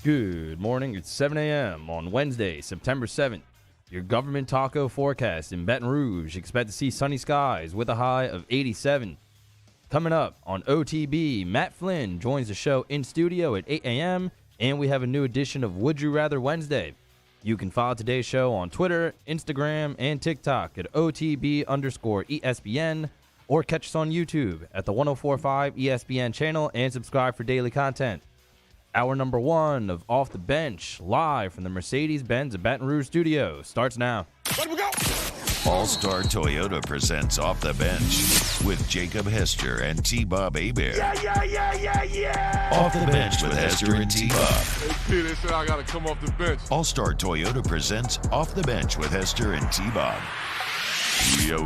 Good morning. It's 7 a.m. on Wednesday, September 7th. Your government taco forecast in Baton Rouge. Expect to see sunny skies with a high of 87. Coming up on OTB, Matt Flynn joins the show in studio at 8 a.m. And we have a new edition of Would You Rather Wednesday. You can follow today's show on Twitter, Instagram, and TikTok at OTB_ESPN or catch us on YouTube at the 1045 ESPN channel and subscribe for daily content. Hour number 1 of Off the Bench, live from the Mercedes-Benz Baton Rouge studio, starts now. Let we go! All-Star Toyota presents Off the Bench with Jacob Hester and T-Bob Hebert. Yeah! Off the Bench with Hester and T-Bob. Hey, P, they said I gotta come off the bench. All-Star Toyota presents Off the Bench with Hester and T-Bob. Yo.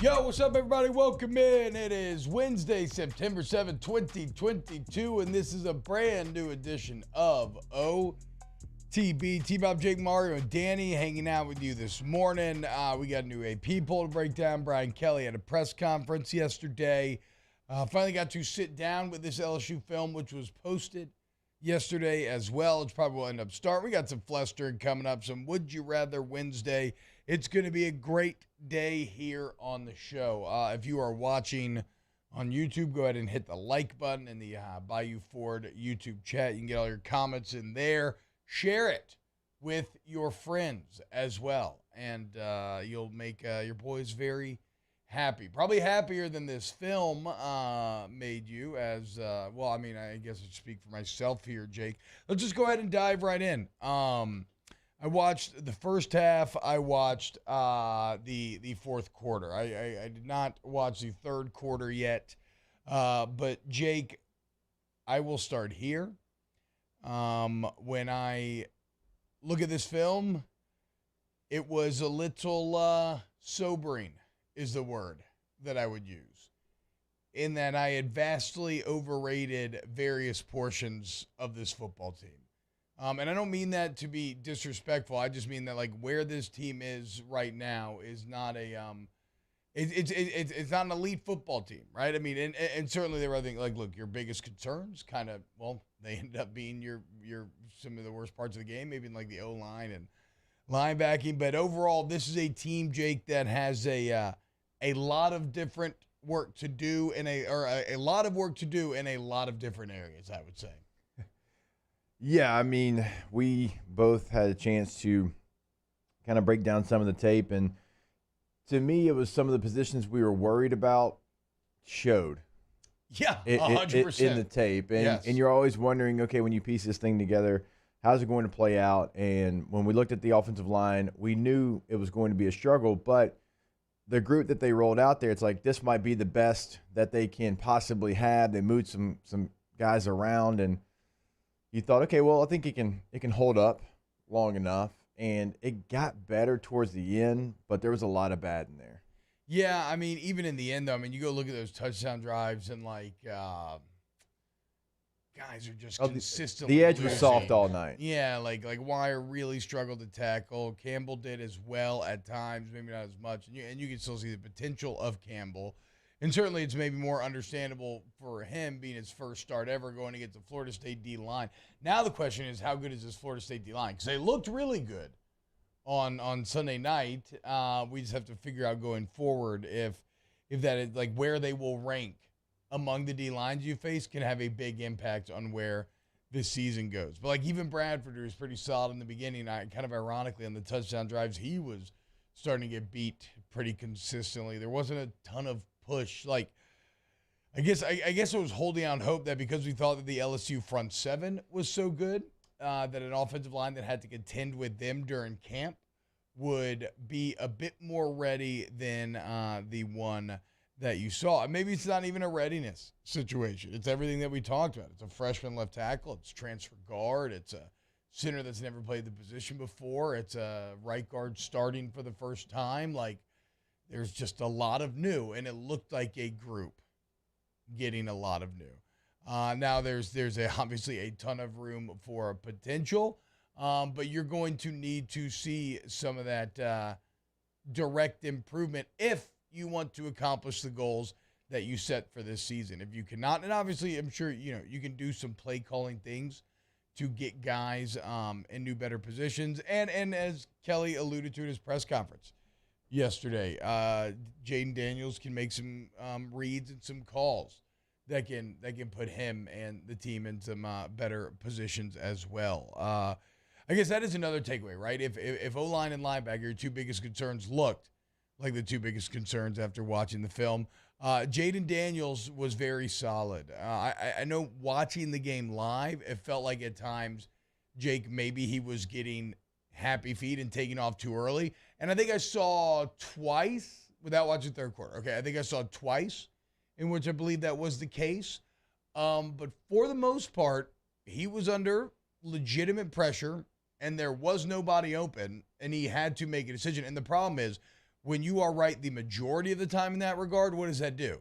Yo, what's up, everybody? Welcome in. It is Wednesday, September 7th, 2022, and this is a brand new edition of OTB. T-Bob, Jake, Mario, and Danny hanging out with you this morning. We got a new AP poll to break down. Brian Kelly had a press conference yesterday. Finally got to sit down with this LSU film, which was posted yesterday as well. It's probably will end up starting. We got some flustering coming up, some Would You Rather Wednesday. It's going to be a great day here on the show. If you are watching on YouTube, go ahead and hit the like button in the Bayou Ford YouTube chat. You can get all your comments in there. Share it with your friends as well, and you'll make your boys very happy. Probably happier than this film made you as, well, I mean, I guess I should speak for myself here, Jake. Let's just go ahead and dive right in. I watched the first half. I watched the fourth quarter. I did not watch the third quarter yet. But, Jake, I will start here. When I look at this film, it was a little sobering is the word that I would use, in that I had vastly overrated various portions of this football team. And I don't mean that to be disrespectful. I just mean that, like, where this team is right now is not a it's not an elite football team, right? I mean, and certainly there were other things, like, look, your biggest concerns kind of, well, they ended up being your some of the worst parts of the game, maybe in like the O-line and linebacking. But overall, this is a team, Jake, that has a lot of different work to do a lot of work to do in a lot of different areas, I would say. Yeah, I mean, we both had a chance to kind of break down some of the tape, and to me, it was some of the positions we were worried about showed. Yeah, 100%. In the tape. And, yes. And you're always wondering, okay, when you piece this thing together, how's it going to play out? And when we looked at the offensive line, we knew it was going to be a struggle, but the group that they rolled out there, it's like this might be the best that they can possibly have. They moved some guys around, and you thought, okay, well, I think it can hold up long enough. And it got better towards the end, but there was a lot of bad in there. Yeah, I mean, even in the end, though, I mean, you go look at those touchdown drives, and, like, guys are just consistently The edge losing. was soft all night. Yeah, like Wire really struggled to tackle. Campbell did as well at times, maybe not as much. And you can still see the potential of Campbell. And certainly it's maybe more understandable for him being his first start ever going against the Florida State D-line. Now the question is, how good is this Florida State D-line? Because they looked really good on Sunday night. We just have to figure out going forward if that is, like, where they will rank among the D-lines you face can have a big impact on where this season goes. But, like, even Bradford, who was pretty solid in the beginning, kind of ironically on the touchdown drives, he was starting to get beat pretty consistently. There wasn't a ton of push. Like, I guess it was holding on hope that because we thought that the LSU front seven was so good, that an offensive line that had to contend with them during camp would be a bit more ready than the one that you saw. Maybe it's not even a readiness situation. It's everything that we talked about. It's a freshman left tackle. It's transfer guard. It's a center that's never played the position before. It's a right guard starting for the first time. Like, there's just a lot of new, and it looked like a group getting a lot of new. Now there's obviously a ton of room for potential. But you're going to need to see some of that direct improvement if you want to accomplish the goals that you set for this season. If you cannot, and obviously I'm sure you can do some play calling things to get guys in new, better positions. And as Kelly alluded to in his press conference yesterday, Jaden Daniels can make some reads and some calls that can put him and the team in some better positions as well. I guess that is another takeaway, right? If O-line and linebacker, your two biggest concerns, looked like the two biggest concerns after watching the film, Jaden Daniels was very solid. I know watching the game live, it felt like at times, Jake, maybe he was getting happy feet and taking off too early. And I think I saw twice, without watching third quarter, okay, I think I saw twice in which I believe that was the case. But for the most part, he was under legitimate pressure, and there was nobody open, and he had to make a decision. And the problem is, when you are right the majority of the time in that regard, what does that do?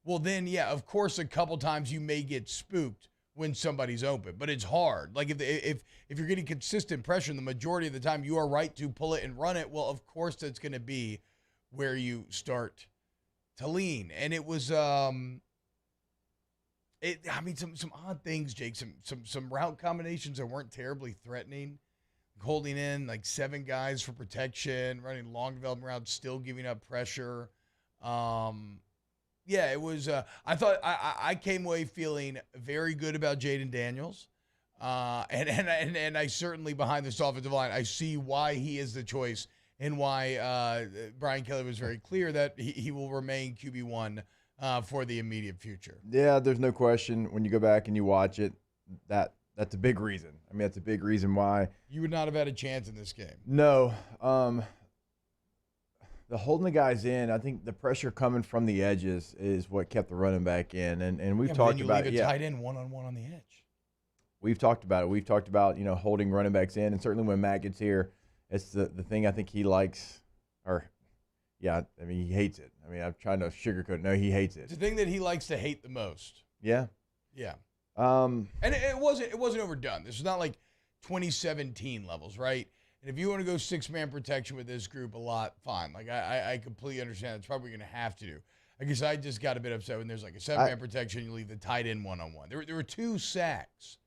Well, then, yeah, of course, a couple times you may get spooked when somebody's open, but it's hard. Like if you're getting consistent pressure, the majority of the time you are right to pull it and run it. Well, of course, that's going to be where you start to lean. And it was, some odd things, Jake. Some route combinations that weren't terribly threatening. Holding in like 7 guys for protection, running long development routes, still giving up pressure. It was. I thought I came away feeling very good about Jaden Daniels, and I certainly behind this offensive line, I see why he is the choice and why Brian Kelly was very clear that he will remain QB1 for the immediate future. Yeah, there's no question. When you go back and you watch it, that's a big reason. I mean, that's a big reason why. You would not have had a chance in this game. No. The holding the guys in, I think the pressure coming from the edges is what kept the running back in. And we've talked about it. Yeah, tight end one-on-one on the edge. We've talked about it. We've talked about, holding running backs in. And certainly when Matt gets here, it's the thing I think he likes. He hates it. I mean, I'm trying to sugarcoat it. No, he hates it. It's the thing that he likes to hate the most. Yeah. Yeah. And it wasn't overdone. This is not like 2017 levels, right? And if you want to go 6-man protection with this group a lot, fine. Like I completely understand. That's probably going to have to do. I guess I just got a bit upset when there's like a 7-man protection. You leave the tight end one-on-one. There were 2 sacks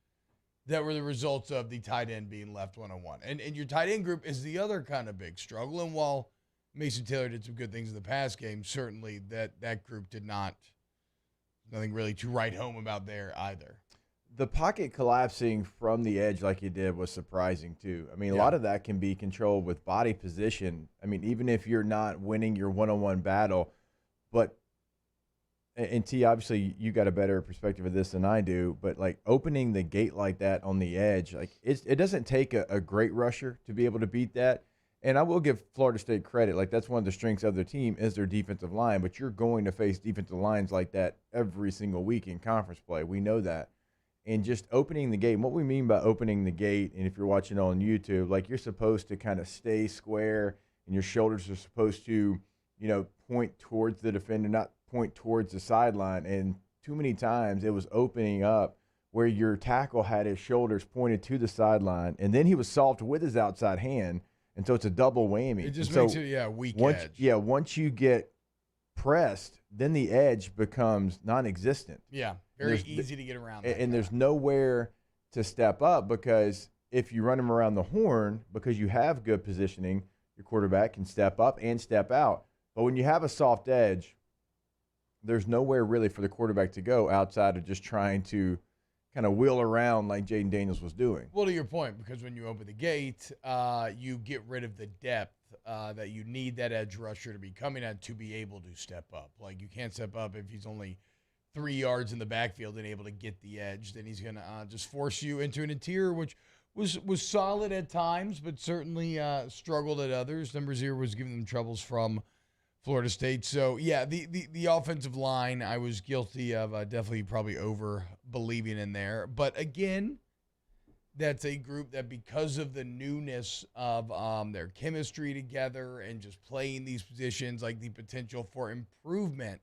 that were the results of the tight end being left one-on-one. And your tight end group is the other kind of big struggle. And while Mason Taylor did some good things in the past game, certainly that group did not. Nothing really to write home about there either. The pocket collapsing from the edge like he did was surprising too. I mean, a lot of that can be controlled with body position. I mean, even if you're not winning your one-on-one battle, and T, obviously you got a better perspective of this than I do, but like opening the gate like that on the edge, like it doesn't take a great rusher to be able to beat that. And I will give Florida State credit. Like, that's one of the strengths of their team is their defensive line. But you're going to face defensive lines like that every single week in conference play. We know that. And just opening the gate, and what we mean by opening the gate, and if you're watching on YouTube, like you're supposed to kind of stay square and your shoulders are supposed to, point towards the defender, not point towards the sideline. And too many times it was opening up where your tackle had his shoulders pointed to the sideline, and then he was soft with his outside hand. And so it's a double whammy. It just makes it, weak edge. Yeah, once you get pressed, then the edge becomes non-existent. Yeah, very easy to get around. And there's nowhere to step up because if you run him around the horn, because you have good positioning, your quarterback can step up and step out. But when you have a soft edge, there's nowhere really for the quarterback to go outside of just trying to kind of wheel around like Jaden Daniels was doing. Well, to your point, because when you open the gate, you get rid of the depth that you need that edge rusher to be coming at to be able to step up. Like, you can't step up if he's only 3 yards in the backfield and able to get the edge. Then he's going to just force you into an interior, which was solid at times, but certainly struggled at others. Number 0 was giving them troubles from Florida State. So, yeah, the offensive line, I was guilty of definitely probably over-believing in there. But, again, that's a group that because of the newness of their chemistry together and just playing these positions, like the potential for improvement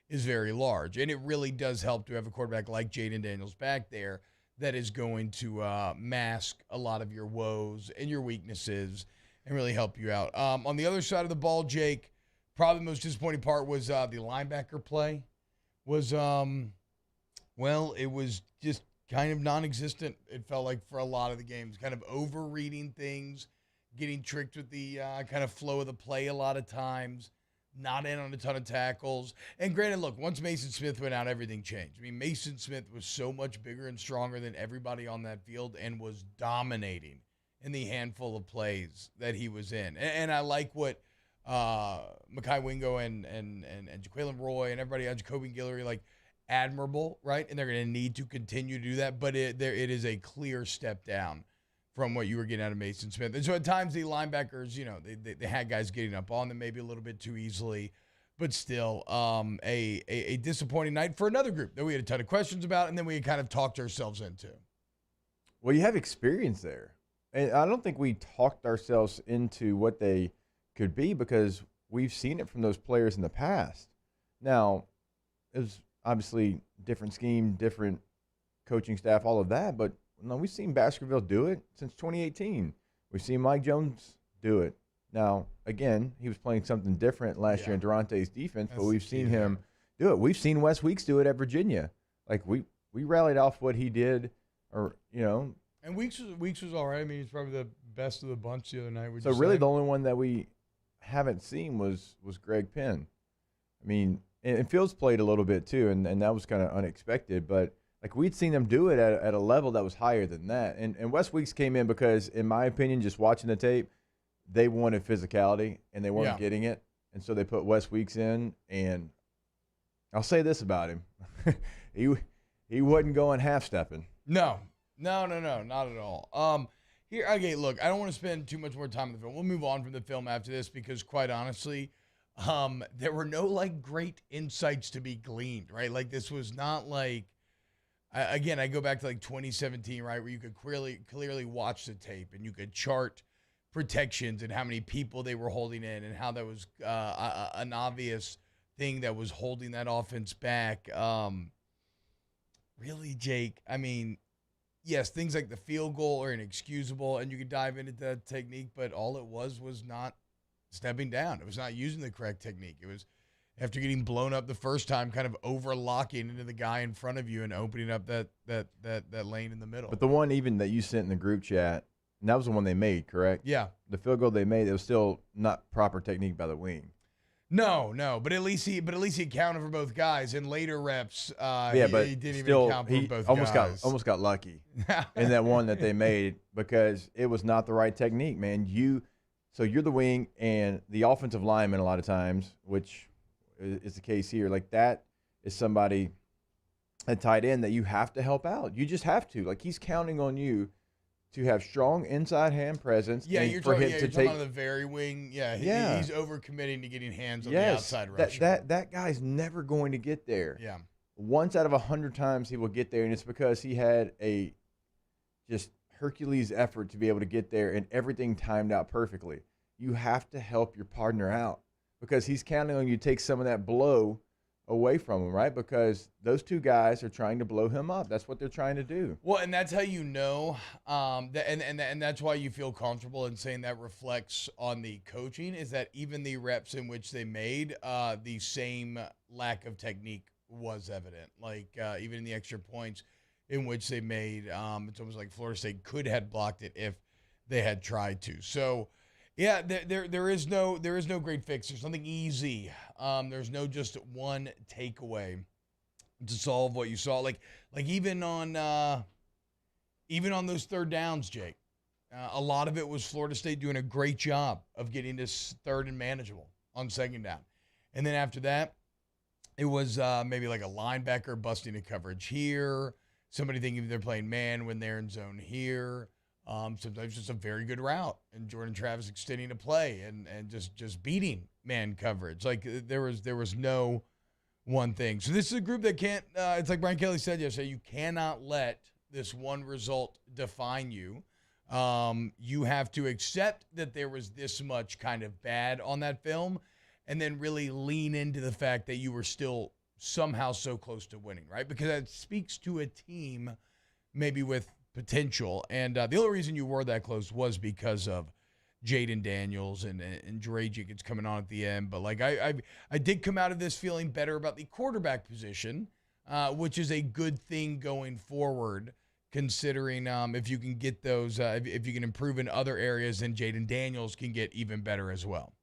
is very large. And it really does help to have a quarterback like Jaden Daniels back there that is going to mask a lot of your woes and your weaknesses and really help you out. On the other side of the ball, Jake, probably the most disappointing part was the linebacker play. Was, it was just kind of non-existent, it felt like, for a lot of the games. Kind of over-reading things, getting tricked with the kind of flow of the play a lot of times, not in on a ton of tackles. And granted, look, once Mason Smith went out, everything changed. I mean, Mason Smith was so much bigger and stronger than everybody on that field and was dominating in the handful of plays that he was in. And I like what Mekhi Wingo and Jaquelin Roy and everybody else, Jacoby Guillory, like, admirable, right? And they're going to need to continue to do that. But it is a clear step down from what you were getting out of Mason Smith. And so at times the linebackers, they had guys getting up on them maybe a little bit too easily, but still a disappointing night for another group that we had a ton of questions about, and then we kind of talked ourselves into. Well, you have experience there. And I don't think we talked ourselves into what they could be because we've seen it from those players in the past. Now, it was obviously different scheme, different coaching staff, all of that, but no, we've seen Baskerville do it since 2018. We've seen Mike Jones do it. Now, again, he was playing something different last year in Durante's defense, but we've seen him do it. We've seen Wes Weeks do it at Virginia. Like, we rallied off what he did, And Weeks was all right. I mean, he's probably the best of the bunch the other night. So really the only one that we haven't seen was Greg Penn. I mean, and Fields played a little bit too, and that was kind of unexpected, but like we'd seen them do it at a level that was higher than that. And Wes Weeks came in because, in my opinion, just watching the tape, they wanted physicality and they weren't getting it. And so they put Wes Weeks in, and I'll say this about him. he wasn't going half-stepping. No, not at all. Okay, look, I don't want to spend too much more time on the film. We'll move on from the film after this because, quite honestly, there were no, like, great insights to be gleaned, right? Like, this was not like, again, I go back to, like, 2017, right, where you could clearly watch the tape and you could chart protections and how many people they were holding in and how that was an obvious thing that was holding that offense back. Really, Jake, I mean, yes, things like the field goal are inexcusable, and you could dive into that technique, but all it was not stepping down. It was not using the correct technique. It was, after getting blown up the first time, kind of overlocking into the guy in front of you and opening up that lane in the middle. But the one even that you sent in the group chat, and that was the one they made, correct? Yeah. The field goal they made, it was still not proper technique by the wing. No, but at least he accounted for both guys. In later reps, but he didn't even account for both guys. Almost got lucky in that one that they made because it was not the right technique, man. So you're the wing and the offensive lineman a lot of times, which is the case here. Like, that is somebody at tight end that you have to help out. You just have to. Like, he's counting on you to have strong inside hand presence. Yeah, you're talking about the very wing. Yeah, he's overcommitting to getting hands on the outside rusher. That guy's never going to get there. Yeah. Once out of 100 times he will get there, and it's because he had a just Hercules effort to be able to get there, and everything timed out perfectly. You have to help your partner out because he's counting on you to take some of that blow away from him, right? Because those two guys are trying to blow him up. That's what they're trying to do. Well, and that's how you know, and that's why you feel comfortable in saying that reflects on the coaching, is that even the reps in which they made, the same lack of technique was evident. Like, even in the extra points in which they made, it's almost like Florida State could have blocked it if they had tried to. So, yeah, there is no great fix. There's nothing easy. There's no just one takeaway to solve what you saw. Like even on those third downs, Jake, a lot of it was Florida State doing a great job of getting this third and manageable on second down. And then after that, it was maybe like a linebacker busting a coverage here, somebody thinking they're playing man when they're in zone here. Sometimes just a very good route and Jordan Travis extending a play and just beating man coverage. Like, there was no one thing. So this is a group that can't, it's like Brian Kelly said yesterday, you cannot let this one result define you. You have to accept that there was this much kind of bad on that film and then really lean into the fact that you were still somehow so close to winning, right? Because that speaks to a team maybe with potential. And the only reason you were that close was because of Jaden Daniels and Dre Jenkins coming on at the end. But like I did come out of this feeling better about the quarterback position, which is a good thing going forward, considering if you can get those, if you can improve in other areas, then Jaden Daniels can get even better as well.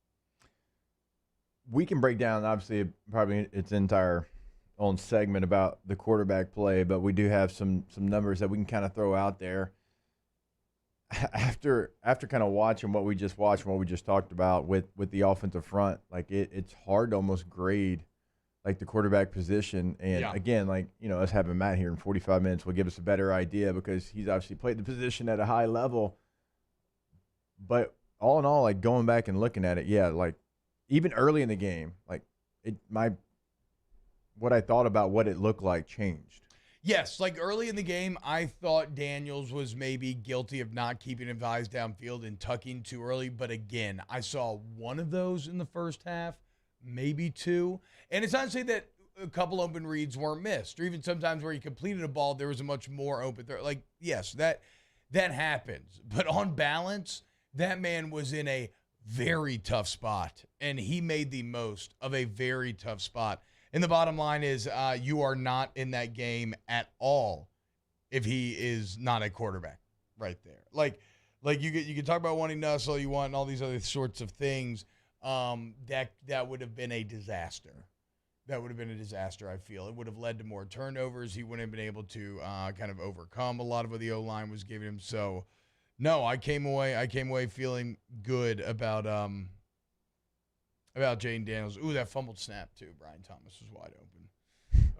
We can break down, obviously, probably its entire own segment about the quarterback play, but we do have some numbers that we can kind of throw out there. After kind of watching what we just watched and what we just talked about with the offensive front, like it's hard to almost grade like the quarterback position. And again, like, us having Matt here in 45 minutes will give us a better idea because he's obviously played the position at a high level. But all in all, like going back and looking at it, like even early in the game, like what I thought about what it looked like changed. Yes, like early in the game, I thought Daniels was maybe guilty of not keeping his eyes downfield and tucking too early. But again, I saw one of those in the first half, maybe two. And it's not to say that a couple open reads weren't missed, or even sometimes where he completed a ball, there was a much more open throw. Like, yes, that happens. But on balance, that man was in a very tough spot, and he made the most of a very tough spot. And the bottom line is you are not in that game at all if he is not a quarterback right there. Like you can talk about wanting Nuss all you want and all these other sorts of things. That would have been a disaster. That would have been a disaster, I feel. It would have led to more turnovers. He wouldn't have been able to kind of overcome a lot of what the O-line was giving him. So, no, I came away feeling good about Jaden Daniels. Ooh, that fumbled snap too. Brian Thomas was wide open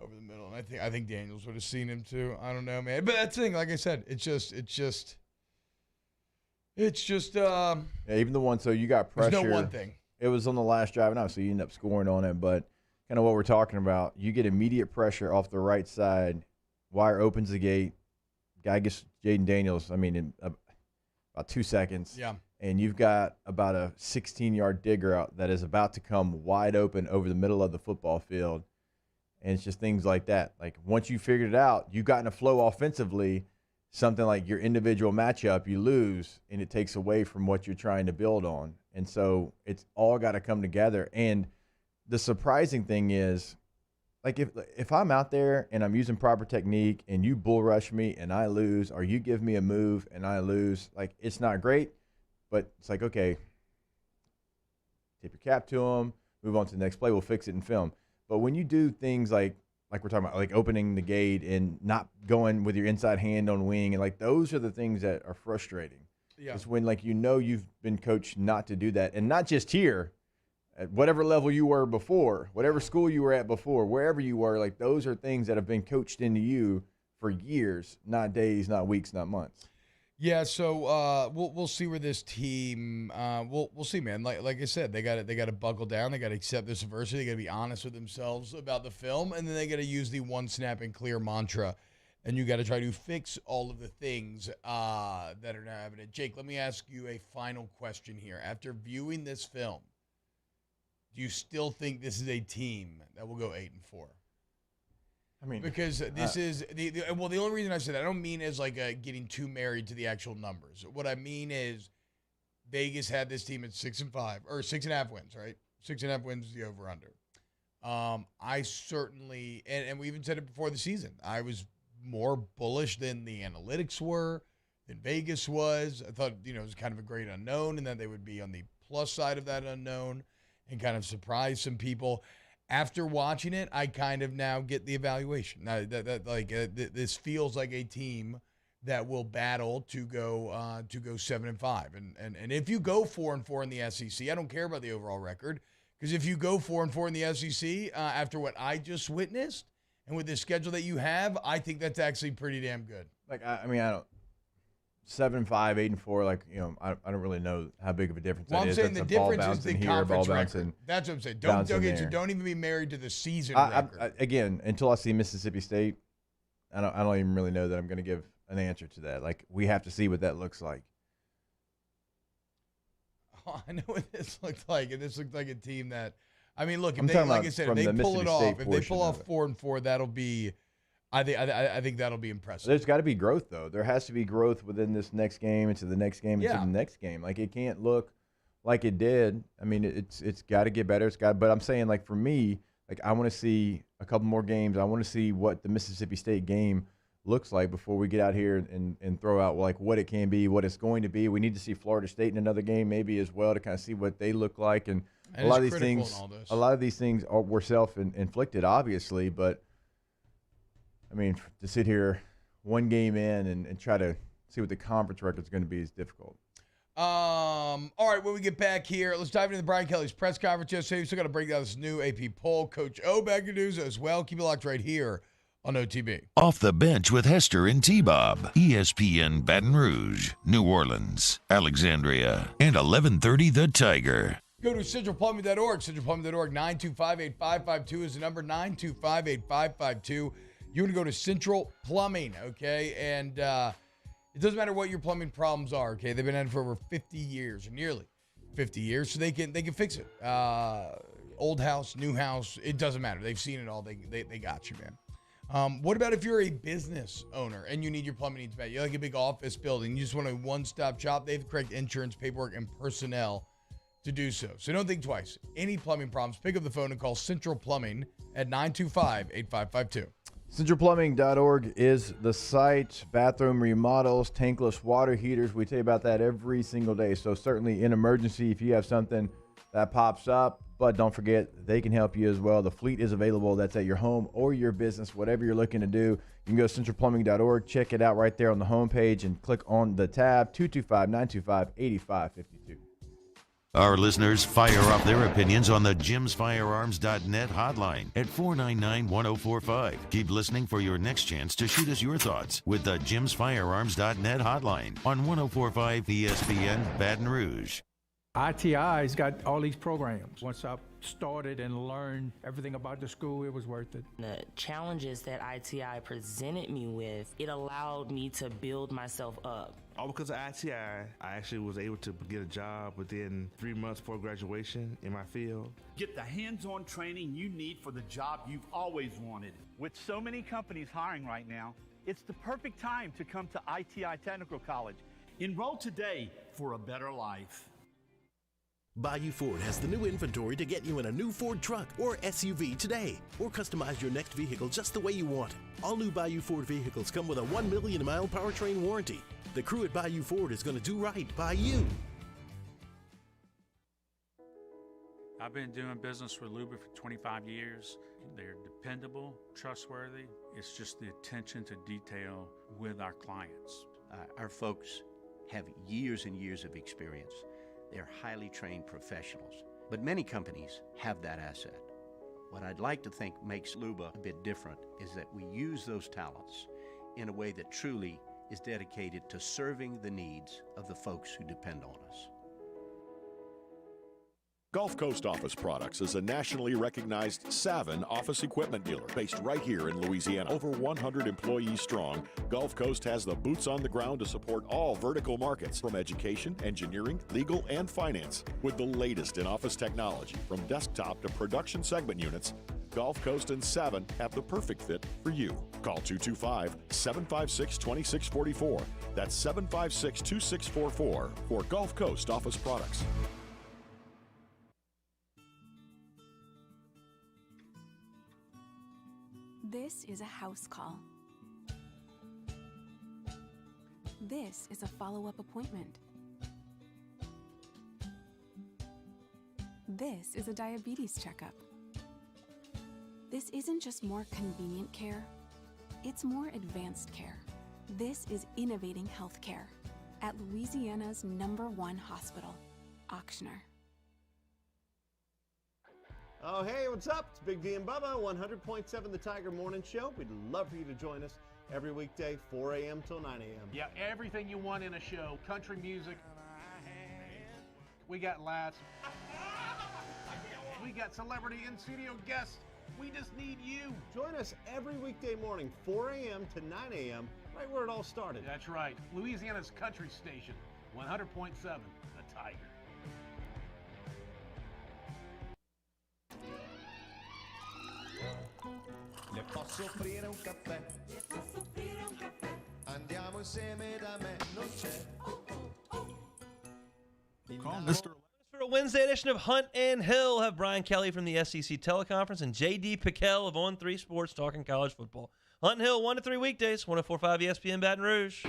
over the middle, and I think Daniels would have seen him too. I don't know, man. But that's the thing. Like I said, it's just. Even the one. So you got pressure. There's no one thing. It was on the last drive, and obviously you end up scoring on it. But kind of what we're talking about, you get immediate pressure off the right side. Wire opens the gate. Guy gets Jaden Daniels. I mean, in about 2 seconds. Yeah. And you've got about a 16-yard digger out that is about to come wide open over the middle of the football field. And it's just things like that. Like, once you figured it out, you got in a flow offensively, something like your individual matchup, you lose, and it takes away from what you're trying to build on. And so it's all got to come together. And the surprising thing is, like, if I'm out there and I'm using proper technique and you bull rush me and I lose, or you give me a move and I lose, like, it's not great. But it's like, okay, tip your cap to them, move on to the next play, we'll fix it in film. But when you do things like we're talking about, like opening the gate and not going with your inside hand on wing, and like those are the things that are frustrating. Yeah. It's when you've been coached not to do that. And not just here, at whatever level you were before, whatever school you were at before, wherever you were, like those are things that have been coached into you for years, not days, not weeks, not months. Yeah, so we'll see where this team we'll see, man. Like I said, they got to buckle down. They got to accept this adversity. They got to be honest with themselves about the film, and then they got to use the one snap and clear mantra. And you got to try to fix all of the things that are now evident. Jake, let me ask you a final question here. After viewing this film, do you still think this is a team that will go 8-4? I mean, because this is the only reason I say that, I don't mean as like getting too married to the actual numbers. What I mean is Vegas had this team at 6-5 or 6.5 wins, right? 6.5 wins is the over under. I certainly, and we even said it before the season, I was more bullish than the analytics were, than Vegas was. I thought, it was kind of a great unknown, and that they would be on the plus side of that unknown and kind of surprise some people. After watching it, I kind of now get the evaluation. Now this feels like a team that will battle to go 7-5, and if you go 4-4 in the SEC, I don't care about the overall record, because if you go 4-4 in the SEC after what I just witnessed and with the schedule that you have, I think that's actually pretty damn good. Like I don't 7-5, 8-4. Like I don't really know how big of a difference that is. I'm saying the difference is the conference record. That's what I'm saying. Don't even be married to the season record. Again, until I see Mississippi State, I don't even really know that I'm going to give an answer to that. Like, we have to see what that looks like. Oh, I know what this looked like, and this looked like a team that, I mean, look, if they, like I said, if they pull it off, if they pull off 4-4, that'll be I think that'll be impressive. There's got to be growth, though. There has to be growth within this next game, into the next game, into Yeah. the next game. Like, it can't look like it did. I mean, it's got to get better. But I'm saying, like, for me, like, I want to see a couple more games. I want to see what the Mississippi State game looks like before we get out here and throw out, like, what it can be, what it's going to be. We need to see Florida State in another game maybe as well to kind of see what they look like. And a lot of these things were self-inflicted, obviously, but I mean, to sit here one game in and try to see what the conference record is going to be is difficult. All right, when we get back here, let's dive into Brian Kelly's press conference yesterday. We still got to break down this new AP poll. Coach O back in news as well. Keep it locked right here on OTB. Off the Bench with Hester and T-Bob. ESPN Baton Rouge, New Orleans, Alexandria, and 1130 The Tiger. Go to centralplumbing.org. Centralplumbing.org. 925-8552 is the number. 925-8552. You want to go to Central Plumbing, okay? And it doesn't matter what your plumbing problems are, okay? They've been at it for over 50 years, or nearly 50 years, so they can fix it. Old house, new house, it doesn't matter. They've seen it all. They got you, man. What about if you're a business owner and you need your plumbing needs met? You're like a big office building. You just want a one-stop shop. They have the correct insurance, paperwork, and personnel to do so. So don't think twice. Any plumbing problems, pick up the phone and call Central Plumbing at 925-8552. CentralPlumbing.org is the site. Bathroom remodels, tankless water heaters. We tell you about that every single day. So certainly in emergency, if you have something that pops up, but don't forget, they can help you as well. The fleet is available. That's at your home or your business, whatever you're looking to do. You can go to centralplumbing.org, check it out right there on the homepage, and click on the tab 225-925-8552. Our listeners fire off their opinions on the jimsfirearms.net hotline at 499-1045. Keep listening for your next chance to shoot us your thoughts with the jimsfirearms.net hotline on 1045 ESPN Baton Rouge. ITI's got all these programs. Once I started and learned everything about the school, it was worth it. The challenges that ITI presented me with, it allowed me to build myself up. All because of ITI, I actually was able to get a job within 3 months before graduation in my field. Get the hands-on training you need for the job you've always wanted. With so many companies hiring right now, it's the perfect time to come to ITI Technical College. Enroll today for a better life. Bayou Ford has the new inventory to get you in a new Ford truck or SUV today, or customize your next vehicle just the way you want it. All new Bayou Ford vehicles come with a 1 million mile powertrain warranty. The crew at Bayou Ford is going to do right by you. I've been doing business with Luba for 25 years. They're dependable, trustworthy. It's just the attention to detail with our clients. Our folks have years and years of experience. They're highly trained professionals, but many companies have that asset. What I'd like to think makes Luba a bit different is that we use those talents in a way that truly is dedicated to serving the needs of the folks who depend on us. Gulf Coast Office Products is a nationally recognized Savin office equipment dealer based right here in Louisiana. Over 100 employees strong, Gulf Coast has the boots on the ground to support all vertical markets, from education, engineering, legal, and finance. With the latest in office technology, from desktop to production segment units, Gulf Coast and Savin have the perfect fit for you. Call 225-756-2644. That's 756-2644 for Gulf Coast Office Products. This is a house call. This is a follow-up appointment. This is a diabetes checkup. This isn't just more convenient care, it's more advanced care. This is innovating healthcare at Louisiana's #1 hospital, Auctioner. Oh, hey, what's up? It's Big D and Bubba, 100.7 The Tiger Morning Show. We'd love for you to join us every weekday, 4 a.m. till 9 a.m. Yeah, everything you want in a show. Country music. We got laughs. We got celebrity in-studio guests. We just need you. Join us every weekday morning, 4 a.m. to 9 a.m., right where it all started. That's right. Louisiana's country station, 100.7 The Tiger. soffrire un caffè. Andiamo insieme da me, non c'è. Call Mr. For a Wednesday edition of Hunt and Hill, we'll have Brian Kelly from the SEC teleconference and J.D. Pickell of On 3 Sports talking college football. Hunt and Hill, 1 to 3 weekdays, 104.5 ESPN Baton Rouge.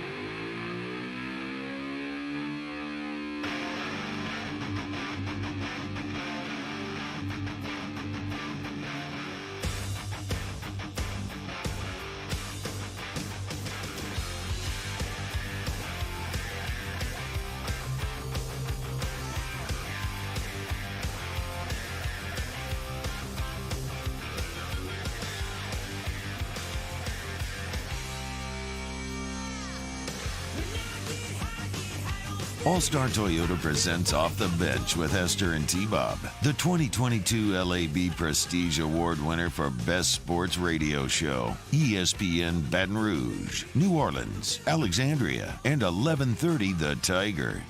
All-Star Toyota presents Off the Bench with Hester and T-Bob, the 2022 LAB Prestige Award winner for Best Sports Radio Show. ESPN Baton Rouge, New Orleans, Alexandria, and 1130 The Tiger.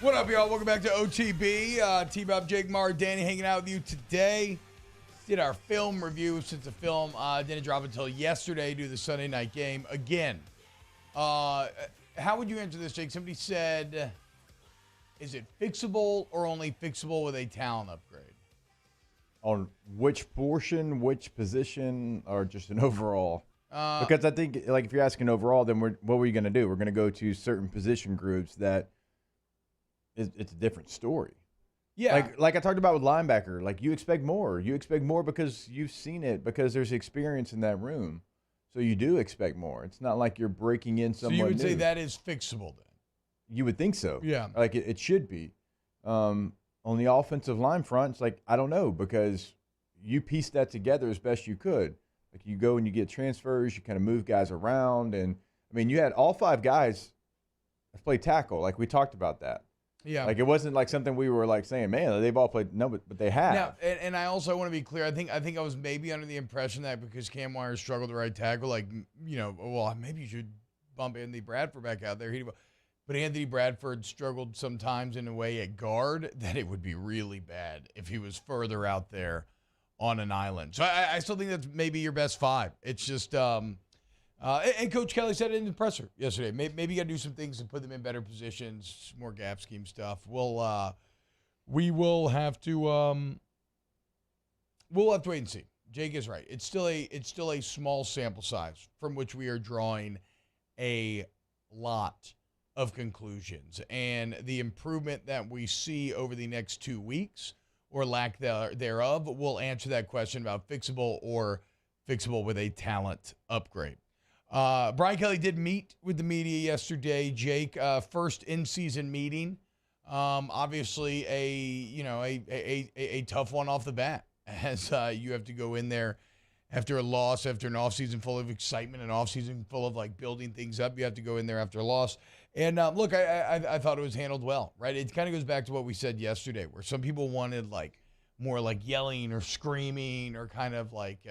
What up, y'all? Welcome back to OTB. T-Bob, Jake Marr, Danny hanging out with you today. Did our film review since the film didn't drop until yesterday due to the Sunday night game. Again, how would you answer this, Jake? Somebody said, is it fixable or only fixable with a talent upgrade? On which portion, which position, or just an overall? Because I think, like, if you're asking overall, then what are you going to do? We're going to go to certain position groups that it's a different story. Yeah. Like I talked about with linebacker, like you expect more. You expect more because you've seen it, because there's experience in that room. So you do expect more. It's not like you're breaking in someone new. So you would say that is fixable then? You would think so. Yeah. Like it should be. On the offensive line front, it's like, I don't know, because you pieced that together as best you could. Like you go and you get transfers, you kind of move guys around. And, I mean, you had all 5 guys play tackle. Like we talked about that. Yeah. Like it wasn't like something we were like saying, man, they've all played. No, but they have. Now, and I also want to be clear. I think I was maybe under the impression that because Cam Wire struggled to right tackle, like, you know, well, maybe you should bump Anthony Bradford back out there. But Anthony Bradford struggled sometimes in a way at guard that it would be really bad if he was further out there on an island. So I still think that's maybe your best 5. It's just, and Coach Kelly said it in the presser yesterday. Maybe you got to do some things to put them in better positions, more gap scheme stuff. We will have to wait and see. Jake is right. It's still a small sample size from which we are drawing a lot of conclusions, and the improvement that we see over the next 2 weeks or lack thereof will answer that question about fixable or fixable with a talent upgrade. Brian Kelly did meet with the media yesterday. Jake, first in-season meeting. Obviously a tough one off the bat, as you have to go in there after a loss, after an offseason full of excitement, an offseason full of like building things up. You have to go in there after a loss. And look, I thought it was handled well, right? It kind of goes back to what we said yesterday, where some people wanted like more like yelling or screaming or kind of like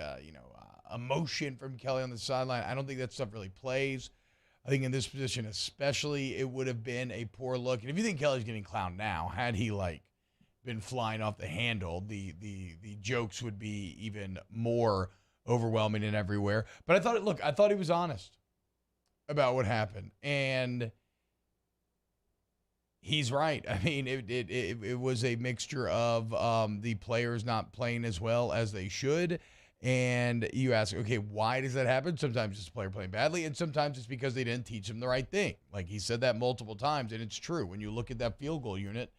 emotion from Kelly on the sideline. I don't think that stuff really plays. I think in this position especially, it would have been a poor look. And if you think Kelly's getting clowned now, had he like been flying off the handle, the jokes would be even more overwhelming and everywhere. But I thought he was honest about what happened, and he's right. I mean, it was a mixture of the players not playing as well as they should. And you ask, okay, why does that happen? Sometimes it's a player playing badly, and sometimes it's because they didn't teach him the right thing. Like he said that multiple times, and it's true. When you look at that field goal unit,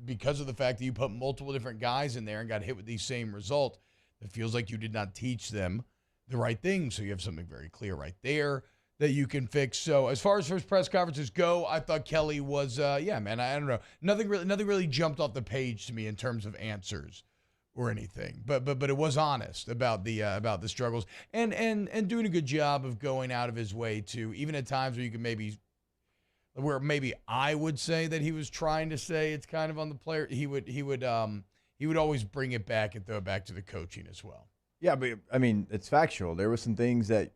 because of the fact that you put multiple different guys in there and got hit with the same result, it feels like you did not teach them the right thing. So you have something very clear right there that you can fix. So as far as first press conferences go, I thought Kelly was, I don't know. Nothing really jumped off the page to me in terms of answers or anything. But it was honest about the struggles and doing a good job of going out of his way to, even at times where you can maybe I would say that he was trying to say it's kind of on the player. He would always bring it back and throw it back to the coaching as well. Yeah, but I mean, it's factual. There were some things that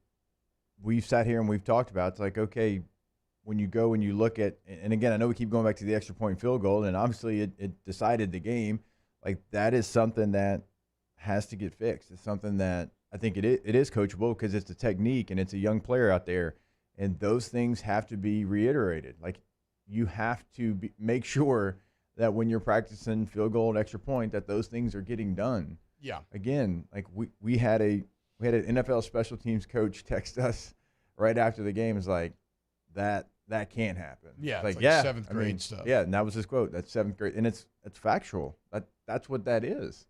we've sat here and we've talked about. It's like, okay, when you go and you look at, and again, I know we keep going back to the extra point field goal, and obviously it decided the game. Like, that is something that has to get fixed. It's something that I think it is coachable because it's a technique and it's a young player out there, and those things have to be reiterated. Like, you have to make sure that when you're practicing field goal and extra point, that those things are getting done. Yeah. Again, like we had an NFL special teams coach text us right after the game. Is like, that can't happen. Yeah, like, it's like yeah, 7th grade stuff. Yeah, and that was his quote. That's 7th grade, and it's factual. That's what that is.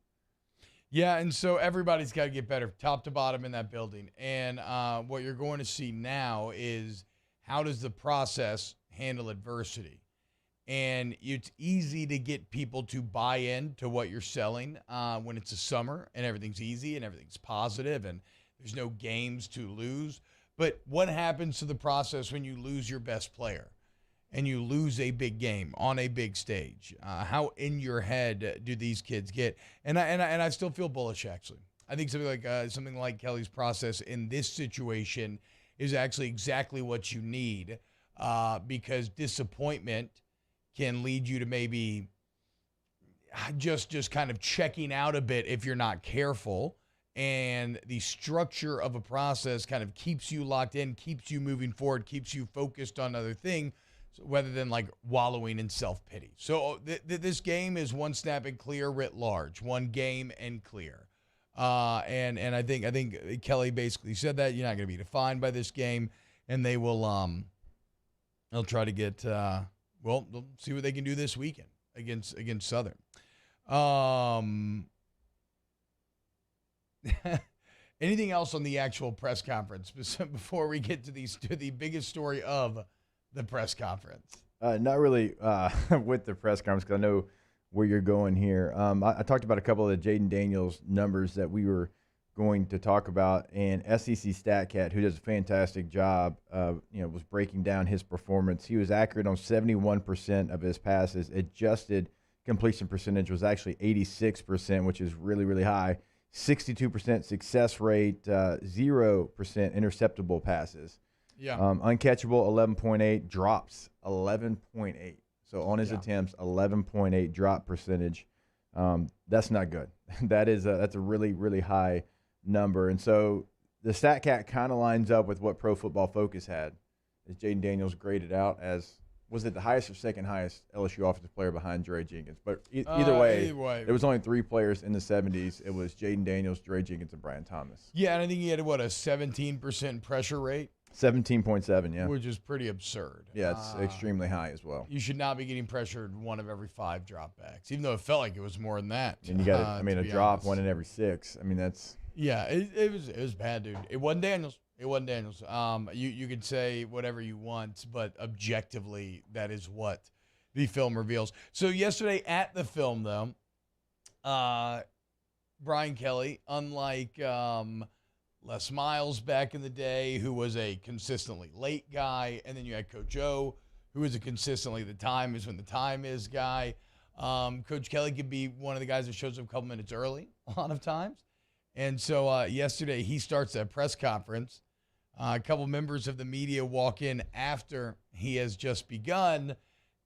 Yeah, and so everybody's got to get better, top to bottom in that building. And what you're going to see now is, how does the process handle adversity? And it's easy to get people to buy in to what you're selling when it's a summer and everything's easy and everything's positive and there's no games to lose. But what happens to the process when you lose your best player and you lose a big game on a big stage? How in your head do these kids get? And I still feel bullish, actually. I think something like Kelly's process in this situation is actually exactly what you need, because disappointment can lead you to maybe just kind of checking out a bit if you're not careful. And the structure of a process kind of keeps you locked in, keeps you moving forward, keeps you focused on other things, rather than like wallowing in self-pity. So this game is one snap and clear writ large, one game and clear. And I think Kelly basically said that you're not going to be defined by this game, and they will they'll try to get they'll see what they can do this weekend against Southern. Anything else on the actual press conference before we get to the biggest story of the press conference? Not really with the press conference, because I know where you're going here. I talked about a couple of the Jaden Daniels numbers that we were going to talk about, and SEC StatCat, who does a fantastic job, was breaking down his performance. He was accurate on 71% of his passes. Adjusted completion percentage was actually 86%, which is really, really high. 62% success rate, 0% interceptable passes. Yeah. Uncatchable, 11.8. Drops, 11.8. So on his attempts, 11.8 drop percentage. That's not good. That's a really, really high number. And so the StatCat kind of lines up with what Pro Football Focus had, as Jaden Daniels graded out as, was it the highest or second highest LSU offensive player behind Dre Jenkins? But either way, there was only 3 players in the 70s. It was Jaden Daniels, Dre Jenkins, and Brian Thomas. Yeah, and I think he had, a 17% pressure rate? 17.7, yeah. Which is pretty absurd. Yeah, it's extremely high as well. You should not be getting pressured 1 of every 5 dropbacks, even though it felt like it was more than that. And you got, a drop, 1 in every 6. I mean, that's. Yeah, it was bad, dude. It wasn't Daniels. You could say whatever you want, but objectively, that is what the film reveals. So yesterday at the film, though, Brian Kelly, unlike Les Miles back in the day, who was a consistently late guy, and then you had Coach O, who was a consistently the time is when the time is guy. Coach Kelly could be one of the guys that shows up a couple minutes early a lot of times. And so yesterday he starts that press conference. A couple members of the media walk in after he has just begun.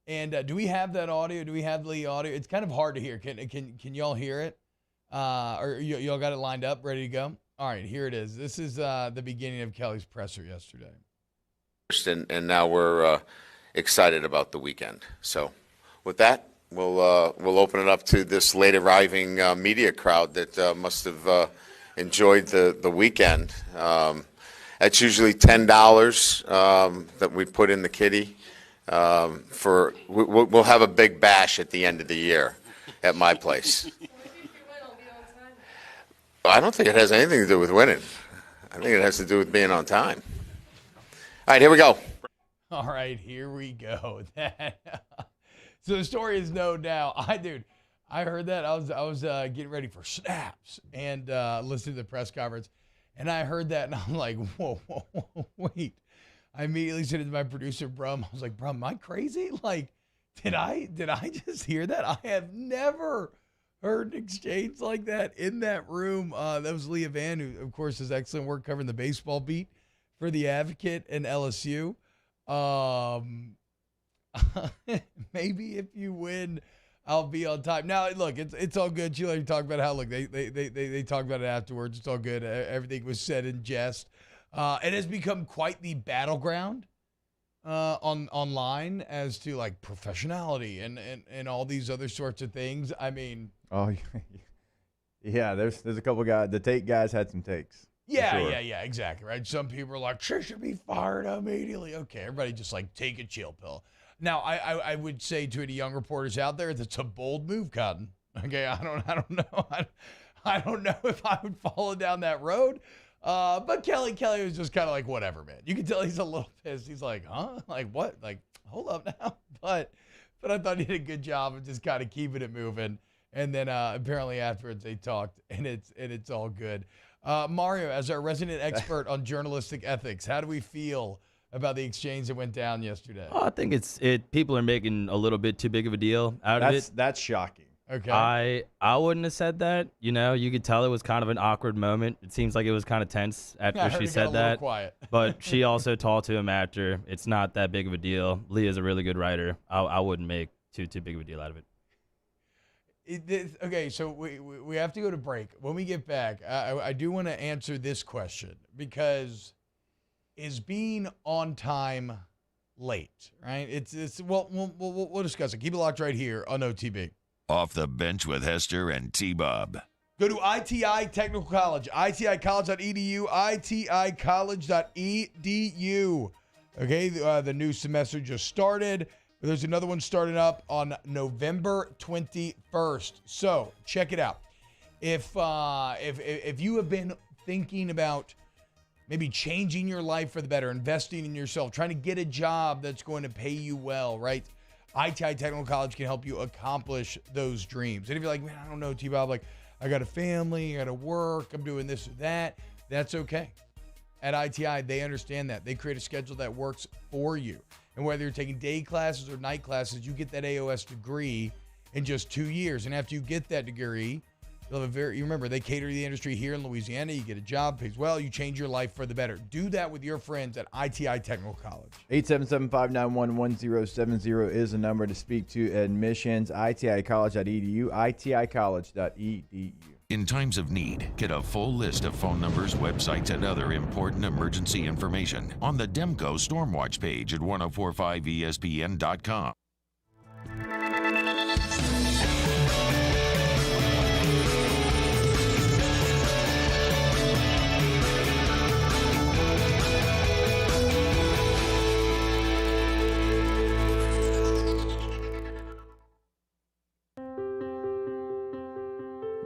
And do we have that audio? Do we have the audio? It's kind of hard to hear. Can y'all hear it? Or y'all got it lined up, ready to go? All right, here it is. This is the beginning of Kelly's presser yesterday. And now we're excited about the weekend. So with that, we'll open it up to this late arriving media crowd that must have enjoyed the weekend. That's usually $10 that we put in the kitty. We'll have a big bash at the end of the year at my place. I don't think it has anything to do with winning. I think it has to do with being on time. All right, here we go. All right, here we go. So the story is no doubt. I heard that. I was getting ready for snaps and listening to the press conference, and I heard that, and I'm like, whoa, wait. I immediately said to my producer, Brum, I was like, Brum, am I crazy? Like, did I just hear that? I have never heard an exchange like that in that room. That was Leah Van, who, of course, does excellent work covering the baseball beat for the Advocate and LSU. Maybe if you win I'll be on time. Now, look, it's all good. Sheila, you talk about how they talk about it afterwards. It's all good. Everything was said in jest. It has become quite the battleground online as to like professionality and all these other sorts of things. I mean, yeah. There's a couple guys. The take guys had some takes. Yeah, exactly, right? Some people are like, she should be fired immediately. Okay, everybody just like take a chill pill. Now, I would say to any young reporters out there, that's a bold move, Cotton. Okay, I don't know. I don't know if I would follow down that road. But Kelly was just kind of like, whatever, man. You can tell he's a little pissed. He's like, huh? Like what? Like, hold up now. But I thought he did a good job of just kind of keeping it moving. And then apparently afterwards they talked, and it's all good. Mario, as our resident expert on journalistic ethics, how do we feel about the exchange that went down yesterday? I think people are making a little bit too big of a deal out of it. That's shocking. Okay. I wouldn't have said that. You know, you could tell it was kind of an awkward moment. It seems like it was kind of tense after she said that. Quiet. But she also talked to him after. It's not that big of a deal. Leah's a really good writer. I wouldn't make too big of a deal out of it. Okay, so we have to go to break. When we get back, I do want to answer this question, because is being on time late, right? We'll discuss it. Keep it locked right here on OTB. Off the bench with Hester and T-Bob. Go to ITI Technical College, iticollege.edu, iticollege.edu. Okay, the new semester just started. There's another one starting up on November 21st. So check it out. If you have been thinking about maybe changing your life for the better, investing in yourself, trying to get a job that's going to pay you well, right? ITI Technical College can help you accomplish those dreams. And if you're like, man, I don't know, T-Bob, like I got a family, I got to work, I'm doing this or that, that's okay. At ITI, they understand that. They create a schedule that works for you. And whether you're taking day classes or night classes, you get that AOS degree in just 2 years. And after you get that degree, you'll have you remember, they cater to the industry here in Louisiana. You get a job, pays well, you change your life for the better. Do that with your friends at ITI Technical College. 877-591-1070 is the number to speak to admissions. iticollege.edu, iticollege.edu. In times of need, get a full list of phone numbers, websites, and other important emergency information on the Demco Stormwatch page at 1045ESPN.com.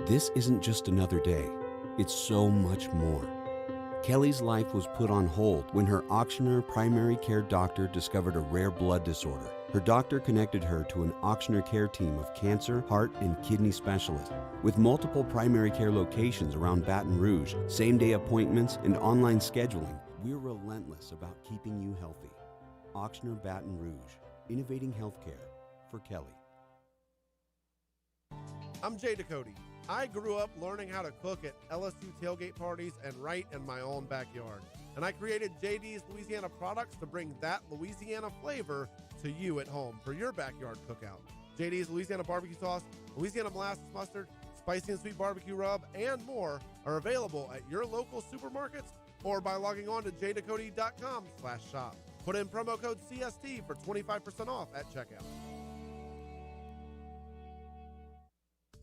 This isn't just another day. It's so much more. Kelly's life was put on hold when her auctioneer primary care doctor discovered a rare blood disorder. Her doctor connected her to an auctioneer care team of cancer, heart, and kidney specialists. With multiple primary care locations around Baton Rouge, same-day appointments, and online scheduling, we're relentless about keeping you healthy. Auctioneer Baton Rouge, innovating healthcare for Kelly. I'm Jay Ducote. I grew up learning how to cook at LSU tailgate parties and right in my own backyard. And I created JD's Louisiana products to bring that Louisiana flavor to you at home for your backyard cookout. JD's Louisiana barbecue sauce, Louisiana molasses mustard, spicy and sweet barbecue rub, and more are available at your local supermarkets or by logging on to jducote.com/shop. Put in promo code CST for 25% off at checkout.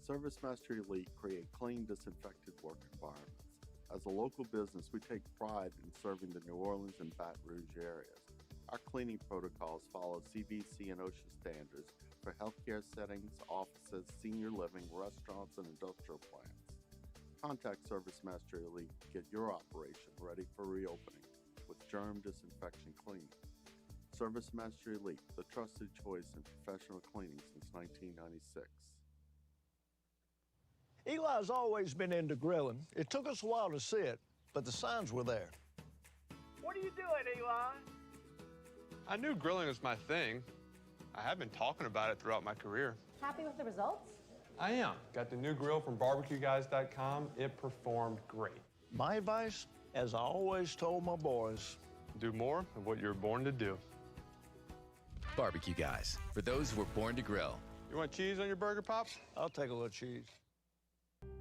Service Mastery Elite create clean, disinfected work environments. As a local business, we take pride in serving the New Orleans and Baton Rouge areas. Our cleaning protocols follow CDC and OSHA standards for healthcare settings, offices, senior living, restaurants, and industrial plants. Contact Service Mastery Elite to get your operation ready for reopening with germ disinfection cleaning. Service Mastery Elite, the trusted choice in professional cleaning since 1996. Eli's always been into grilling. It took us a while to see it, but the signs were there. What are you doing, Eli? I knew grilling was my thing. I have been talking about it throughout my career. Happy with the results? I am. Got the new grill from barbecueguys.com. It performed great. My advice, as I always told my boys, do more of what you were born to do. Barbecue Guys, for those who were born to grill. You want cheese on your burger, Pops? I'll take a little cheese.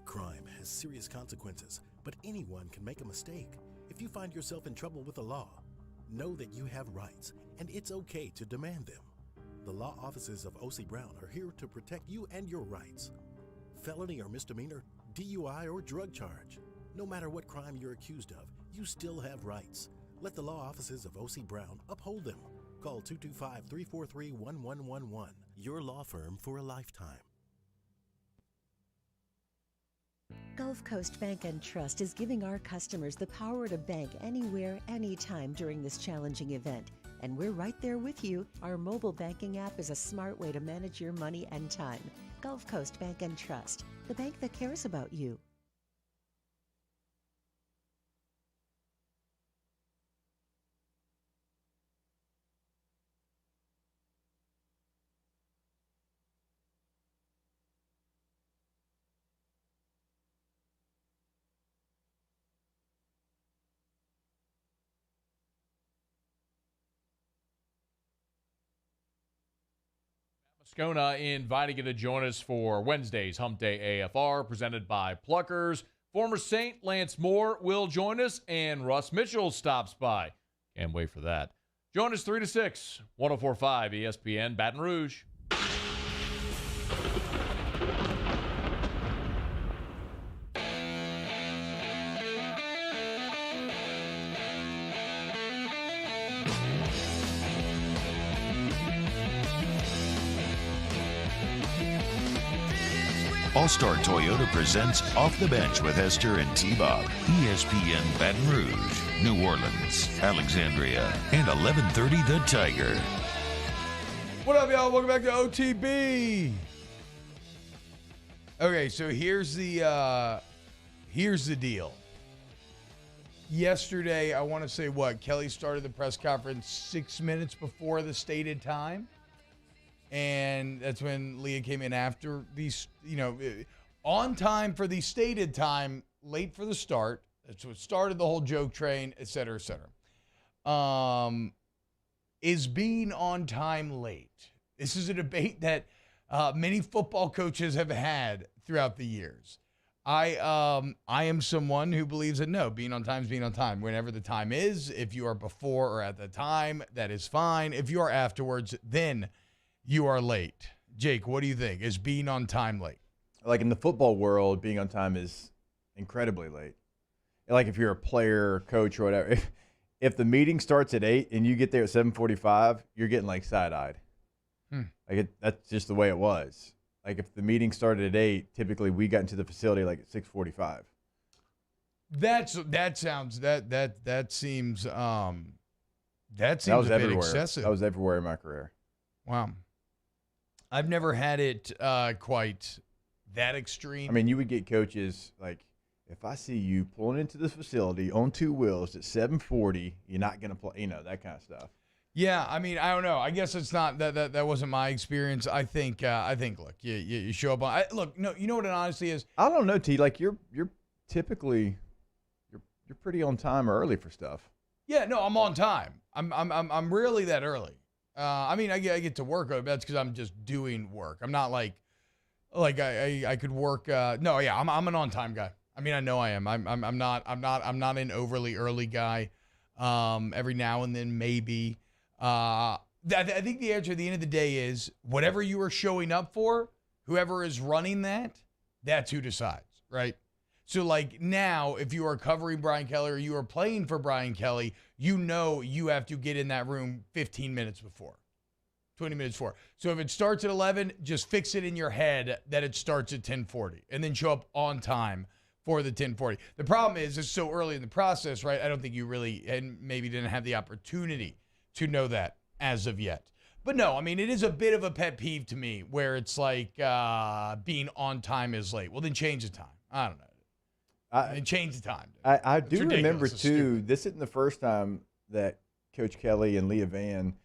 Crime has serious consequences, but anyone can make a mistake. If you find yourself in trouble with the law, know that you have rights, and it's okay to demand them. The law offices of O.C. Brown are here to protect you and your rights. Felony or misdemeanor, DUI or drug charge. No matter what crime you're accused of, you still have rights. Let the law offices of O.C. Brown uphold them. Call 225-343-1111. Your law firm for a lifetime. Gulf Coast Bank and Trust is giving our customers the power to bank anywhere, anytime during this challenging event. And we're right there with you. Our mobile banking app is a smart way to manage your money and time. Gulf Coast Bank and Trust, the bank that cares about you. Moscona inviting you to join us for Wednesday's Hump Day AFR presented by Pluckers. Former Saint Lance Moore will join us, and Russ Mitchell stops by. Can't wait for that. Join us 3 to 6, 104.5 ESPN Baton Rouge. All-Star Toyota presents Off the Bench with Hester and T-Bob. ESPN Baton Rouge, New Orleans, Alexandria, and 1130 The Tiger. What up, y'all? Welcome back to OTB. Okay, so here's the deal. Yesterday, I want to say Kelly started the press conference 6 minutes before the stated time. And that's when Leah came in after these, on time for the stated time, late for the start. That's what started the whole joke train, et cetera, et cetera. Is being on time late? This is a debate that many football coaches have had throughout the years. I am someone who believes that no, being on time is being on time. Whenever the time is, if you are before or at the time, that is fine. If you are afterwards, then you are late. Jake, what do you think? Is being on time late? Like in the football world, being on time is incredibly late. Like if you're a player, coach, or whatever, if the meeting starts at 8 and you get there at 7:45, you're getting like side-eyed. That's just the way it was. Like if the meeting started at 8, typically we got into the facility like at 6:45. That seems a bit excessive. That was everywhere in my career. Wow. I've never had it quite that extreme. I mean, you would get coaches like, if I see you pulling into this facility on 2 wheels at 7:40, you're not going to play, that kind of stuff. Yeah, I mean, I don't know. I guess it's not that wasn't my experience. I think look, you show up on you know what it honestly is? I don't know, T. Like you're typically you're pretty on time early for stuff. Yeah, no, I'm on time. I'm rarely that early. I mean, I get to work. That's because I'm just doing work. I'm not like I could work. No, yeah, I'm an on time guy. I mean, I know I am. I'm not an overly early guy. Every now and then, maybe. I think the answer at the end of the day is whatever you are showing up for, whoever is running that's who decides, right? So like now, if you are covering Brian Kelly or you are playing for Brian Kelly, you have to get in that room 15 minutes before, 20 minutes before. So if it starts at 11, just fix it in your head that it starts at 10:40 and then show up on time for the 10:40. The problem is it's so early in the process, right? I don't think you really, and maybe didn't have the opportunity to know that as of yet. But no, I mean, it is a bit of a pet peeve to me where it's like being on time is late. Well, then change the time. I don't know. And change the time. I do remember, too, this isn't the first time that Coach Kelly and Leah Vann,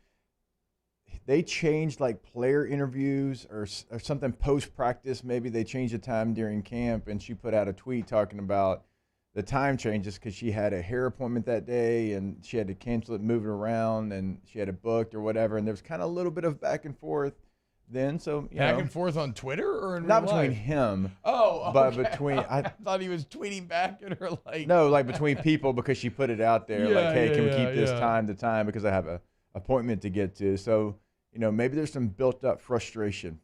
they changed like player interviews or something post-practice. Maybe they changed the time during camp, and she put out a tweet talking about the time changes because she had a hair appointment that day, and she had to cancel it, move it around, and she had it booked or whatever. And there was kind of a little bit of back and forth. then. So back and forth on Twitter or in not real between life? him. Oh, but okay. between I thought he was tweeting back at her like no, like between people because she put it out there like, hey, can we keep this time to time because I have a appointment to get to. So maybe there's some built up frustration.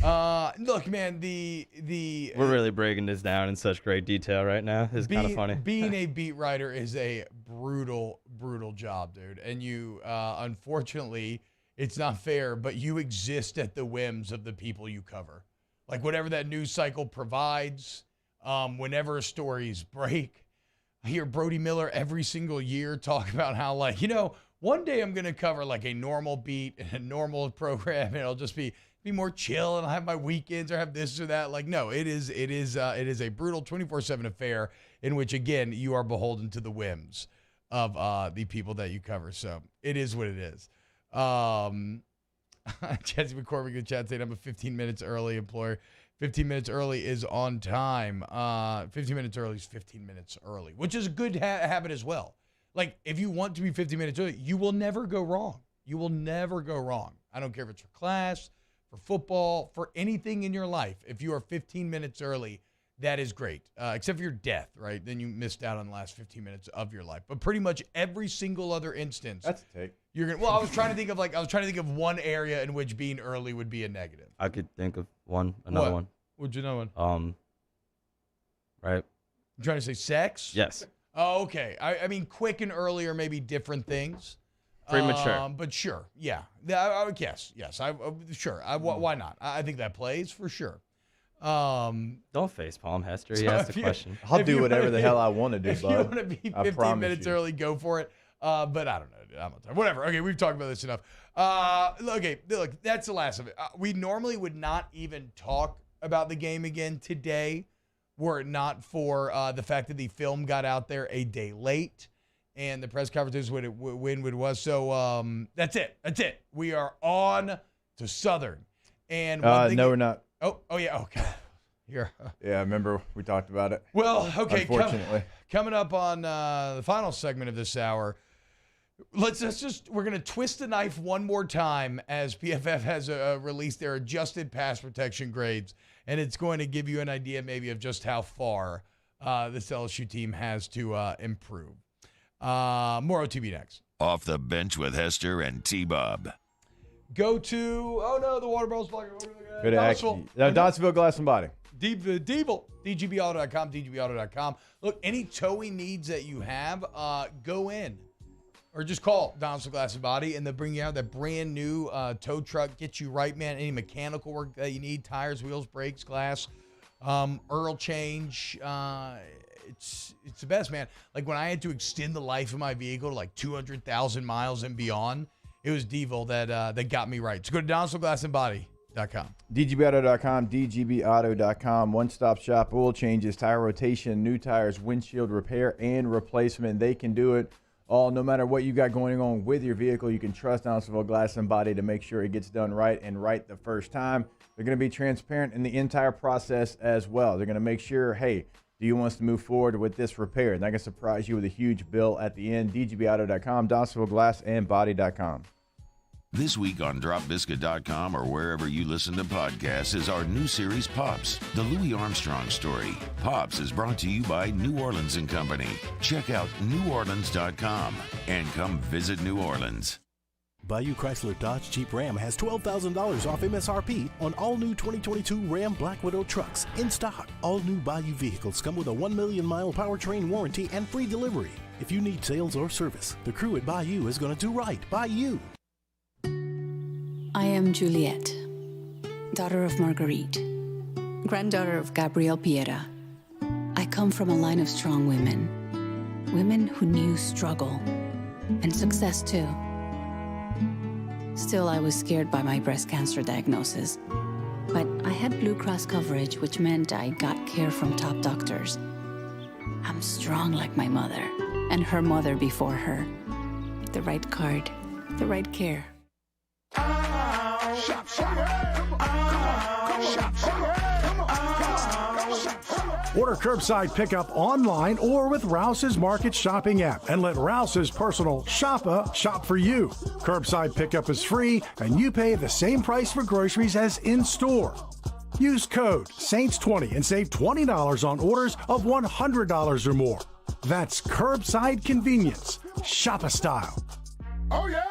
Look, man, we're really breaking this down in such great detail right now. It's kind of funny. Being a beat writer is a brutal job, dude. And you, unfortunately, it's not fair, but you exist at the whims of the people you cover. Like whatever that news cycle provides, whenever stories break. I hear Brody Miller every single year talk about how, like, one day I'm going to cover like a normal beat and a normal program, and it'll just be more chill, and I'll have my weekends or have this or that. Like, no, it is a brutal 24/7 affair in which, again, you are beholden to the whims of the people that you cover. So it is what it is. Jesse McCormick in the chat saying I'm a 15 minutes early employer. 15 minutes early is on time. 15 minutes early is 15 minutes early, which is a good habit as well. Like, if you want to be 15 minutes early, you will never go wrong. You will never go wrong. I don't care if it's for class, for football, for anything in your life. If you are 15 minutes early, that is great. Except for your death, right? Then you missed out on the last 15 minutes of your life. But pretty much every single other instance. That's a take. You're gonna. Well, I was trying to think of one area in which being early would be a negative. I could think of another one. What'd you know one? Right. You trying to say sex? Yes. Oh, okay. I mean, quick and early are maybe different things. Premature. But sure, yeah. Yes. Sure. Why not? I think that plays for sure. Don't facepalm, Hester. He asked a question. I'll do whatever the hell I want to do, if bud. you want to be 15 minutes early, go for it. But I don't know, dude. I'm not time. Whatever. Okay, we've talked about this enough. Okay, look, that's the last of it. We normally would not even talk about the game again today were it not for the fact that the film got out there a day late and the press conference when it was. So that's it. We are on to Southern. And no, we're not. Oh yeah. Okay. Here. Yeah, I remember we talked about it. Well, okay. Unfortunately, coming up on the final segment of this hour, we're going to twist the knife one more time as PFF has released their adjusted pass protection grades, and it's going to give you an idea maybe of just how far this LSU team has to improve. More OTB next. Off the bench with Hester and T-Bob. Go to, the water bottle's blocking. Good action. Donsville Glass and Body. DGBauto.com, DGBauto.com. Look, any towing needs that you have, go in. Or just call Donsville Glass and Body, and they'll bring you out that brand new tow truck, get you right, man. Any mechanical work that you need, tires, wheels, brakes, glass, oil change. It's the best, man. Like when I had to extend the life of my vehicle to like 200,000 miles and beyond, it was Devil that got me right. So go to DonsvilleGlassandBody.com. DGBauto.com, DGBauto.com. One-stop shop, oil changes, tire rotation, new tires, windshield repair, and replacement. They can do it all, no matter what you got going on with your vehicle. You can trust Donsville Glass and Body to make sure it gets done right and right the first time. They're going to be transparent in the entire process as well. They're going to make sure, hey, do you want us to move forward with this repair? And they're going to surprise you with a huge bill at the end. DGBauto.com, DonsvilleGlassandBody.com. This week on DropBiscuit.com or wherever you listen to podcasts is our new series, Pops, the Louis Armstrong story. Pops is brought to you by New Orleans & Company. Check out NewOrleans.com and come visit New Orleans. Bayou Chrysler Dodge Jeep Ram has $12,000 off MSRP on all new 2022 Ram Black Widow trucks in stock. All new Bayou vehicles come with a 1 million mile powertrain warranty and free delivery. If you need sales or service, the crew at Bayou is going to do right by you. I am Juliette, daughter of Marguerite, granddaughter of Gabriel Piera. I come from a line of strong women who knew struggle and success too. Still, I was scared by my breast cancer diagnosis, but I had Blue Cross coverage, which meant I got care from top doctors. I'm strong like my mother and her mother before her. The right card, the right care. Shop, shop. Come on. Shop, shop. Come on. Shop, shop. Order curbside pickup online or with Rouse's Market Shopping app and let Rouse's personal shopper shop for you. Curbside pickup is free and you pay the same price for groceries as in-store. Use code SAINTS20 and save $20 on orders of $100 or more. That's curbside convenience. Shop a style. Oh, yeah!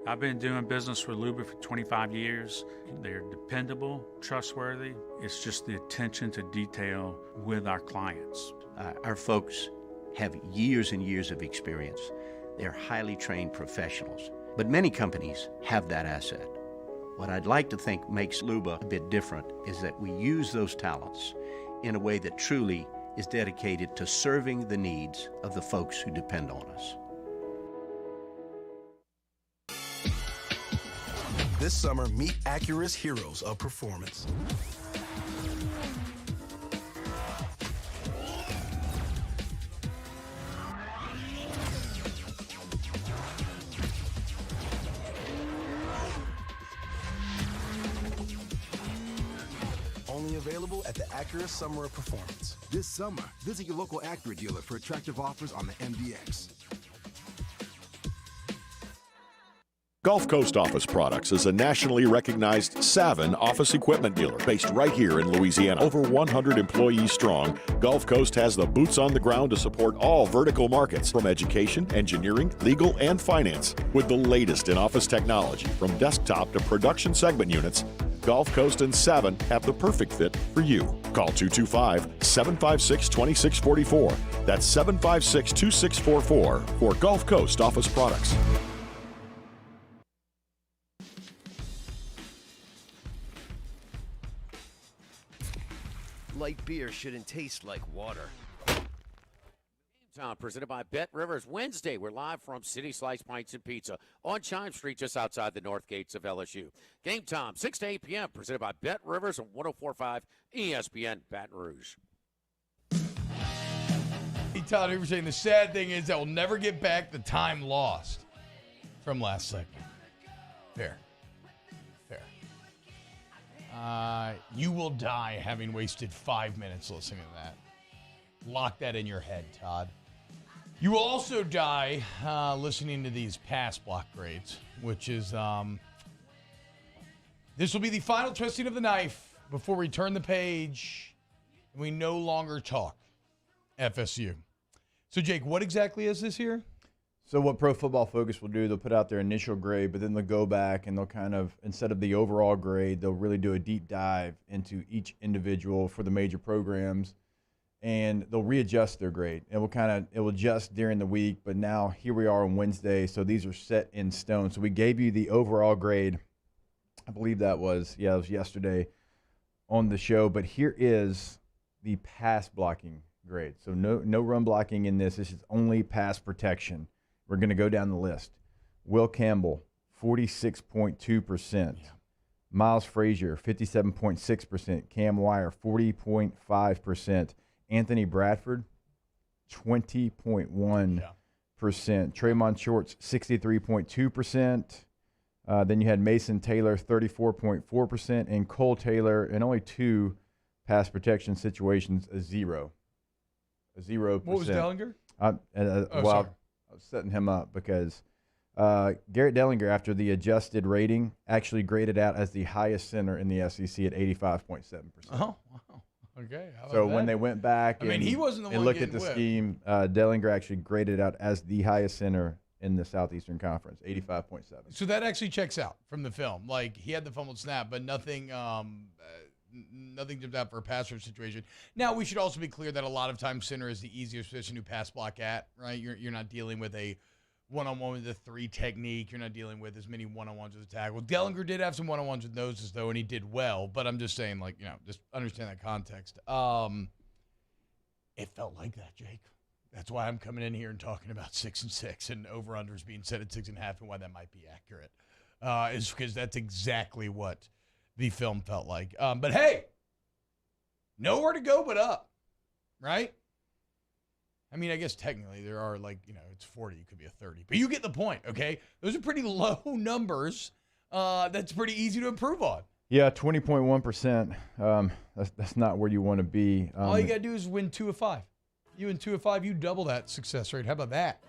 I've been doing business with Luba for 25 years. They're dependable, trustworthy. It's just the attention to detail with our clients. Our folks have years and years of experience. They're highly trained professionals. But many companies have that asset. What I'd like to think makes Luba a bit different is that we use those talents in a way that truly is dedicated to serving the needs of the folks who depend on us. This summer, meet Acura's heroes of performance. Only available at the Acura Summer of Performance. This summer, visit your local Acura dealer for attractive offers on the MDX. Gulf Coast Office Products is a nationally recognized Savin office equipment dealer based right here in Louisiana. Over 100 employees strong, Gulf Coast has the boots on the ground to support all vertical markets from education, engineering, legal, and finance. With the latest in office technology, from desktop to production segment units, Gulf Coast and Savin have the perfect fit for you. Call 225-756-2644. That's 756-2644 for Gulf Coast Office Products. Light beer shouldn't taste like water. Game Time, presented by Bet Rivers. Wednesday, we're live from City Slice Pints and Pizza on Chime Street, just outside the north gates of LSU. Game Time, 6 to 8 p.m., presented by Bet Rivers on 104.5 ESPN Baton Rouge. Todd Hoover saying the sad thing is that we'll never get back the time lost from last segment. Fair. You will die having wasted 5 minutes listening to that. Lock that in your head, Todd. You will also die listening to these pass block grades, which is this will be the final twisting of the knife before we turn the page and we no longer talk FSU. So, Jake, what exactly is this here? So what Pro Football Focus will do, they'll put out their initial grade, but then they'll go back and they'll kind of, instead of the overall grade, they'll really do a deep dive into each individual for the major programs, and they'll readjust their grade. It will adjust during the week, but now here we are on Wednesday, so these are set in stone. So we gave you the overall grade. I believe it was yesterday on the show, but here is the pass blocking grade. So no run blocking in this. This is only pass protection. We're going to go down the list. Will Campbell, 46.2%. Yeah. Miles Frazier, 57.6%. Cam Wire, 40.5%. Anthony Bradford, 20.1%. Tremont Shorts, 63.2%. Then you had Mason Taylor, 34.4%. And Cole Taylor, in only 2 pass protection situations, a 0%. What was Dellinger? Sorry. I was setting him up because Garrett Dellinger, after the adjusted rating, actually graded out as the highest center in the SEC at 85.7%. Oh, wow. Okay. So when they went back he wasn't the one and looked at getting the whipped. scheme, Dellinger actually graded out as the highest center in the Southeastern Conference, 85.7. So that actually checks out from the film. Like, he had the fumbled snap, but nothing jumped out for a pass rush situation. Now, we should also be clear that a lot of times center is the easiest position to pass block at, right? You're not dealing with a one-on-one with a 3 technique. You're not dealing with as many one-on-ones with a tackle. Dellinger did have some one-on-ones with noses, though, and he did well. But I'm just saying, just understand that context. It felt like that, Jake. That's why I'm coming in here and talking about 6-6 and over-unders being set at 6.5 and why that might be accurate. Is because that's exactly what the film felt like. But hey, nowhere to go but up, right? I mean, I guess technically there are it's 40, it could be a 30. But you get the point, okay? Those are pretty low numbers. That's pretty easy to improve on. Yeah, 20.1%. That's not where you want to be. All you got to do is win 2 of 5. You win 2 of 5, you double that success rate. How about that?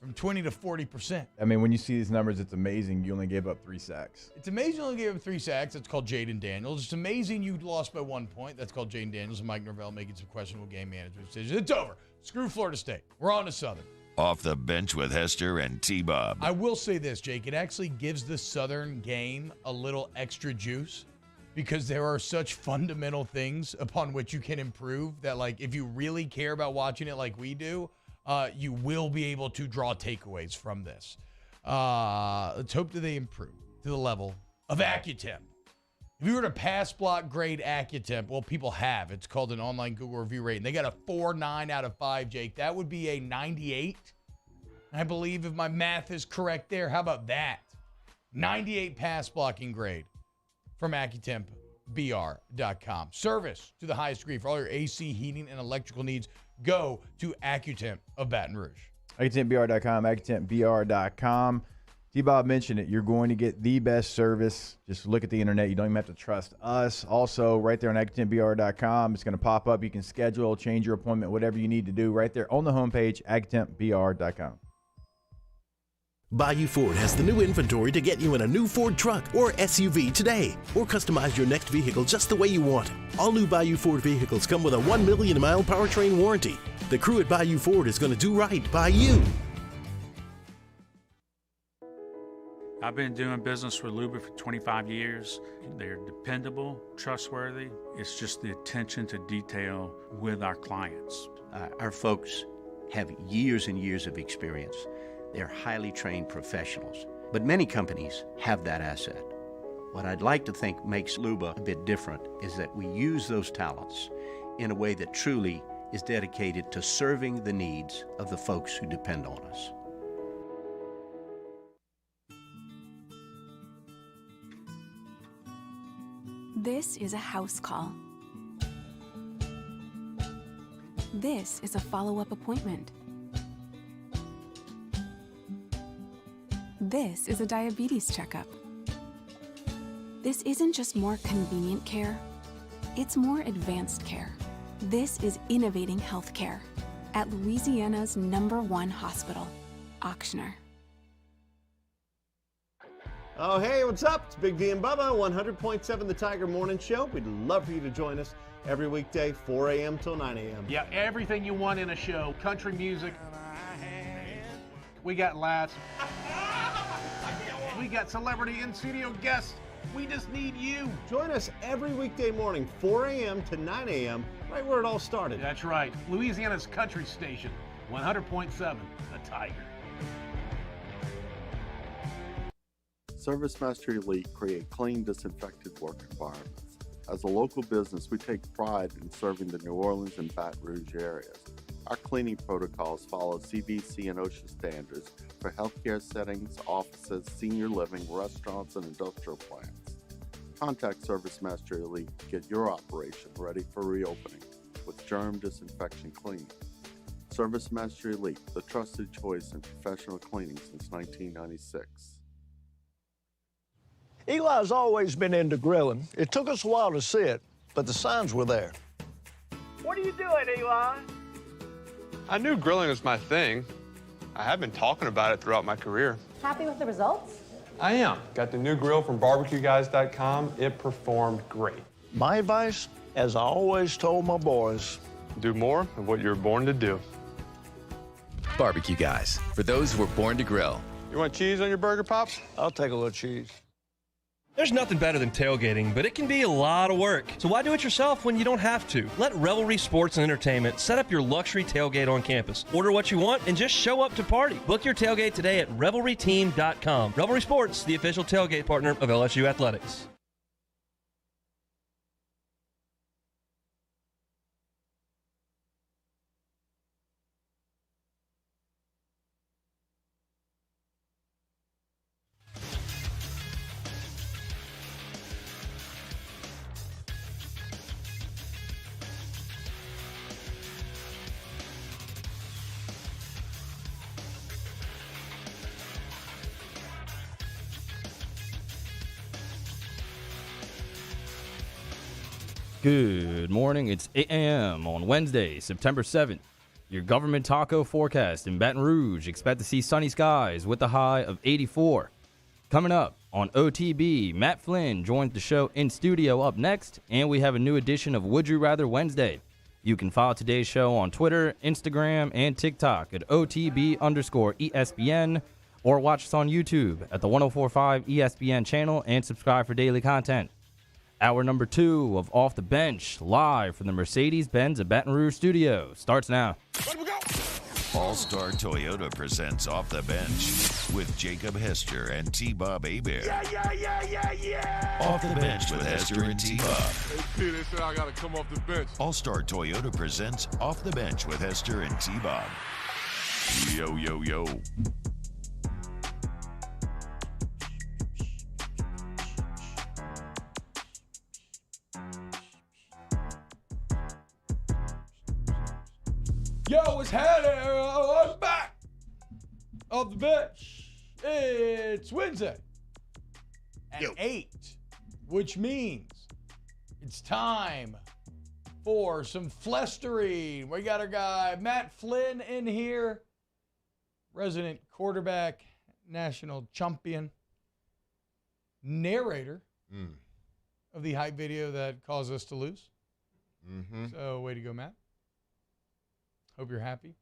From 20 to 40%. I mean, when you see these numbers, it's amazing. You only gave up 3 sacks. It's amazing you only gave up 3 sacks. That's called Jaden Daniels. It's amazing you lost by 1 point. That's called Jaden Daniels and Mike Norvell making some questionable game management decisions. It's over. Screw Florida State. We're on to Southern. Off the bench with Hester and T-Bob. I will say this, Jake. It actually gives the Southern game a little extra juice because there are such fundamental things upon which you can improve that, like, if you really care about watching it like we do, you will be able to draw takeaways from this. Let's hope that they improve to the level of AccuTemp. If you were to pass block grade AccuTemp, well, people have. It's called an online Google review rating. They got a 4.9 out of 5, Jake. That would be a 98. I believe if my math is correct there. How about that? 98 pass blocking grade from AccuTempBR.com. Service to the highest degree for all your AC, heating, and electrical needs. Go to AccuTemp of Baton Rouge. AccuTempBR.com, AccuTempBR.com. T-Bob mentioned it. You're going to get the best service. Just look at the internet. You don't even have to trust us. Also, right there on AccuTempBR.com, it's going to pop up. You can schedule, change your appointment, whatever you need to do right there on the homepage, AccuTempBR.com. Bayou Ford has the new inventory to get you in a new Ford truck or SUV today, or customize your next vehicle just the way you want it. All new Bayou Ford vehicles come with a 1 million mile powertrain warranty. The crew at Bayou Ford is going to do right by you. I've been doing business with Luba for 25 years. They're dependable, trustworthy. It's just the attention to detail with our clients. Our folks have years and years of experience. They're highly trained professionals, but many companies have that asset. What I'd like to think makes Luba a bit different is that we use those talents in a way that truly is dedicated to serving the needs of the folks who depend on us. This is a house call. This is a follow-up appointment. This is a diabetes checkup. This isn't just more convenient care, it's more advanced care. This is innovating healthcare at Louisiana's #1 hospital, Auctioner. Oh, hey, what's up? It's Big D and Bubba, 100.7 The Tiger Morning Show. We'd love for you to join us every weekday, 4 a.m. till 9 a.m. Yeah, everything you want in a show. Country music. We got laughs. We got celebrity in-studio guests. We just need you. Join us every weekday morning, 4 a.m. to 9 a.m., right where it all started. That's right. Louisiana's country station, 100.7 The Tiger. ServiceMaster Elite create clean, disinfected work environments. As a local business, we take pride in serving the New Orleans and Baton Rouge areas. Our cleaning protocols follow CDC and OSHA standards for healthcare settings, offices, senior living, restaurants, and industrial plants. Contact ServiceMaster Elite to get your operation ready for reopening with germ disinfection cleaning. ServiceMaster Elite, the trusted choice in professional cleaning since 1996. Eli's always been into grilling. It took us a while to see it, but the signs were there. What are you doing, Eli? I knew grilling was my thing. I have been talking about it throughout my career. Happy with the results? I am. Got the new grill from barbecueguys.com. It performed great. My advice, as I always told my boys, do more of what you're born to do. Barbecue Guys, for those who were born to grill. You want cheese on your burger, Pops? I'll take a little cheese. There's nothing better than tailgating, but it can be a lot of work. So why do it yourself when you don't have to? Let Rivalry Sports and Entertainment set up your luxury tailgate on campus. Order what you want and just show up to party. Book your tailgate today at RivalryTeam.com. Rivalry Sports, the official tailgate partner of LSU Athletics. Good morning. It's 8 a.m. on Wednesday, September 7th. Your government taco forecast in Baton Rouge. Expect to see sunny skies with a high of 84. Coming up on OTB, Matt Flynn joins the show in studio up next, and we have a new edition of Would You Rather Wednesday. You can follow today's show on Twitter, Instagram, and TikTok at OTB_ESPN, or watch us on YouTube at the 1045 ESPN channel and subscribe for daily content. Hour number 2 of Off the Bench, live from the Mercedes-Benz of Baton Rouge studio, starts now. All-Star Toyota presents Off the Bench with Jacob Hester and T-Bob Hebert. Yeah. Off the Bench with Hester and T-Bob. Hey, P, they said I got to come off the bench. All-Star Toyota presents Off the Bench with Hester and T-Bob. Yo, yo, yo. Yo, what's happening? I'm back off the bench. It's Wednesday at 8, which means it's time for some flestering. We got our guy Matt Flynn in here, resident quarterback, national champion, narrator of the hype video that caused us to lose. So, way to go, Matt. Hope you're happy. Do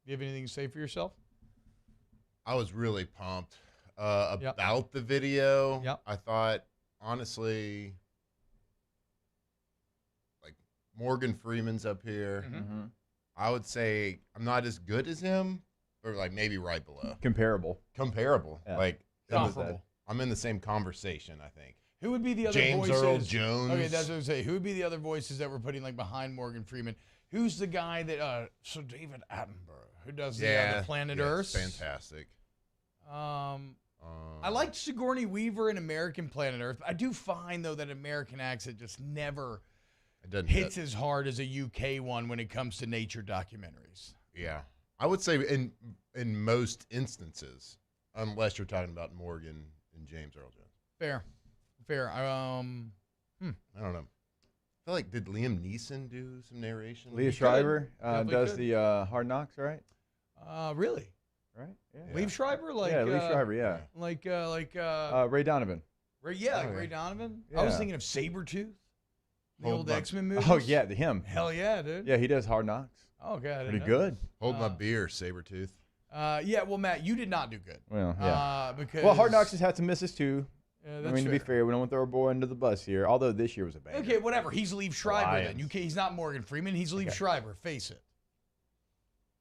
you have anything to say for yourself? I was really pumped about the video. I thought, honestly, like Morgan Freeman's up here. I would say I'm not as good as him, or like maybe right below. Comparable. Yeah. Like comparable. I'm in the same conversation, I think. Who would be the other James voices? Earl Jones. Okay, that's what I was saying. Who would be the other voices that we're putting like behind Morgan Freeman? Who's the guy that Sir David Attenborough, who does the Planet Earth? Fantastic. I liked Sigourney Weaver in American Planet Earth. I do find though that American accent just never hits as hard as a UK one when it comes to nature documentaries. Yeah, I would say in most instances, unless you're talking about Morgan and James Earl Jones. Fair. I don't know. I feel like, did Liam Neeson do some narration? Leah Schreiber does the Hard Knocks, right? Really? Right? Yeah. Liev Schreiber? Lee Schreiber, yeah. Like Ray Donovan. Ray Donovan? Yeah. I was thinking of Sabretooth, the old X-Men movie. Oh, yeah, him. Hell yeah, dude. Yeah, he does Hard Knocks. Oh, God. Pretty good. Hold my beer, Sabretooth. Yeah, well, Matt, you did not do good. Well, yeah. Because Hard Knocks has had some misses, too. Yeah, to be fair, we don't want to throw our boy under the bus here, although this year was a banger. Okay, whatever. He's Liev Schreiber then. He's not Morgan Freeman. He's Liev Schreiber. Face it.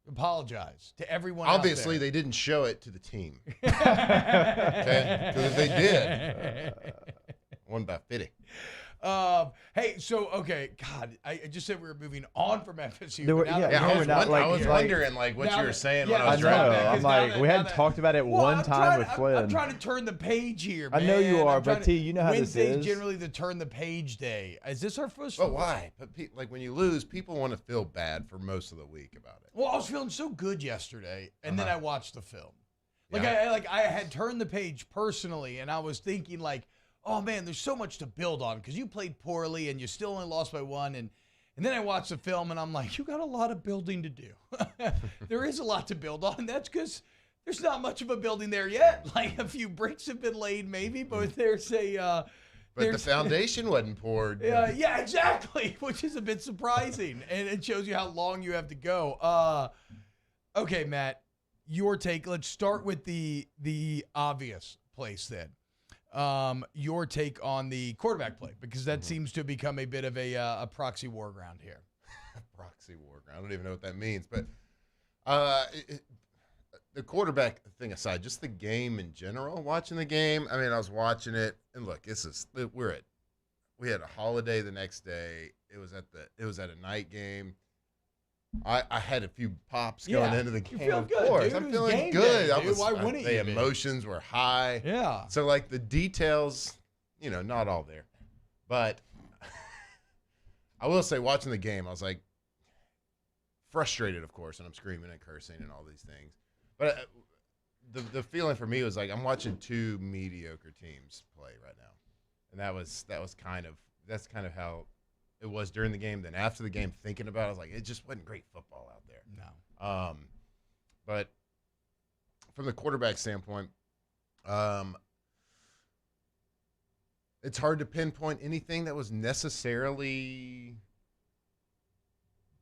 Apologize to everyone Obviously, out there. they didn't show it to the team. Okay? Because if they did, won by 50. Hey, so, okay, God, I just said we were moving on from FSU. I was wondering what you were saying when I was driving. I'm like, we hadn't talked about it one time with Flynn. I'm trying to turn the page here, man. I know you are, but T, you know how this is. Wednesday's generally the turn the page day. Is this our first? But why? But like when you lose, people want to feel bad for most of the week about it. Well, I was feeling so good yesterday, and then I watched the film. I had turned the page personally, and I was thinking like, oh man, there's so much to build on because you played poorly and you still only lost by 1. And then I watched the film and I'm like, you got a lot of building to do. There is a lot to build on. And that's because there's not much of a building there yet. Like a few bricks have been laid maybe, but there's a... But the foundation wasn't poured. Yeah, exactly, which is a bit surprising. And it shows you how long you have to go. Okay, Matt, your take. Let's start with the obvious place then. Your take on the quarterback play, because that seems to become a bit of a proxy war ground here. Proxy war ground. I don't even know what that means. But the quarterback thing aside, just the game in general, watching the game, I mean, I was watching it, and look, we had a holiday the next day. It was at a night game. I had a few pops going into the game. You feel good, of course. dude. I'm it feeling was good. Day, dude. Why wouldn't the you be? emotions were high. Yeah. So like the details, not all there. But I will say, watching the game, I was like frustrated, of course, and I'm screaming and cursing and all these things. But the feeling for me was like I'm watching two mediocre teams play right now, and that's kind of how it was during the game. Then after the game, thinking about it, I was like, it just wasn't great football out there. No. But from the quarterback standpoint, it's hard to pinpoint anything that was necessarily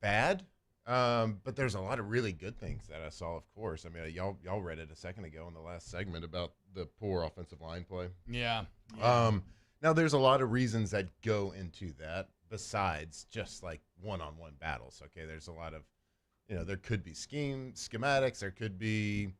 bad. But there's a lot of really good things that I saw, of course. I mean, y'all read it a second ago in the last segment about the poor offensive line play. Yeah. Now, there's a lot of reasons that go into that besides just like one-on-one battles. Okay, there's a lot of, there could be schematics. There could be,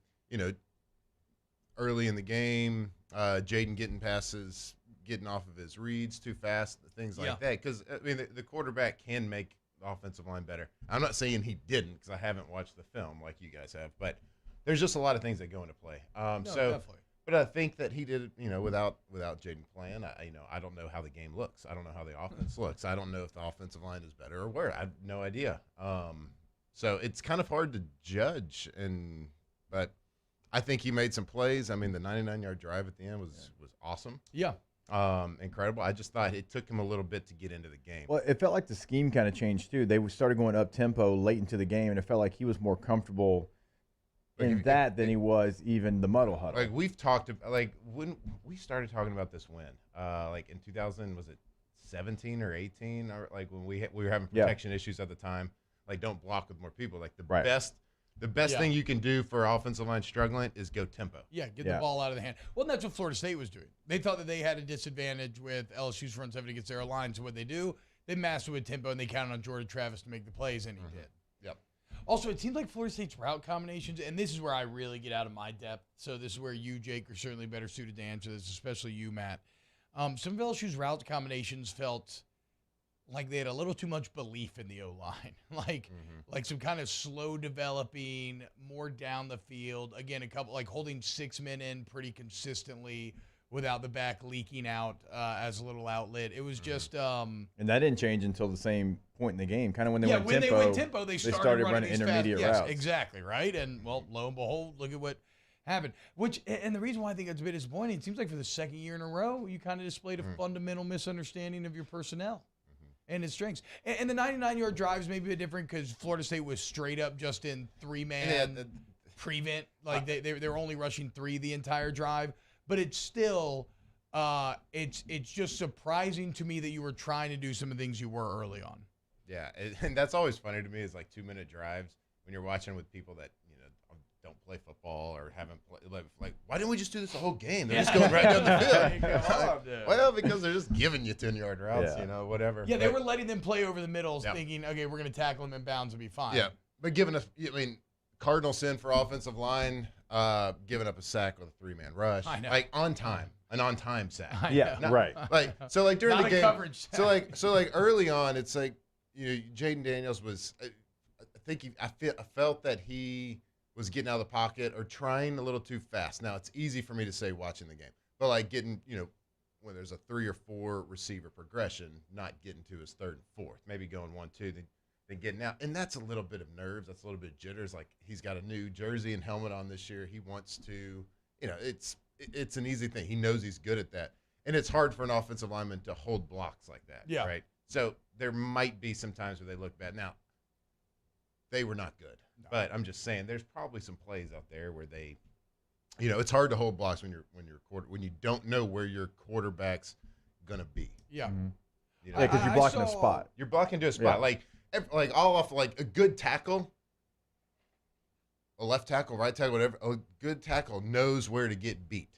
early in the game, Jaden getting off of his reads too fast, things like that. Because, I mean, the quarterback can make the offensive line better. I'm not saying he didn't because I haven't watched the film like you guys have, but there's just a lot of things that go into play. Definitely. But I think that he did it, without Jaden playing. I don't know how the game looks. I don't know how the offense looks. I don't know if the offensive line is better or where. I have no idea. So it's kind of hard to judge. But I think he made some plays. I mean, the 99-yard drive at the end was awesome. Yeah. Incredible. I just thought it took him a little bit to get into the game. Well, it felt like the scheme kind of changed too. They started going up tempo late into the game, and it felt like he was more comfortable than he was even the muddle huddle. Like we've talked about, like when we started talking about this like in 2000, was it 17 or 18, or like when we were having protection issues at the time, like don't block with more people. Like the best thing you can do for offensive line struggling is go tempo. Yeah, get the ball out of the hand. Well, and that's what Florida State was doing. They thought that they had a disadvantage with LSU's front seven against their line. So what they do, they master with tempo, and they counted on Jordan Travis to make the plays, and he did. Yep. Also, it seems like Florida State's route combinations, and this is where I really get out of my depth. So this is where you, Jake, are certainly better suited to answer this, especially you, Matt. Some of LSU's route combinations felt like they had a little too much belief in the O-line. Like some kind of slow developing, more down the field. Again, a couple, like holding 6 men in pretty consistently without the back leaking out as a little outlet. It was just and that didn't change until the same point in the game. Kind of when they went tempo, they started running intermediate routes. Yes, exactly, right? And, well, lo and behold, look at what happened. And the reason why I think it's a bit disappointing, it seems like for the second year in a row, you kind of displayed a fundamental misunderstanding of your personnel and its strengths. And the 99-yard drives may be a bit different because Florida State was straight up just in 3-man prevent. Like they were only rushing 3 the entire drive. But it's still, it's just surprising to me that you were trying to do some of the things you were early on. Yeah, and that's always funny to me is like 2-minute drives when you're watching with people that don't play football or haven't played. Like, why didn't we just do this the whole game? They're just going right down the field. Well, because they're just giving you 10-yard routes, whatever. Yeah, they were letting them play over the middles, thinking, okay, we're going to tackle them in bounds and be fine. Yeah, but giving us, Cardinal sin for offensive line, giving up a sack with a 3-man rush, like an on-time sack. Right. Like so, like during Not the a game, coverage sack. so like early on, it's like Jaden Daniels was. I think I felt that he was getting out of the pocket or trying a little too fast. Now it's easy for me to say watching the game, but like getting when there's a 3 or 4 receiver progression, not getting to his 3rd and 4th, maybe going 1-2, then getting out. And that's a little bit of nerves. That's a little bit of jitters. Like he's got a new jersey and helmet on this year. He wants to, it's an easy thing. He knows he's good at that. And it's hard for an offensive lineman to hold blocks like that. Yeah. Right. So there might be some times where they look bad. Now, they were not good. No. But I'm just saying there's probably some plays out there where they, it's hard to hold blocks when you don't know where your quarterback's gonna be. Yeah. Because you're blocking a spot. You're blocking to a spot. Yeah. Like all off like a good tackle, a left tackle, right tackle, whatever. A good tackle knows where to get beat.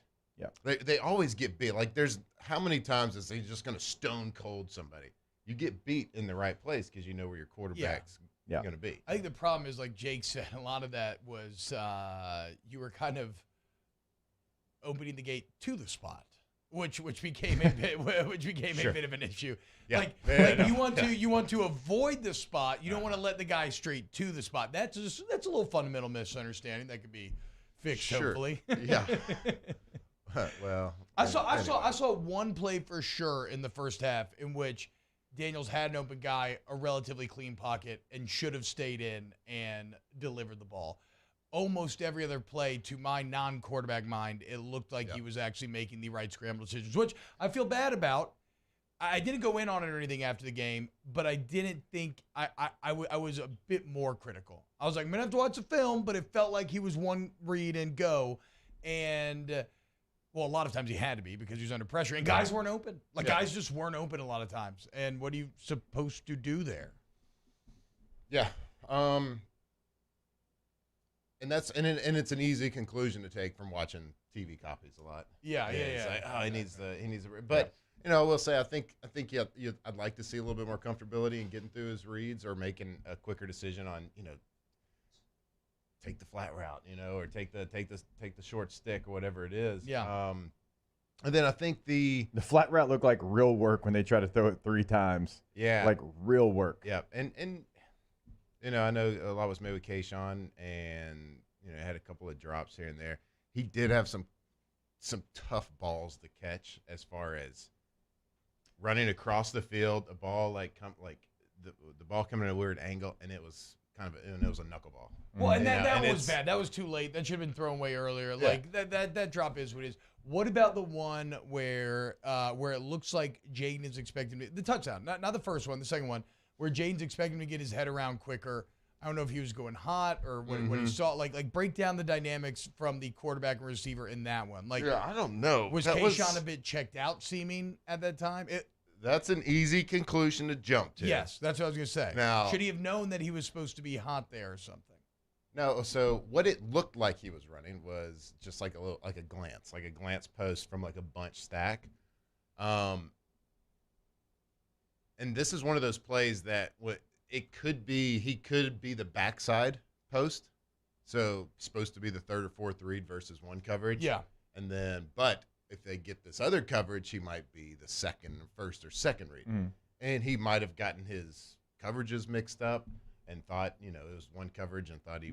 Yeah. They always get beat. Like there's how many times is he just gonna stone cold somebody? You get beat in the right place because you know where your quarterback's going to be. I think the problem is, like Jake said, a lot of that was you were kind of opening the gate to the spot, which became a bit a bit of an issue. Yeah. You want to avoid the spot. You don't want to let the guy straight to the spot. That's a little fundamental misunderstanding that could be fixed. Hopefully. Yeah. Well, I saw one play for sure in the first half in which Daniels had an open guy, a relatively clean pocket, and should have stayed in and delivered the ball. Almost every other play, to my non-quarterback mind, it looked like he was actually making the right scramble decisions, which I feel bad about I didn't go in on it or anything after the game, but I didn't think I was a bit more critical. I was like, I'm going to have to watch the film, but it felt like he was one read and go. And, well, a lot of times he had to be because he was under pressure. And guys weren't open. Guys just weren't open a lot of times. And what are you supposed to do there? Yeah. And it's an easy conclusion to take from watching TV copies a lot. Yeah. It's like, oh, he needs but you know, I will say I think I'd like to see a little bit more comfortability in getting through his reads or making a quicker decision on, you know, take the flat route, you know, or take the short stick or whatever it is. Yeah. And then I think the flat route looked like real work when they tried to throw it 3 times. Yeah. Like real work. Yeah. And you know, I know a lot was made with Kayshawn and, you know, had a couple of drops here and there. He did have some tough balls to catch as far as running across the field, a ball the ball coming at a weird angle, and it was a knuckleball. Well, and that was bad. That was too late. That should have been thrown away earlier. Yeah. Like that drop is what it is. What about the one where it looks like Jaden is expecting the touchdown, not the first one, the second one, where Jaden's expecting to get his head around quicker. I don't know if he was going hot or what he saw. Like break down the dynamics from the quarterback and receiver in that one. Like, yeah, I don't know. Was Kayshawn a bit checked out seeming at that time? That's an easy conclusion to jump to. Yes, that's what I was going to say. Now, should he have known that he was supposed to be hot there or something? No. So what it looked like he was running was just like a glance post from like a bunch stack. And this is one of those plays that he could be the backside post. So supposed to be the third or fourth read versus one coverage. Yeah. And then, but if they get this other coverage, he might be the first or second read. And he might have gotten his coverages mixed up and thought, you know, it was one coverage and thought he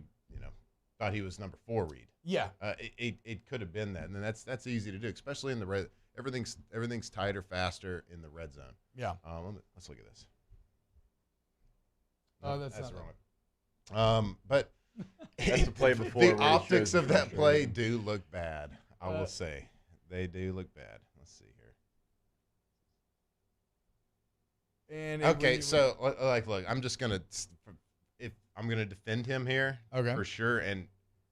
was number 4 read. Yeah. It could have been that. And then that's easy to do, especially in the red. Everything's tighter, faster in the red zone. Yeah. Let's look at this. Oh, that's not wrong. But that's the play before. The optics of that play do look bad. I will say they do look bad. Let's see here. And okay, so look, I'm just gonna defend him here, for sure. And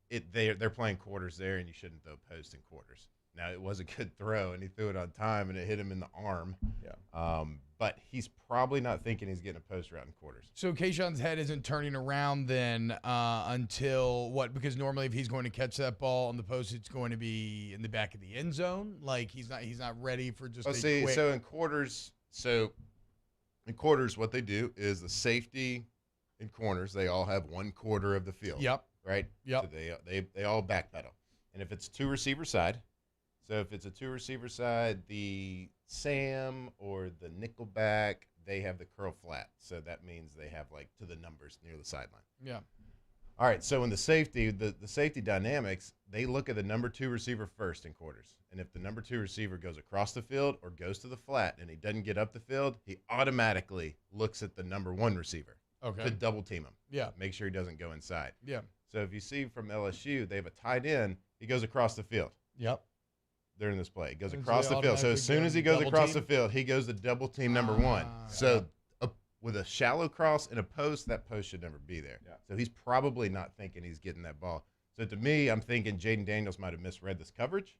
they're playing quarters there, and you shouldn't throw post in quarters. Now, it was a good throw, and he threw it on time, and it hit him in the arm. Yeah. But he's probably not thinking he's getting a post route in quarters. So Kayshawn's head isn't turning around then until what? Because normally if he's going to catch that ball on the post, it's going to be in the back of the end zone. Like he's not ready for just quick. So in quarters, what they do is the safety in corners, they all have 1/4 of the field. Yep. Right? Yep. So they all backpedal. And if it's 2 receiver side, so if it's a 2 receiver side, the Sam or the nickelback, they have the curl flat. So that means they have like to the numbers near the sideline. Yeah. All right. So in the safety, the safety dynamics, they look at the number 2 receiver first in quarters. And if the number 2 receiver goes across the field or goes to the flat and he doesn't get up the field, he automatically looks at the number 1 receiver. Okay. To double team him. Yeah. Make sure he doesn't go inside. Yeah. So if you see from LSU, they have a tight end. He goes across the field. Yep. During this play, he goes across the field. So as soon as he goes across the field, he goes to double team number 1. So with a shallow cross and a post, that post should never be there. Yeah. So he's probably not thinking he's getting that ball. So to me, I'm thinking Jaden Daniels might have misread this coverage.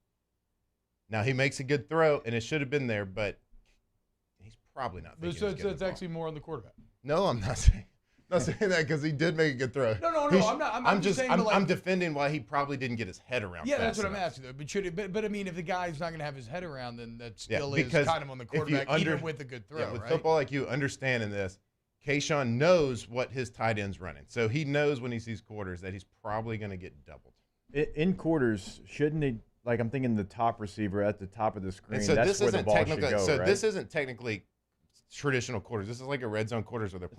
Now he makes a good throw, and it should have been there, but he's probably not thinking. So it's actually more on the quarterback. No, I'm not saying. Not saying that because he did make a good throw. No, I'm just saying. I'm defending why he probably didn't get his head around. Yeah, that's what I'm asking though. But I mean, if the guy's not going to have his head around, then that still is kind of on the quarterback, even with a good throw. Yeah, with right? football IQ, understanding this, Kayshawn knows what his tight end's running, so he knows when he sees quarters that he's probably going to get doubled. In quarters, shouldn't he? Like I'm thinking the top receiver at the top of the screen. And so that's where the ball should go, So right? this isn't technically traditional quarters. This is like a red zone quarters where they're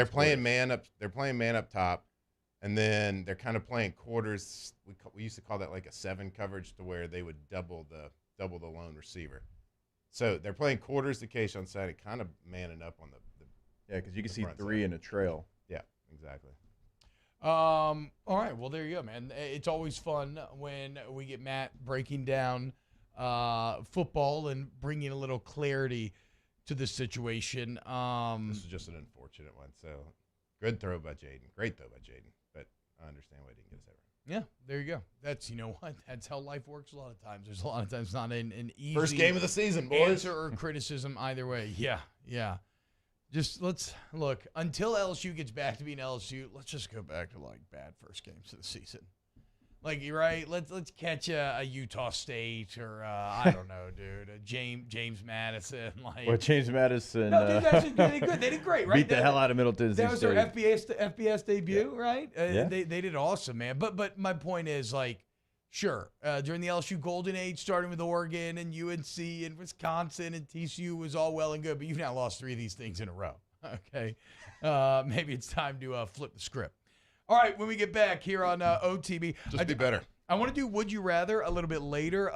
playing man up top, and then they're kind of playing quarters. We used to call that like a 7 coverage, to where they would double the lone receiver. So they're playing quarters to Kayshawn's side and kind of manning up on the because you can see 3 in a trail. Yeah, exactly. All right, well there you go, man. It's always fun when we get Matt breaking down football and bringing a little clarity to this situation. This is just an unfortunate one. So good throw by Jaden. Great throw by Jaden. But I understand why he didn't get his head right. Yeah, there you go. That's, you know what? That's how life works a lot of times. There's a lot of times not an easy First game of the season, boys. answer or criticism either way. Yeah. Just let's look until LSU gets back to being LSU. Let's just go back to like bad first games of the season. Like, you're right. Let's catch a Utah State or I don't know, dude. A James Madison. Like, Well, James Madison. no, dude, that's good. They did great, right? Beat the hell out of Middle Tennessee That was State. their FBS debut, right? Yeah. They did awesome, man. But my point is, like, sure, during the LSU Golden Age, starting with Oregon and UNC and Wisconsin and TCU was all well and good, but you've now lost 3 of these things in a row. Okay, maybe it's time to flip the script. All right, when we get back here on OTB. Just be better. I want to do Would You Rather a little bit later.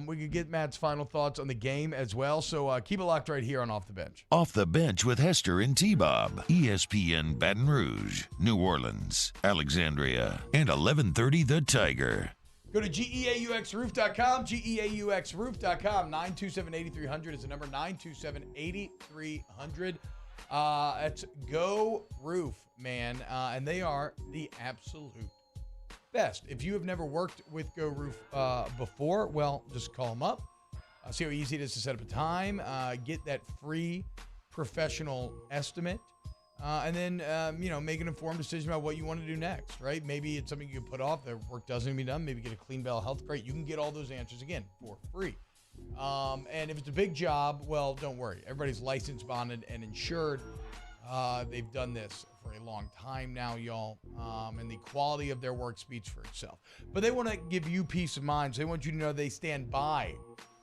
We could get Matt's final thoughts on the game as well. So keep it locked right here on Off the Bench. Off the Bench with Hester and T-Bob. ESPN Baton Rouge, New Orleans, Alexandria, and 1130 The Tiger. Go to GEAUXroof.com, GEAUXroof.com. 927-8300 is the number, 927-8300. It's Go Roof, man, and they are the absolute best. If you have never worked with Go Roof before, well, just call them up. See how easy it is to set up a time, get that free professional estimate, and then, make an informed decision about what you want to do next, right? Maybe it's something you can put off. The work doesn't be done. Maybe get a clean bill of health. Great. You can get all those answers, again, for free. And if it's a big job, well, don't worry. Everybody's licensed, bonded, and insured. They've done this for a long time now, y'all. And the quality of their work speaks for itself. But they want to give you peace of mind. So they want you to know they stand by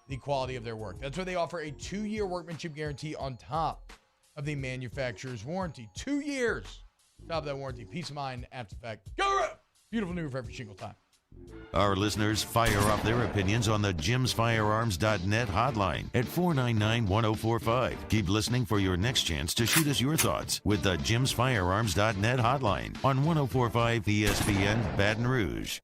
the quality of their work. That's why they offer a 2-year workmanship guarantee on top of the manufacturer's warranty. 2 years. Top of that warranty. Peace of mind, after the fact. Go Roof! Beautiful new roof every single time. Our listeners fire off their opinions on the jimsfirearms.net hotline at 499-1045. Keep listening for your next chance to shoot us your thoughts with the jimsfirearms.net hotline on 1045 ESPN Baton Rouge.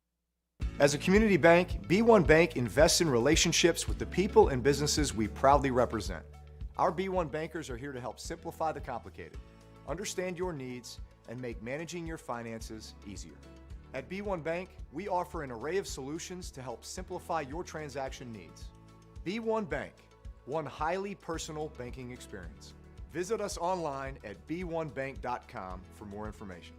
As a community bank, B1 Bank invests in relationships with the people and businesses we proudly represent. Our B1 bankers are here to help simplify the complicated, understand your needs, and make managing your finances easier. At B1 Bank, we offer an array of solutions to help simplify your transaction needs. B1 Bank, one highly personal banking experience. Visit us online at b1bank.com for more information.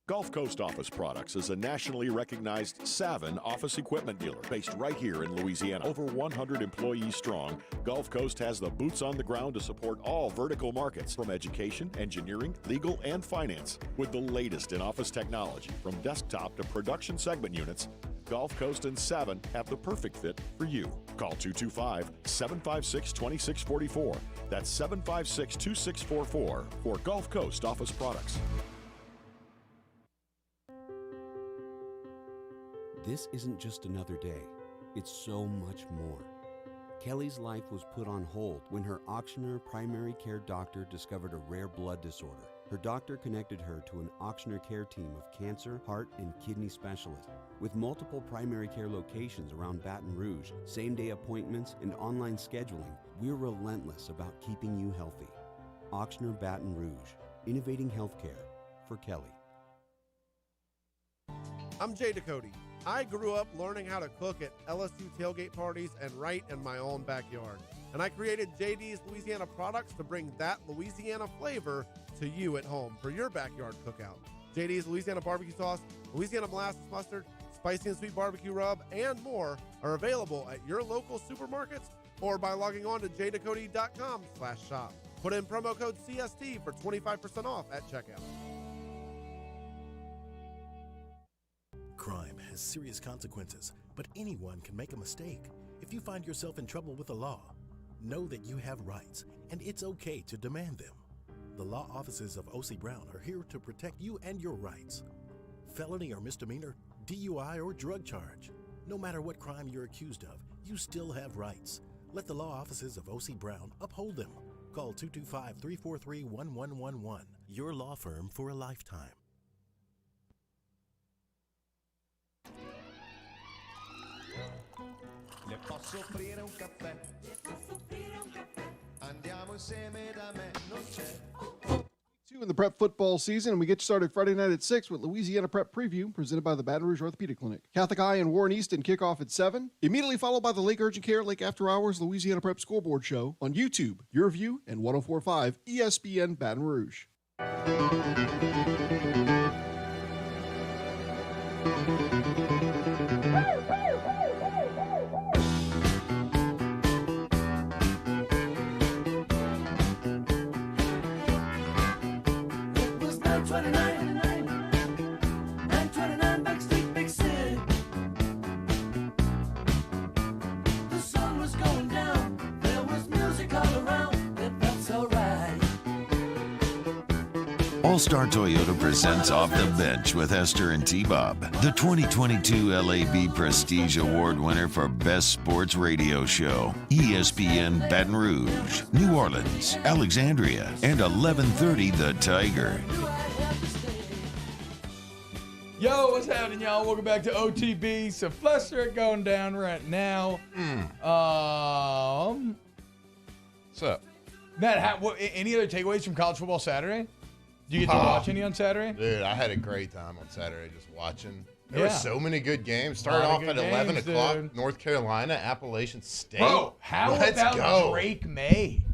Gulf Coast Office Products is a nationally recognized Savin office equipment dealer based right here in Louisiana. Over 100 employees strong, Gulf Coast has the boots on the ground to support all vertical markets from education, engineering, legal, and finance. With the latest in office technology from desktop to production segment units, Gulf Coast and Savin have the perfect fit for you. Call 225-756-2644. That's 756-2644 for Gulf Coast Office Products. This isn't just another day. It's so much more. Kelly's life was put on hold when her auctioneer primary care doctor discovered a rare blood disorder. Her doctor connected her to an auctioneer care team of cancer, heart, and kidney specialists. With multiple primary care locations around Baton Rouge, same-day appointments, and online scheduling, we're relentless about keeping you healthy. Auctioneer Baton Rouge, innovating healthcare for Kelly. I'm Jay Ducote. I grew up learning how to cook at LSU tailgate parties and right in my own backyard. And I created JD's Louisiana products to bring that Louisiana flavor to you at home for your backyard cookout. JD's Louisiana barbecue sauce, Louisiana molasses mustard, spicy and sweet barbecue rub, and more are available at your local supermarkets or by logging on to jducote.com/shop. Put in promo code CST for 25% off at checkout. Crime has serious consequences, but anyone can make a mistake. If you find yourself in trouble with the law, know that you have rights, and it's okay to demand them. The law offices of O.C. Brown are here to protect you and your rights. Felony or misdemeanor, DUI or drug charge. No matter what crime you're accused of, you still have rights. Let the law offices of O.C. Brown uphold them. Call 225-343-1111. Your law firm for a lifetime. Le posso offrire un caffè? Andiamo insieme da me, non c'è. In the prep football season, and we get started Friday night at 6 with Louisiana Prep Preview presented by the Baton Rouge Orthopedic Clinic. Catholic High and Warren Easton kick off at 7, immediately followed by the Lake Urgent Care Lake After Hours Louisiana Prep Scoreboard Show on YouTube, Your View, and 104.5 ESPN Baton Rouge. All-Star Toyota presents Off the Bench with Esther and T-Bob, the 2022 LAB Prestige Award winner for Best Sports Radio Show. ESPN Baton Rouge, New Orleans, Alexandria, and 1130 The Tiger. Yo, what's happening, y'all? Welcome back to OTB. So, Fluster going down right now. What's up? Matt, any other takeaways from college football Saturday? Do you get to watch any on Saturday? Dude, I had a great time on Saturday just watching. There Yeah. were so many good games. Started off at 11 games, o'clock, dude. North Carolina, Appalachian State. Bro, how Let's about go. Drake May?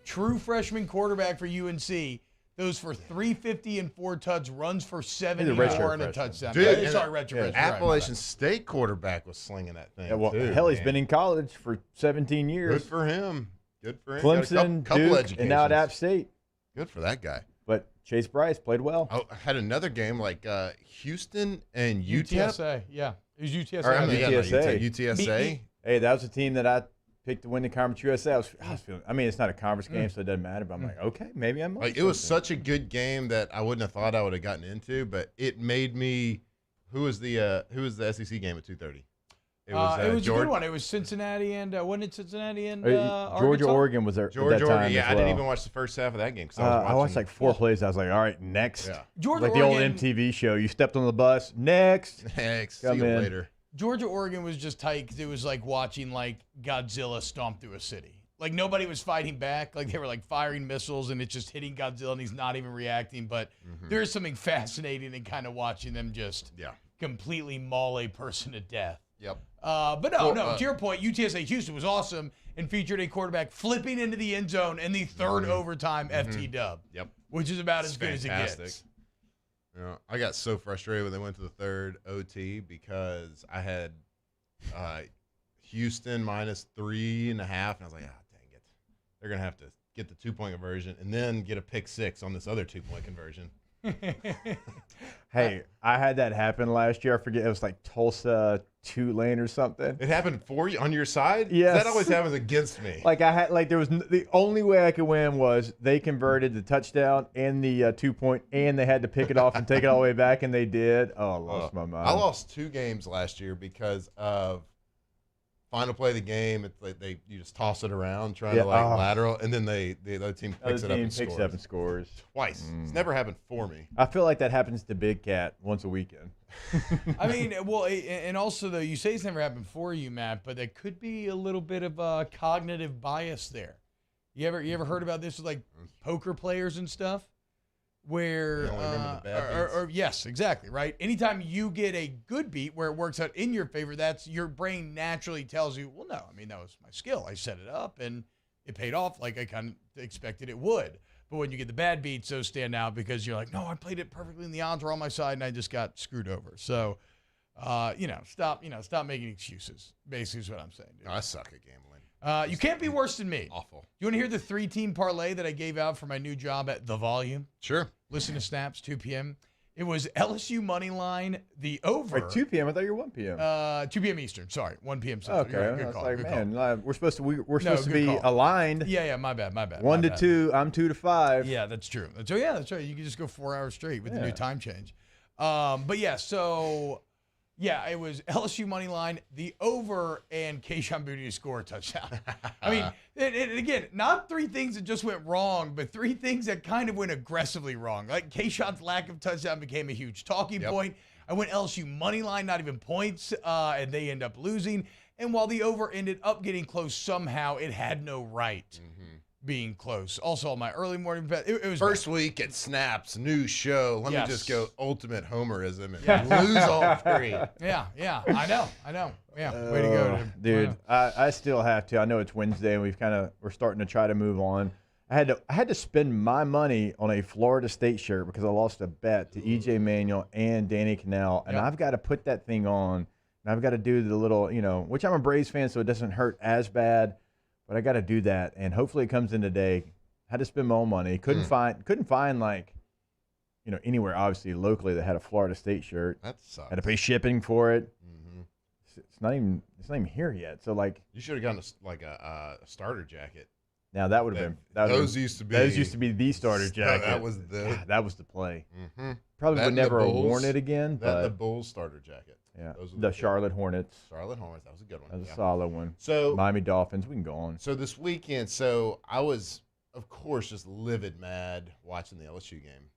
True freshman quarterback for UNC. Those for 350 and 4 touchdowns, runs for 74 and a touchdown. Dude, Yeah, sorry, retro. Appalachian State quarterback was slinging that thing. Yeah, well, too, hell, he's man. been in college for 17 years. Good for him. Good for him. Got a Clemson, couple Duke, educations. and now at App State. Good for that guy. But Chase Bryce played well. I had another game like Houston and UTEP. UTSA, yeah. It was UTSA. Or, I mean, yeah, no, UTSA. UTSA. Hey, that was a team that I picked to win the Conference USA. I was feeling, I mean, it's not a conference game, so it doesn't matter. But I'm like, okay, maybe I'm. Like, it was such a good game that I wouldn't have thought I would have gotten into, but it made me. Who was the SEC game at 2:30? It was a good one. It was Cincinnati and wasn't it Cincinnati and Georgia, Arkansas? Oregon was there. Georgia, at that time Oregon. Yeah, as I didn't well. even watch the first half of that game because I watched like 4 plays. I was like, all right, next. Yeah. Georgia, like the Oregon, old MTV show. You stepped on the bus. Next. See Come you in. later. Georgia, Oregon was just tight because it was like watching like Godzilla stomp through a city. Like nobody was fighting back. Like they were like firing missiles and it's just hitting Godzilla and he's not even reacting. But there's something fascinating in kind of watching them just completely maul a person to death. Yep. But no, to your point, UTSA Houston was awesome and featured a quarterback flipping into the end zone in the third overtime FT dub. Yep. Which is about as good as it gets. You know, I got so frustrated when they went to the third OT because I had Houston minus 3.5, and I was like, dang it. They're going to have to get the 2-point conversion and then get a pick 6 on this other 2-point conversion. Hey, I had that happen last year. I forget, it was like Tulsa, Tulane or something. It happened for you on your side? Yes. That always happens against me. Like there was the only way I could win was they converted the touchdown and the 2-point, and they had to pick it off and take it all the way back, and they did. Oh, I lost my mind. I lost 2 games last year because of final play of the game. It's like you just toss it around trying to lateral, and then the other team picks it up and scores. Twice. It's never happened for me. I feel like that happens to Big Cat once a weekend. I mean, well, and also though, you say it's never happened for you, Matt, but there could be a little bit of cognitive bias there. You ever heard about this with like poker players and stuff? Where yes, exactly, right. Anytime you get a good beat where it works out in your favor, that's your brain naturally tells you, well, no, I mean that was my skill. I set it up and it paid off like I kind of expected it would. But when you get the bad beats, those stand out because you're like, no, I played it perfectly and the odds were on my side and I just got screwed over. So, stop making excuses. Basically, is what I'm saying. Dude. No, I suck at gambling. You can't be worse than me. Awful. You want to hear the 3-team parlay that I gave out for my new job at The Volume? Sure. Listen to Snaps, 2 p.m. It was LSU money line, the over. Like 2 p.m. I thought you were 1 p.m. 2 p.m. Eastern. Sorry, 1 p.m. Central. Okay, You're right. I Good was call. like, Good man, call. we're supposed to good be call. aligned. Yeah, my bad. 1 to 2. I'm 2 to 5. Yeah, that's true. That's right. You can just go 4 hours straight with the new time change. But yeah, so Yeah, it was LSU money line, the over, and Kayshon Boutte to score a touchdown. I mean, and again, not three things that just went wrong, but three things that kind of went aggressively wrong. Like Kayshon's lack of touchdown became a huge talking point. I went LSU money line, not even points, and they end up losing. And while the over ended up getting close somehow, it had no right being close. Also, on my early morning bet, it was first week at Snaps, new show. Let me just go ultimate homerism and lose all three. Yeah, I know. Yeah, way to go, dude. I still have to. I know it's Wednesday, and we're starting to try to move on. I had to spend my money on a Florida State shirt because I lost a bet to EJ Manuel and Danny Cannell, and I've got to put that thing on, and I've got to do the little, which I'm a Braves fan, so it doesn't hurt as bad. But I got to do that, and hopefully it comes in today. Had to spend my own money. Couldn't find like, anywhere obviously locally that had a Florida State shirt. That sucks. Had to pay shipping for it. It's not even here yet. So like, you should have gotten a starter jacket. Now that would have been those used to be the starter jacket. That was the play. Probably would never have worn it again. But the Bulls starter jacket. Yeah, the Charlotte Hornets. Charlotte Hornets, that was a good one. That was a solid one. So Miami Dolphins, we can go on. So this weekend, I was, of course, just livid mad watching the LSU game,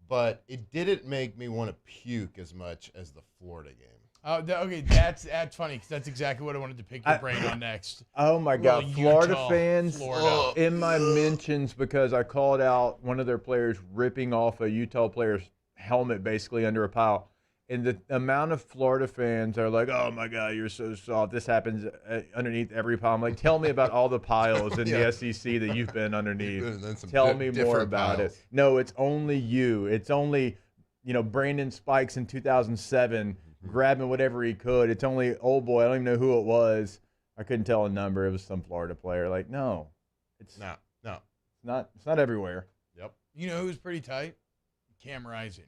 but it didn't make me want to puke as much as the Florida game. Okay, that's funny because that's exactly what I wanted to pick your brain on next. Oh my God, Florida fans Florida. In my mentions because I called out one of their players ripping off a Utah player's helmet basically under a pile. And the amount of Florida fans are like, oh, my God, you're so soft. This happens underneath every pile. I'm like, tell me about all the piles in the SEC that you've been underneath. Tell me more about it. No, it's only you. It's only, Brandon Spikes in 2007 grabbing whatever he could. It's only old boy. I don't even know who it was. I couldn't tell a number. It was some Florida player. Like, no. It's not everywhere. Yep. You know who's pretty tight? Cam Rising.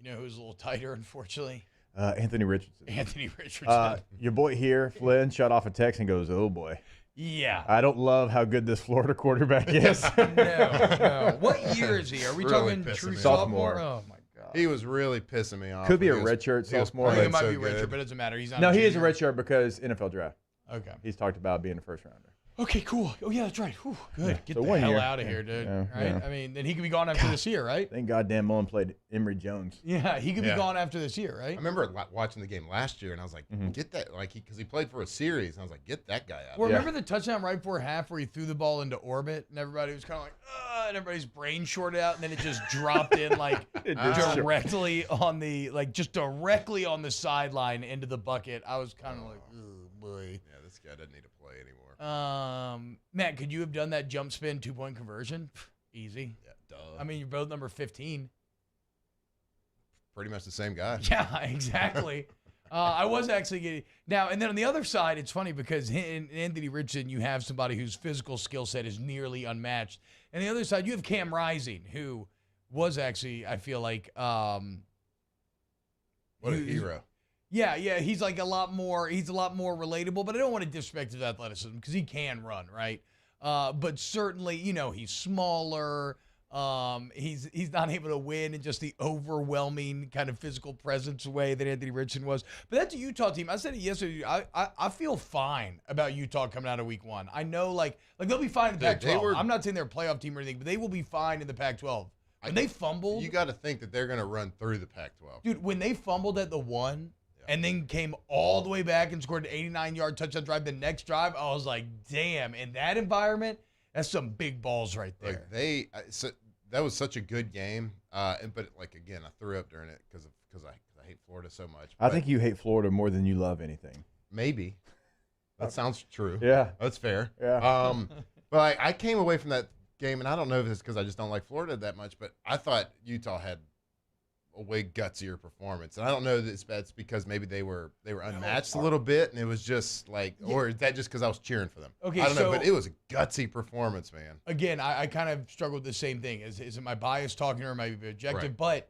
You know who's a little tighter, unfortunately? Anthony Richardson. Anthony Richardson. Your boy here, Flynn, shut off a text and goes, oh, boy. Yeah. I don't love how good this Florida quarterback is. No. What year is he? Are we Really talking true sophomore? Oh, my God. He was really pissing me off. Could be a redshirt sophomore. I think it might be redshirt, but it doesn't matter. He's not. No, he is a redshirt because NFL draft. Okay. He's talked about being a first rounder. Okay, cool. Oh, yeah, that's right. Whew, good. Get So the 1 hell year. out of here, dude. Yeah, right? yeah. I mean, then he could be gone after this year, right? Thank goddamn Mullen played Emory Jones. Yeah, he could be gone after this year, right? I remember watching the game last year, and I was like, get that, because he played for a series, and I was like, get that guy out. Well, remember the touchdown right before half where he threw the ball into orbit, and everybody was kind of like, and everybody's brain shorted out, and then it just dropped in directly on the sideline into the bucket. I was kind of like, oh, boy. Yeah, this guy doesn't need to play anymore. Matt, could you have done that jump spin 2-point conversion? Easy. Yeah, duh. I mean, you're both number 15. Pretty much the same guy. Yeah, exactly. I was actually getting now, and then on the other side, it's funny because in Anthony Richardson, you have somebody whose physical skill set is nearly unmatched. And the other side, you have Cam Rising, who was actually, I feel like, what a hero. Yeah, he's like a lot more relatable, but I don't want to disrespect his athleticism because he can run, right? But certainly, he's smaller. He's not able to win in just the overwhelming kind of physical presence way that Anthony Richardson was. But that's a Utah team. I said it yesterday. I feel fine about Utah coming out of week 1. I know like they'll be fine in the Pac-12. I'm not saying they're a playoff team or anything, but they will be fine in the Pac-12. When they fumbled, you got to think that they're going to run through the Pac-12. Dude, when they fumbled at the 1 and then came all the way back and scored an 89-yard touchdown drive the next drive, I was like, damn, in that environment, that's some big balls right there. That was such a good game. But again, I threw up during it because I hate Florida so much. I think you hate Florida more than you love anything. Maybe. That sounds true. Yeah. That's fair. Yeah. But I came away from that game, and I don't know if it's because I just don't like Florida that much, but I thought Utah had a way gutsier performance, and I don't know if that's because maybe they were unmatched a little bit, and it was just or is that just because I was cheering for them? Okay, I don't know, but it was a gutsy performance, man. Again, I kind of struggled with the same thing. Is it my bias talking or am I objective? Right. But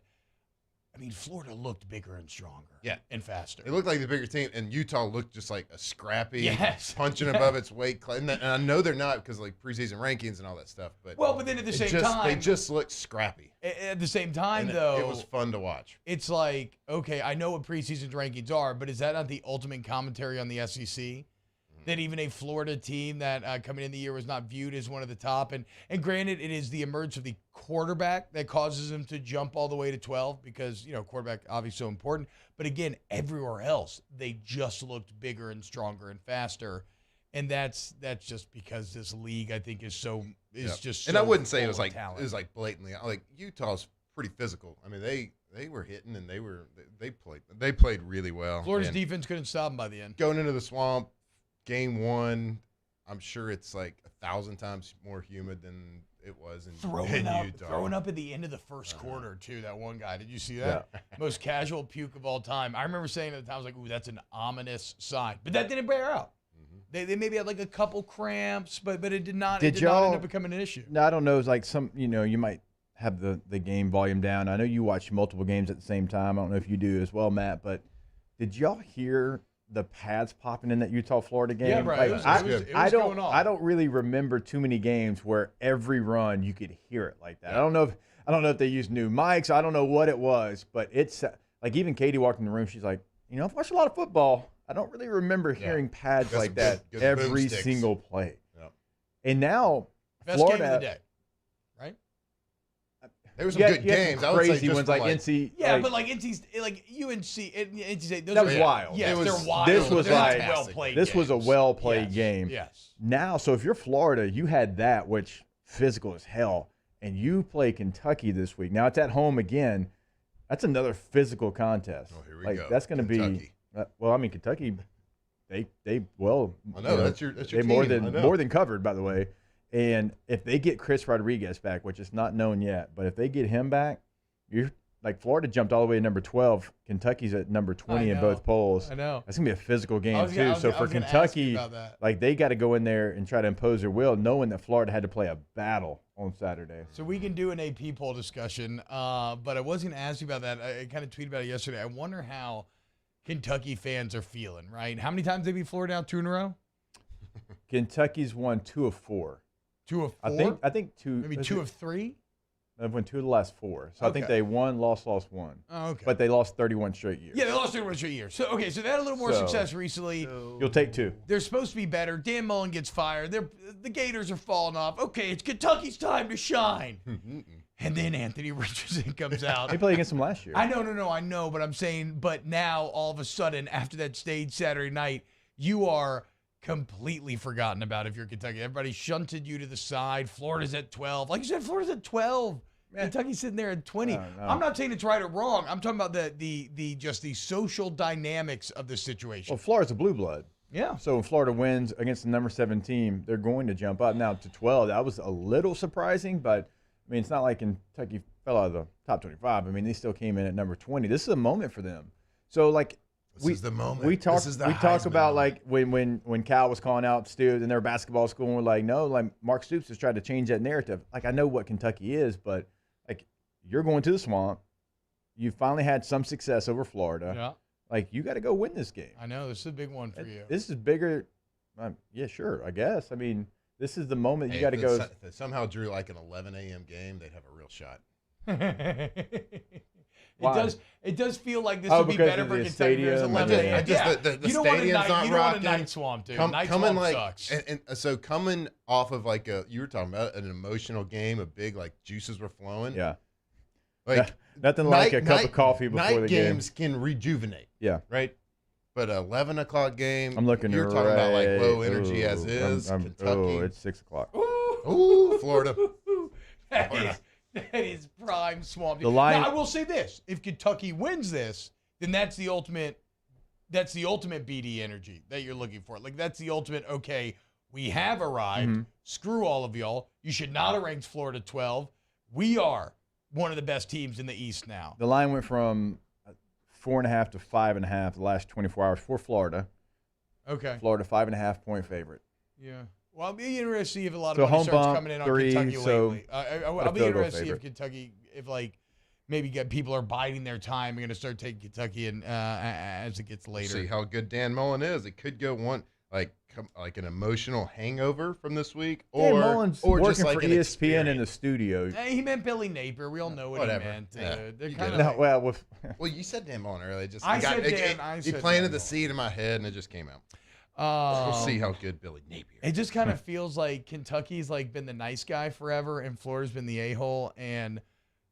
I mean, Florida looked bigger and stronger. Yeah. And faster. It looked like the bigger team, and Utah looked just like a scrappy, punching Yes. above its weight. And I know they're not because like preseason rankings and all that stuff. But But then at the same time, they just looked scrappy. At the same time, And though, it was fun to watch. It's like, okay, I know what preseason rankings are, but is that not the ultimate commentary on the SEC? That even a Florida team that coming in the year was not viewed as one of the top. And granted, it is the emergence of the quarterback that causes them to jump all the way to 12 because, quarterback obviously so important. But again, everywhere else, they just looked bigger and stronger and faster. And that's just because this league, I think, is just so and I wouldn't say it was full like of talent. it was like blatantly like Utah's pretty physical. I mean, they were hitting and they played really well. Florida's And defense couldn't stop them by the end. going into the Swamp, game 1, I'm sure it's like 1,000 times more humid than it was in Utah. Throwing up at the end of the first quarter, too, that one guy. Did you see that? Yeah. Most casual puke of all time. I remember saying at the time, I was like, ooh, that's an ominous sign. But that didn't bear out. They maybe had like a couple cramps, but it did not end up becoming an issue. No, I don't know. It's like you might have the game volume down. I know you watch multiple games at the same time. I don't know if you do as well, Matt, but did y'all hear the pads popping in that Utah-Florida game? Yeah, bro. Like, It was going on. I don't really remember too many games where every run you could hear it like that. I don't know if they used new mics. I don't know what it was, but it's like even Katie walked in the room. She's like, I've watched a lot of football. I don't really remember hearing pads like that every single play. Yep. And now Best Florida, game of the day, right? There were some good games. I would say Crazy just ones for like NC. Yeah, like, but like NC State, those that are was wild. Yes, they're wild. This was They're like well-played this was a games. well-played game. Yes. Now, so if you're Florida, you had that, which physical as hell, and you play Kentucky this week. Now it's at home again. That's another physical contest. Oh, here we go. That's going to be. Kentucky. Well, I mean, Kentucky. They well. I know, that's your they team. more than covered, by the way. And if they get Chris Rodriguez back, which is not known yet, but if they get him back, you're like Florida jumped all the way to number 12. Kentucky's at number 20 in both polls. I know. That's gonna be a physical game too. So for Kentucky, like they got to go in there and try to impose their will, knowing that Florida had to play a battle on Saturday. So we can do an AP poll discussion, but I was going to ask you about that. I kind of tweeted about it yesterday. I wonder how Kentucky fans are feeling, right? How many times they beat Florida now? 2 in a row? Kentucky's won 2 of 4. 2 of 4? I think 2. Maybe 2 of 3? They've won 2 of the last 4. So I think they won, lost 1. Oh, okay. But they lost 31 straight years. Yeah, they lost 31 straight years. So they had a little more success recently. You'll take 2. They're supposed to be better. Dan Mullen gets fired. The Gators are falling off. Okay, it's Kentucky's time to shine. And then Anthony Richardson comes out. They played against them last year. I know, but I'm saying, but now all of a sudden, after that stage Saturday night, you are completely forgotten about if you're Kentucky. Everybody shunted you to the side. Florida's at 12. Like you said, Florida's at 12. Kentucky's sitting there at 20. No. I'm not saying it's right or wrong. I'm talking about the social dynamics of the situation. Well, Florida's a blue blood. Yeah. So when Florida wins against the number 7 team, they're going to jump up. Now to 12, that was a little surprising, but I mean, it's not like Kentucky fell out of the top 25. I mean, they still came in at number 20. This is a moment for them. So like, This is the moment. We talk Heisman about moment. like when Cal was calling out Stoops and their basketball school, and we're like, no, like Mark Stoops has tried to change that narrative. Like I know what Kentucky is, but like you're going to the Swamp. You finally had some success over Florida. Yeah. Like you got to go win this game. I know this is a big one for you. This is bigger. Yeah, sure. I guess. I mean, this is the moment you got to If go. if they somehow drew like an 11 a.m. game, they'd have a real shot. It does feel like this would be better for Kentucky. There's 11 a.m. The you don't want a stadium's not you don't want a rocking. night swamp, dude. Night Coming swamp like, sucks. and so coming off of like you were talking about an emotional game, a big like juices were flowing. Yeah. Like nothing like a cup of coffee before night the game. games can rejuvenate. Yeah. Right. But 11 o'clock game. I'm looking. You're talking about like low energy as is. Kentucky. Oh, it's 6 o'clock. Ooh, Florida. That is prime swamp. The line- Now, I will say this: if Kentucky wins this, then that's the ultimate BD energy that you're looking for. Like that's the ultimate. Okay, we have arrived. Mm-hmm. Screw all of y'all. You should not have ranked Florida 12. We are one of the best teams in the East now. The line went from 4.5 to 5.5 the last 24 hours for Florida. Okay. Florida 5.5 point favorite. Yeah. Well, I'll be interested to see if a lot So of money home starts bump, coming in on 3, Kentucky so lately. I'll a be field goal interested to see if favorite. Kentucky, if like maybe people are biding their time. You're going to start taking Kentucky and as it gets later. See how good Dan Mullen is. It could go like an emotional hangover from this week, Dan Mullen's or working just like for an ESPN in the studio. Hey, he meant Billy Napier. We all know what Whatever. he meant. Yeah, They're you kind did of it. Well, well, you said Dan Mullen earlier. He planted the seed in my head, and it just came out. We'll see how good Billy Napier. It just kind of feels like Kentucky's like been the nice guy forever, and Florida's been the a-hole. And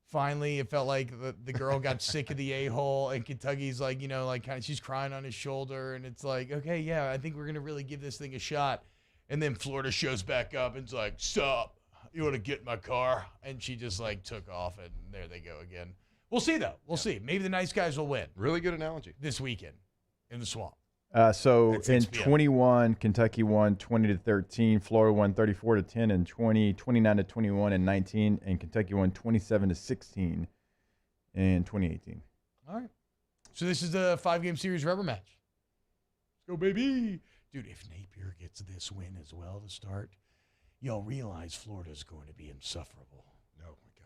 finally, it felt like the girl got sick of the a-hole, and Kentucky's like, kind of she's crying on his shoulder, and it's like, okay, yeah, I think we're gonna really give this thing a shot. And then Florida shows back up and it's like, stop, you want to get in my car? And she just like took off, and there they go again. We'll see though. We'll see. Maybe the nice guys will win. Really good analogy this weekend in the swamp. So At in 6 p.m. 21, Kentucky won 20-13, Florida won 34-10 and 20, 29-21 and 19, and Kentucky won 27-16 in 2018. All right. So this is the 5-game series rubber match. Let's go, baby. Dude, if Napier gets this win as well to start, y'all realize Florida's going to be insufferable. Oh my God.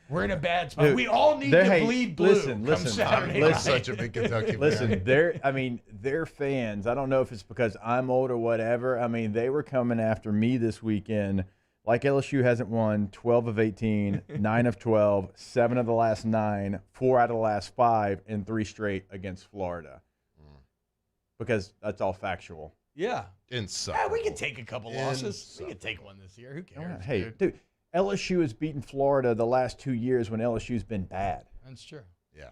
We're in a bad spot. Dude, we all need to bleed blue. Listen, Saturday I'm night. such a big Kentucky fan. Listen, their fans, I don't know if it's because I'm old or whatever. I mean, they were coming after me this weekend. Like LSU hasn't won 12 of 18, 9 of 12, 7 of the last 9, 4 out of the last 5, and 3 straight against Florida. Because that's all factual. Yeah. Insufferable. Yeah, we can take a couple losses. We can take one this year. Who cares? Hey, dude, LSU has beaten Florida the last 2 years when LSU's been bad. That's true. Yeah.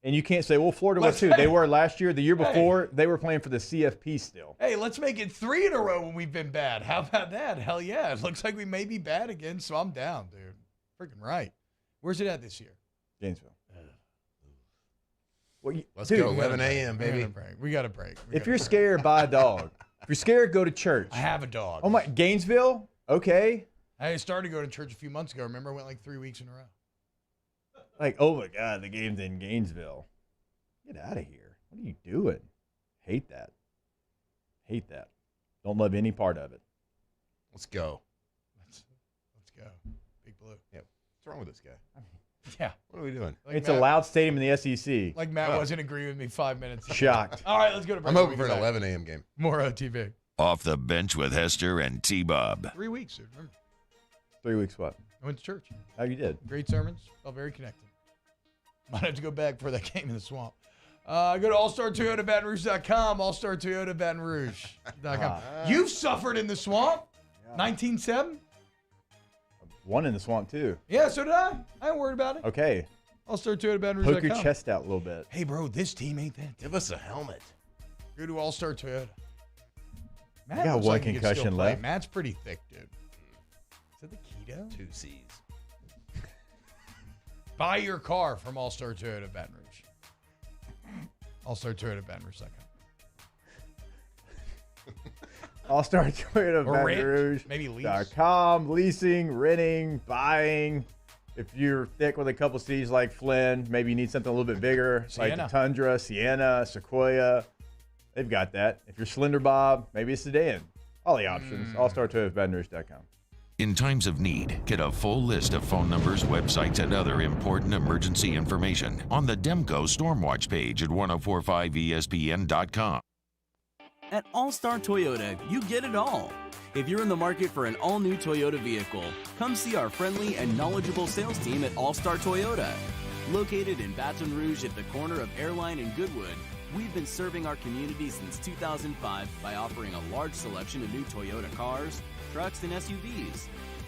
And you can't say, well, Florida was too. They were last year. The year before, they were playing for the CFP still. Hey, let's make it 3 in a row when we've been bad. How about that? Hell yeah. It looks like we may be bad again, so I'm down, dude. Freaking right. Where's it at this year? Gainesville. Well, Let's go 11 a.m., baby. We got a break. If you're scared, buy a dog. If you're scared, go to church. I have a dog. Oh, my. Gainesville? Okay. I started to go to church a few months ago. Remember, I went like 3 weeks in a row. Like, oh, my God, the game's in Gainesville. Get out of here. What are you doing? Hate that. Hate that. Don't love any part of it. Let's go. Let's go. Big Blue. Yeah. What's wrong with this guy? Yeah. What are we doing? Like It's Matt, a loud stadium in the SEC. Like Matt wasn't agreeing with me 5 minutes ago. Shocked. All right, let's go to break. I'm hoping for an 11 a.m. game. More OTB. Off the bench with Hester and T-Bob. 3 weeks, dude. Remember. 3 weeks what? I went to church. Oh, you did? Great sermons. Felt very connected. Might have to go back for that game in the swamp. Go to allstartoyotabatonrouge.com, allstartoyotabatonrouge.com. You've suffered in the swamp. 19-7? One in the swamp, too. Yeah, so did I. I ain't worried about it. Okay. allstartoyotabatonrouge.com. Poke your chest out a little bit. Hey, bro, this team ain't that. Give us a helmet. Go to All-Star Toyota. Matt I got looks one like he could still concussion play. left. Matt's pretty thick, dude. Is that the keto? 2 C's. Buy your car from All-Star Toyota Baton Rouge. allstartoyotabatonrouge.com. All-Star Toyota Or Baton rent, Rouge. maybe lease. .com, leasing, renting, buying. If you're thick with a couple C's like Flynn, maybe you need something a little bit bigger, like the Sienna. Tundra, Sienna, Sequoia. They've got that. If you're Slender Bob, maybe a sedan. All the options. allstartoyotabatonrouge.com. In times of need, get a full list of phone numbers, websites, and other important emergency information on the Demco Stormwatch page at 1045ESPN.com. At All-Star Toyota, you get it all. If you're in the market for an all-new Toyota vehicle, come see our friendly and knowledgeable sales team at All-Star Toyota. Located in Baton Rouge at the corner of Airline and Goodwood, we've been serving our community since 2005 by offering a large selection of new Toyota cars, trucks, and SUVs.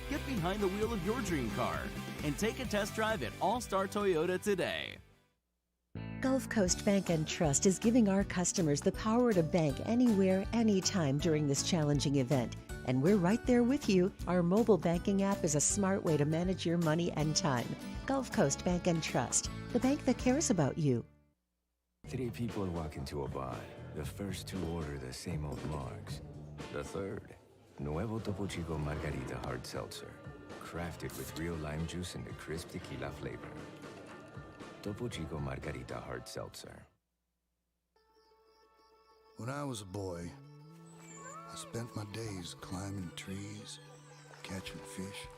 Get behind the wheel of your dream car and take a test drive at All-Star Toyota today. Gulf Coast Bank and Trust is giving our customers the power to bank anywhere, anytime during this challenging event. And we're right there with you. Our mobile banking app is a smart way to manage your money and time. Gulf Coast Bank and Trust, the bank that cares about you. 3 people walk into a bar. The first 2 order the same old margs. The third, Nuevo Topo Chico Margarita Hard Seltzer. Crafted with real lime juice and a crisp tequila flavor. Topo Chico Margarita Hard Seltzer. When I was a boy, I spent my days climbing trees, catching fish.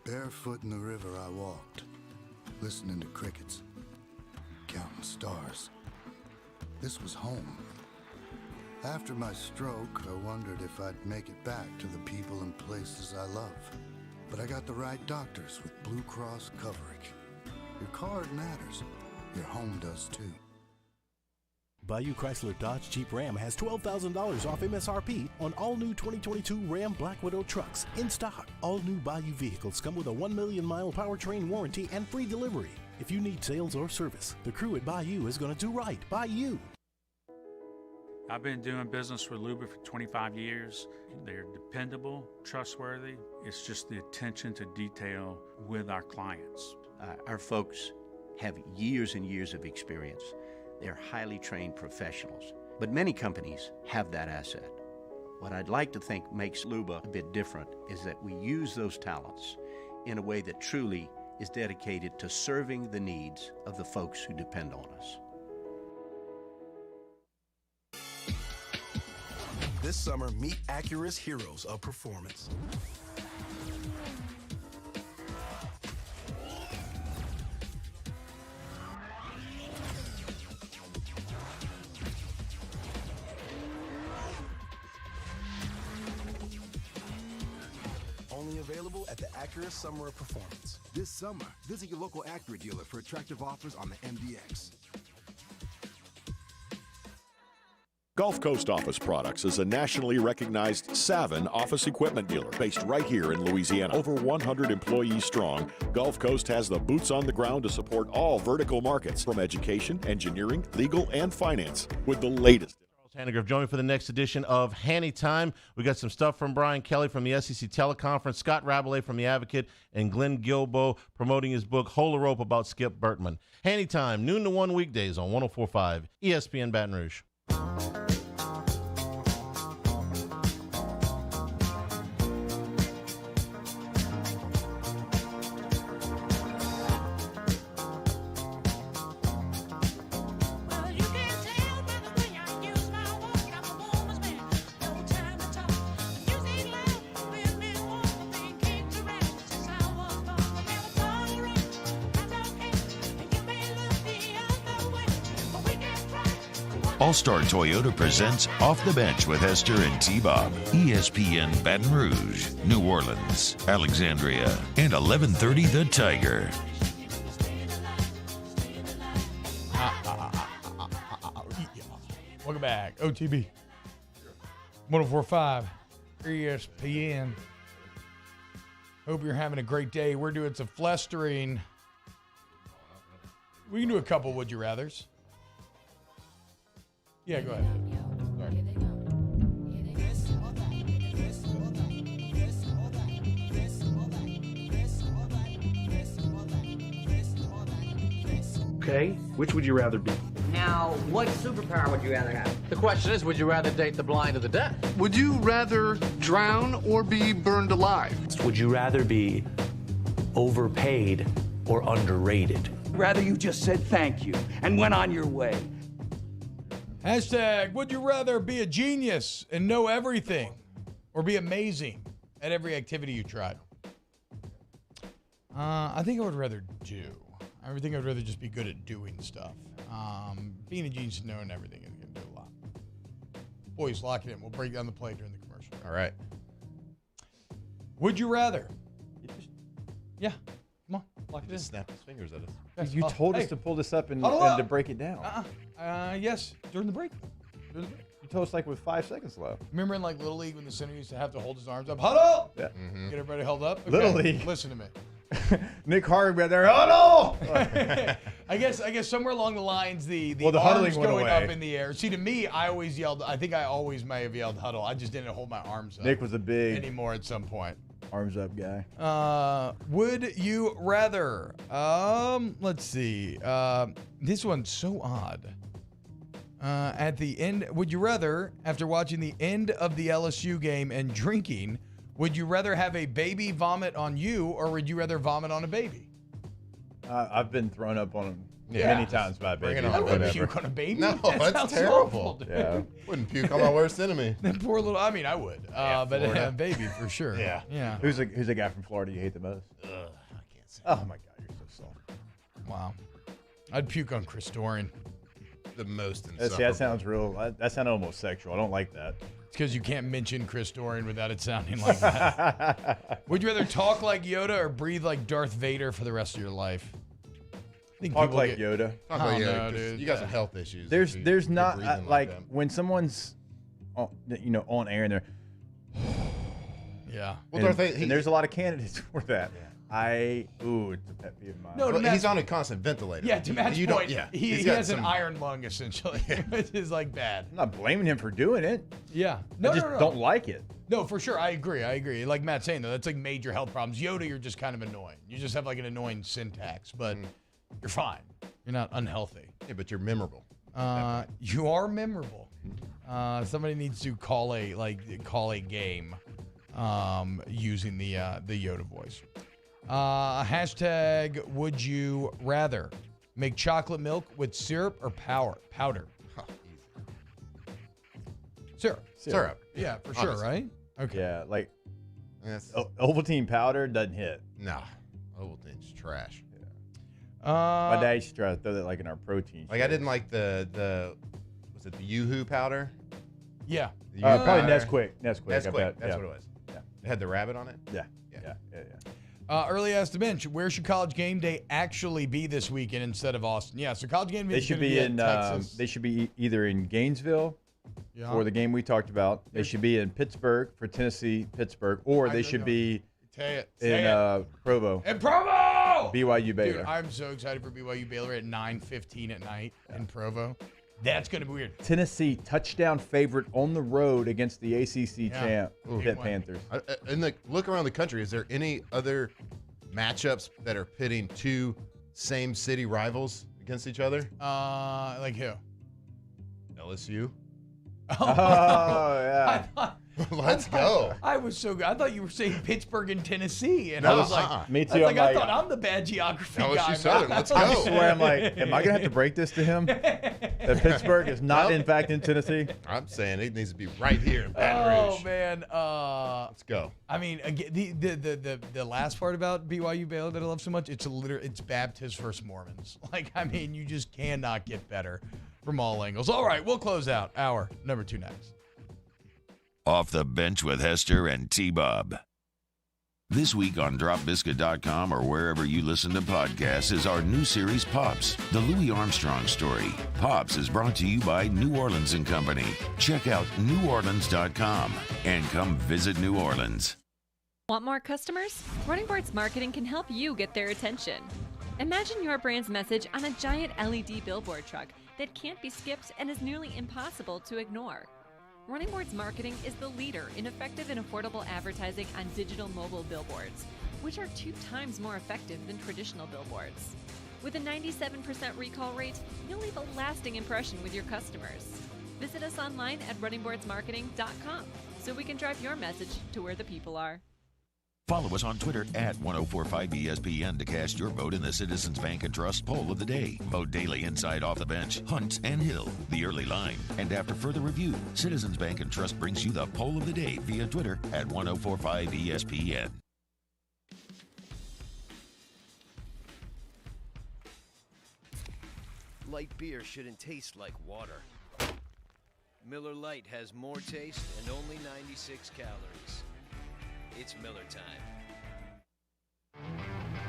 Barefoot in the river I walked, listening to crickets, counting stars. This was home. After my stroke, I wondered if I'd make it back to the people and places I love. But I got the right doctors with Blue Cross coverage. Your card matters. Your home does too. Bayou Chrysler Dodge Jeep Ram has $12,000 off MSRP on all new 2022 Ram Black Widow trucks in stock. All new Bayou vehicles come with a 1 million mile powertrain warranty and free delivery. If you need sales or service, the crew at Bayou is going to do right by you. I've been doing business with Luba for 25 years. They're dependable, trustworthy. It's just the attention to detail with our clients. Our folks have years and years of experience. They're highly trained professionals, but many companies have that asset. What I'd like to think makes Luba a bit different is that we use those talents in a way that truly is dedicated to serving the needs of the folks who depend on us. This summer, meet Acura's heroes of performance. Only available at the Acura Summer of Performance. This summer, visit your local Acura dealer for attractive offers on the MDX. Gulf Coast Office Products is a nationally recognized Savin office equipment dealer based right here in Louisiana. Over 100 employees strong, Gulf Coast has the boots on the ground to support all vertical markets, from education, engineering, legal, and finance, with the latest. Hannigreff joining for the next edition of Hanny Time. We got some stuff from Brian Kelly from the SEC Teleconference, Scott Rabelais from The Advocate, and Glenn Gilbo promoting his book, Hole a Rope, about Skip Bertman. Hanny Time, noon to 1 weekdays on 104.5 ESPN Baton Rouge. All-Star Toyota presents Off the Bench with Hester and T-Bob. ESPN Baton Rouge, New Orleans, Alexandria, and 1130 The Tiger. Welcome back. OTB 104.5 ESPN. Hope you're having a great day. We're doing some flustering. We can do a couple Would You Rathers. Yeah, go ahead. Sorry. Okay, which would you rather be? Now, what superpower would you rather have? The question is, would you rather date the blind or the deaf? Would you rather drown or be burned alive? Would you rather be overpaid or underrated? Rather you just said thank you and went on your way. Hashtag, would you rather be a genius and know everything or be amazing at every activity you try? I think I would rather do. I think I would rather just be good at doing stuff. Being a genius and knowing everything is going to do a lot. Boys, lock it in. We'll break down the play during the commercial. All right. Would you rather? Yeah. Come on. Lock it in. Just snap his fingers at us. Yes. You told us Hey. to pull this up and Huddle to up. break it down. Yes, during the break. You told us like with 5 seconds left. Remember in like Little League when the center used to have to hold his arms up? Huddle! Yeah. Get everybody held up? Okay. Little League. Listen to me. Nick Harvey out there, huddle! I guess somewhere along the lines the huddling arms went going away. up in the air. See, to me, I always yelled. I think I always may have yelled huddle. I just didn't hold my arms up. Nick was a big anymore at some point. Arms up guy. Would you rather? Let's see. This one's so odd. At the end, would you rather, after watching the end of the LSU game and drinking, would you rather have a baby vomit on you, or would you rather vomit on a baby? I've been thrown up on many times by a baby. Bring it on, I wouldn't whatever. puke on a baby. No, That that's sounds terrible. awful, dude. Yeah. Wouldn't puke on my worst enemy. That poor little. I mean, I would. But Florida. a baby for sure. Yeah. Who's the guy from Florida you hate the most? I can't say. Oh my God, you're so soft. Wow. I'd puke on Chris Doran. The most See, insufferable. that sounds real. That sounded almost sexual. I don't like that. It's because you can't mention Chris Doran without it sounding like that. Would you rather talk like Yoda or breathe like Darth Vader for the rest of your life? I think Talk people like get- Yoda. Talk I like don't Yoda, know, 'cause dude. you got some health issues. There's if you're not breathing like that. when someone's on air and they're Yeah. Well, Darth Vader, and there's a lot of candidates for that. It's a pet peeve of mine. No, Well, Matt's- he's on a constant ventilator. Yeah, to Matt's You don't- point, yeah, he he's got has an some- iron lung, essentially, which is like bad. I'm not blaming him for doing it. Yeah. I just don't like it. No, for sure. I agree. Like Matt's saying, though, that's like major health problems. Yoda, you're just kind of annoying. You just have like an annoying syntax, but you're fine. You're not unhealthy. Yeah, but you're memorable. You are memorable. Somebody needs to call a game using the Yoda voice. Hashtag would you rather make chocolate milk with syrup or powder? Syrup. Yeah, for sure, Honestly. right? Okay. Yeah, like Yes. Ovaltine powder doesn't hit. No. Ovaltine's trash. My dad used to try to throw that like in our protein. Like I didn't like the was it the Yoo-hoo powder? Yeah. The Probably powder. Nesquik. I Nesquik. bet. That's Yeah. what it was. Yeah. It had the rabbit on it? Yeah. Early asked the bench, where should College Game Day actually be this weekend instead of Austin? Yeah, so College Game Day They is should gonna be at in. Texas. They should be either in Gainesville Yeah. for the game we talked about. They should be in Pittsburgh for Tennessee, Pittsburgh, or they should be Say in it. Provo. In Provo! BYU Dude, Baylor. I'm so excited for BYU Baylor at 9:15 at night in Provo. That's going to be weird. Tennessee touchdown favorite on the road against the ACC champ Pitt Ooh. Panthers. And look around the country. Is there any other matchups that are pitting two same city rivals against each other? Like who? LSU. Oh, yeah. Let's go. I was so good. I thought you were saying Pittsburgh and Tennessee, and No, I was like, Me I too. was like, I'm I like, thought I'm the bad geography LSU guy. Southern, man. let's I go. swear, I'm like, am I gonna have to break this to him? That Pittsburgh is not, in fact, in Tennessee. I'm saying it needs to be right here in Baton Oh Rouge. man. Let's go. I mean, again, the last part about BYU Baylor that I love so much, it's Baptist versus Mormons. Like, I mean, you just cannot get better from all angles. All right, we'll close out hour number 2 next. Off the Bench with Hester and T-Bob. This week on DropBiscuit.com or wherever you listen to podcasts is our new series, Pops, the Louis Armstrong story. Pops is brought to you by New Orleans & Company. Check out neworleans.com and come visit New Orleans. Want more customers? Running Boards Marketing can help you get their attention. Imagine your brand's message on a giant LED billboard truck that can't be skipped and is nearly impossible to ignore. Running Boards Marketing is the leader in effective and affordable advertising on digital mobile billboards, which are 2 times more effective than traditional billboards. With a 97% recall rate, you'll leave a lasting impression with your customers. Visit us online at runningboardsmarketing.com so we can drive your message to where the people are. Follow us on Twitter at 1045ESPN to cast your vote in the Citizens Bank and Trust poll of the day. Vote daily inside Off the Bench, Hunt and Hill, The Early Line. And after further review, Citizens Bank and Trust brings you the poll of the day via Twitter at 1045ESPN. Light beer shouldn't taste like water. Miller Lite has more taste and only 96 calories. It's Miller time.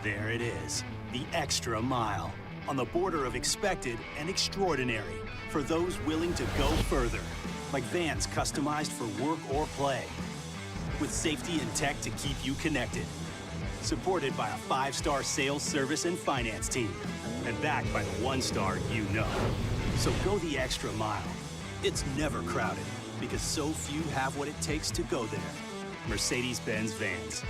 There it is, the extra mile. On the border of expected and extraordinary for those willing to go further. Like vans customized for work or play. With safety and tech to keep you connected. Supported by a 5-star sales, service, and finance team. And backed by the 1-star you know. So go the extra mile. It's never crowded because so few have what it takes to go there. Mercedes-Benz Vans.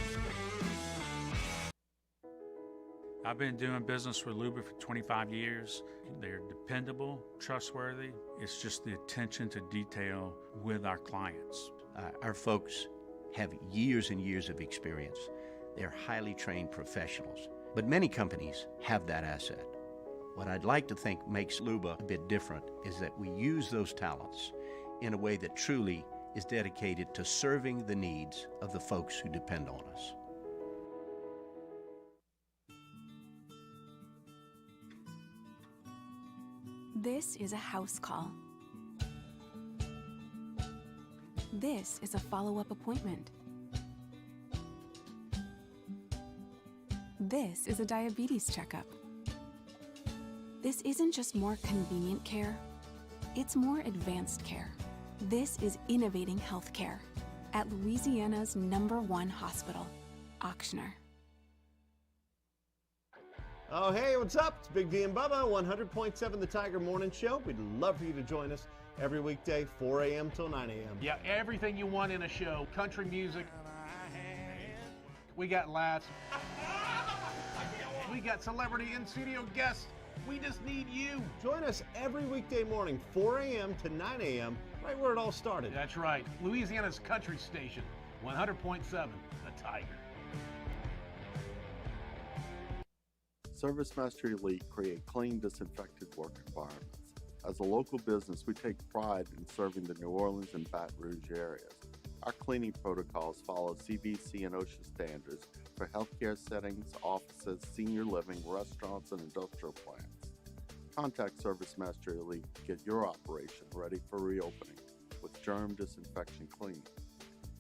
I've been doing business with Luba for 25 years. They're dependable, trustworthy. It's just the attention to detail with our clients. Our folks have years and years of experience. They're highly trained professionals, but many companies have that asset. What I'd like to think makes Luba a bit different is that we use those talents in a way that truly is dedicated to serving the needs of the folks who depend on us. This is a house call. This is a follow-up appointment. This is a diabetes checkup. This isn't just more convenient care, it's more advanced care. This is innovating healthcare at Louisiana's #1 hospital, Ochsner. Oh, hey, what's up? It's Big D and Bubba, 100.7 The Tiger Morning Show. We'd love for you to join us every weekday, 4 a.m. till 9 a.m. Yeah, everything you want in a show. Country music. We got laughs. We got celebrity in-studio guests. We just need you. Join us every weekday morning, 4 a.m. to 9 a.m., right where it all started. That's right. Louisiana's country station, 100.7 The Tiger. Service Mastery Elite create clean, disinfected work environments. As a local business, we take pride in serving the New Orleans and Baton Rouge areas. Our cleaning protocols follow CDC and OSHA standards for healthcare settings, offices, senior living, restaurants, and industrial plants. Contact Service Mastery Elite to get your operation ready for reopening with germ disinfection cleaning.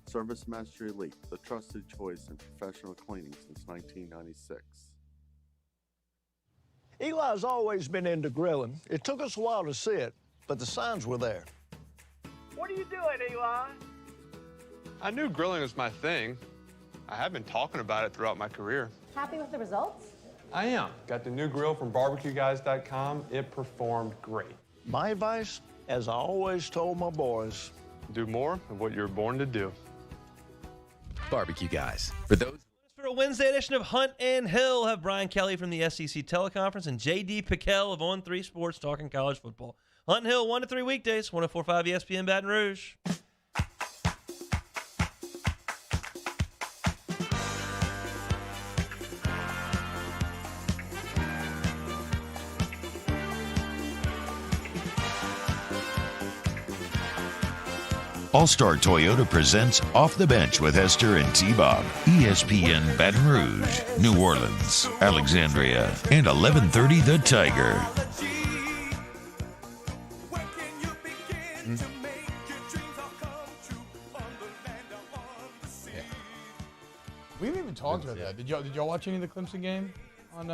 Service Mastery Elite, the trusted choice in professional cleaning since 1996. Eli's always been into grilling. It took us a while to see it, but the signs were there. What are you doing, Eli? I knew grilling was my thing. I have been talking about it throughout my career. Happy with the results? I am. Got the new grill from barbecueguys.com. It performed great. My advice, as I always told my boys, do more of what you were born to do. Barbecue Guys. For those For a Wednesday edition of Hunt and Hill, have Brian Kelly from the SEC Teleconference and J.D. Pickell of On 3 Sports talking college football. Hunt and Hill, 1 to 3 weekdays, 104.5 ESPN Baton Rouge. All-Star Toyota presents Off the Bench with Hester and T-Bob. ESPN Baton Rouge, New Orleans, Alexandria, and 1130 The Tiger. We haven't even talked about that. Did y'all watch any of the Clemson game on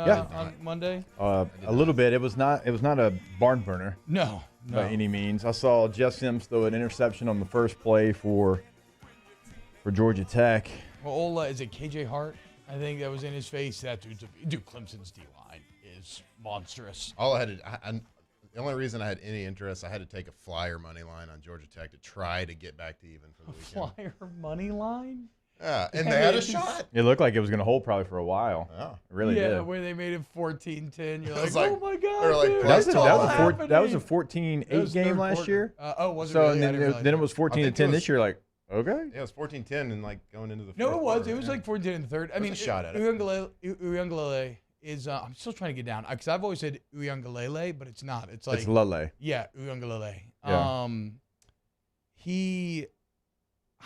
Monday? A little bit. It was not a barn burner. No. By any means. I saw Jeff Sims throw an interception on the first play for Georgia Tech. Well, is it KJ Hart? I think that was in his face. That dude, Clemson's D-line is monstrous. The only reason I had any interest, I had to take a flyer money line on Georgia Tech to try to get back to even for the weekend. Flyer money line? Yeah, and they had a shot. It looked like it was going to hold probably for a while. Yeah. It really did. Yeah, where they made it 14-10. You're like, like, oh my God, they're like, dude, that was a 14-8 game last quarter. year. Was it so really? then it was 14-10 this year. Like, okay. Yeah, it was 14-10 and like going into the fourth No, it was. quarter. It was like 14 in the third. I mean, a shot at it. Uyunglele is. I'm still trying to get down because I've always said Uyunglele, but it's not. It's like Lele. Yeah, Uyunglele. Yeah.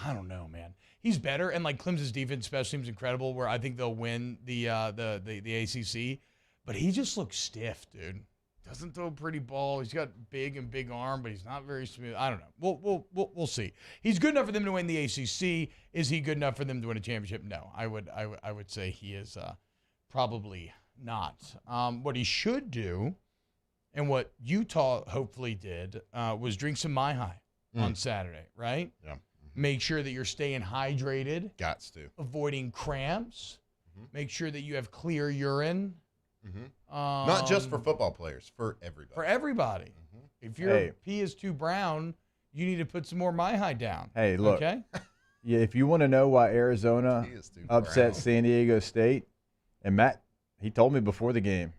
I don't know, man. He's better, and like Clemson's defense special teams incredible. Where I think they'll win the ACC, but he just looks stiff, dude. Doesn't throw a pretty ball. He's got big arm, but he's not very smooth. I don't know. We'll see. He's good enough for them to win the ACC. Is he good enough for them to win a championship? No, I would say he is probably not. What he should do, and what Utah hopefully did, was drink some Mai Hai on Saturday, right? Yeah. Make sure that you're staying hydrated. Gots to. Avoiding cramps. Make sure that you have clear urine. Not just for football players, for everybody. For everybody. If your pee is too brown, you need to put some more Mai Hai down. Hey, look. Okay? Yeah, if you want to know why Arizona upset San Diego State, and Matt, he told me before the game.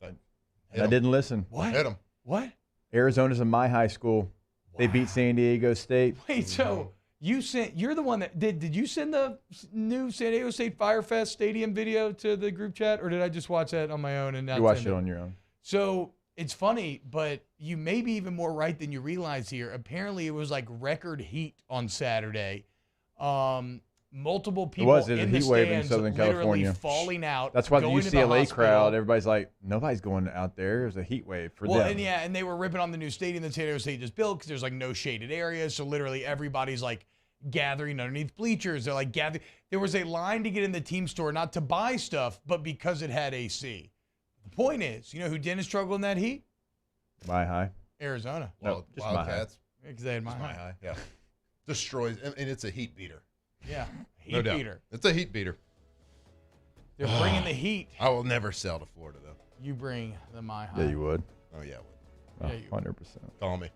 I didn't listen. What? Hit him. What? Arizona's a my high school. They beat San Diego State. Wait, so you're the one that did you send the new San Diego State Firefest Stadium video to the group chat, or did I just watch that on my own and not You watched send it on your own. So it's funny, but you may be even more right than you realize here. Apparently, it was like record heat on Saturday. Multiple people It was in a the heat wave in stands Southern literally California. falling out. That's why the going to UCLA hospital. crowd, everybody's like, nobody's going out there. It was a heat wave for them. And they were ripping on the new stadium that San Diego State just built because there's like no shaded areas. So literally everybody's like gathering underneath bleachers. They're like gathering. There was a line to get in the team store, not to buy stuff, but because it had AC. The point is, you know who didn't struggle in that heat? Mile High. Arizona. No, just Mile High. Wildcats. Because they had Mile Mile High. High. Yeah. Destroys, and it's a heat beater. Yeah. No doubt. It's a heat beater. They're bringing the heat. I will never sell to Florida, though. You bring the Mile High. Yeah, you would. Oh, yeah, I would. Yeah, you 100%. Call me.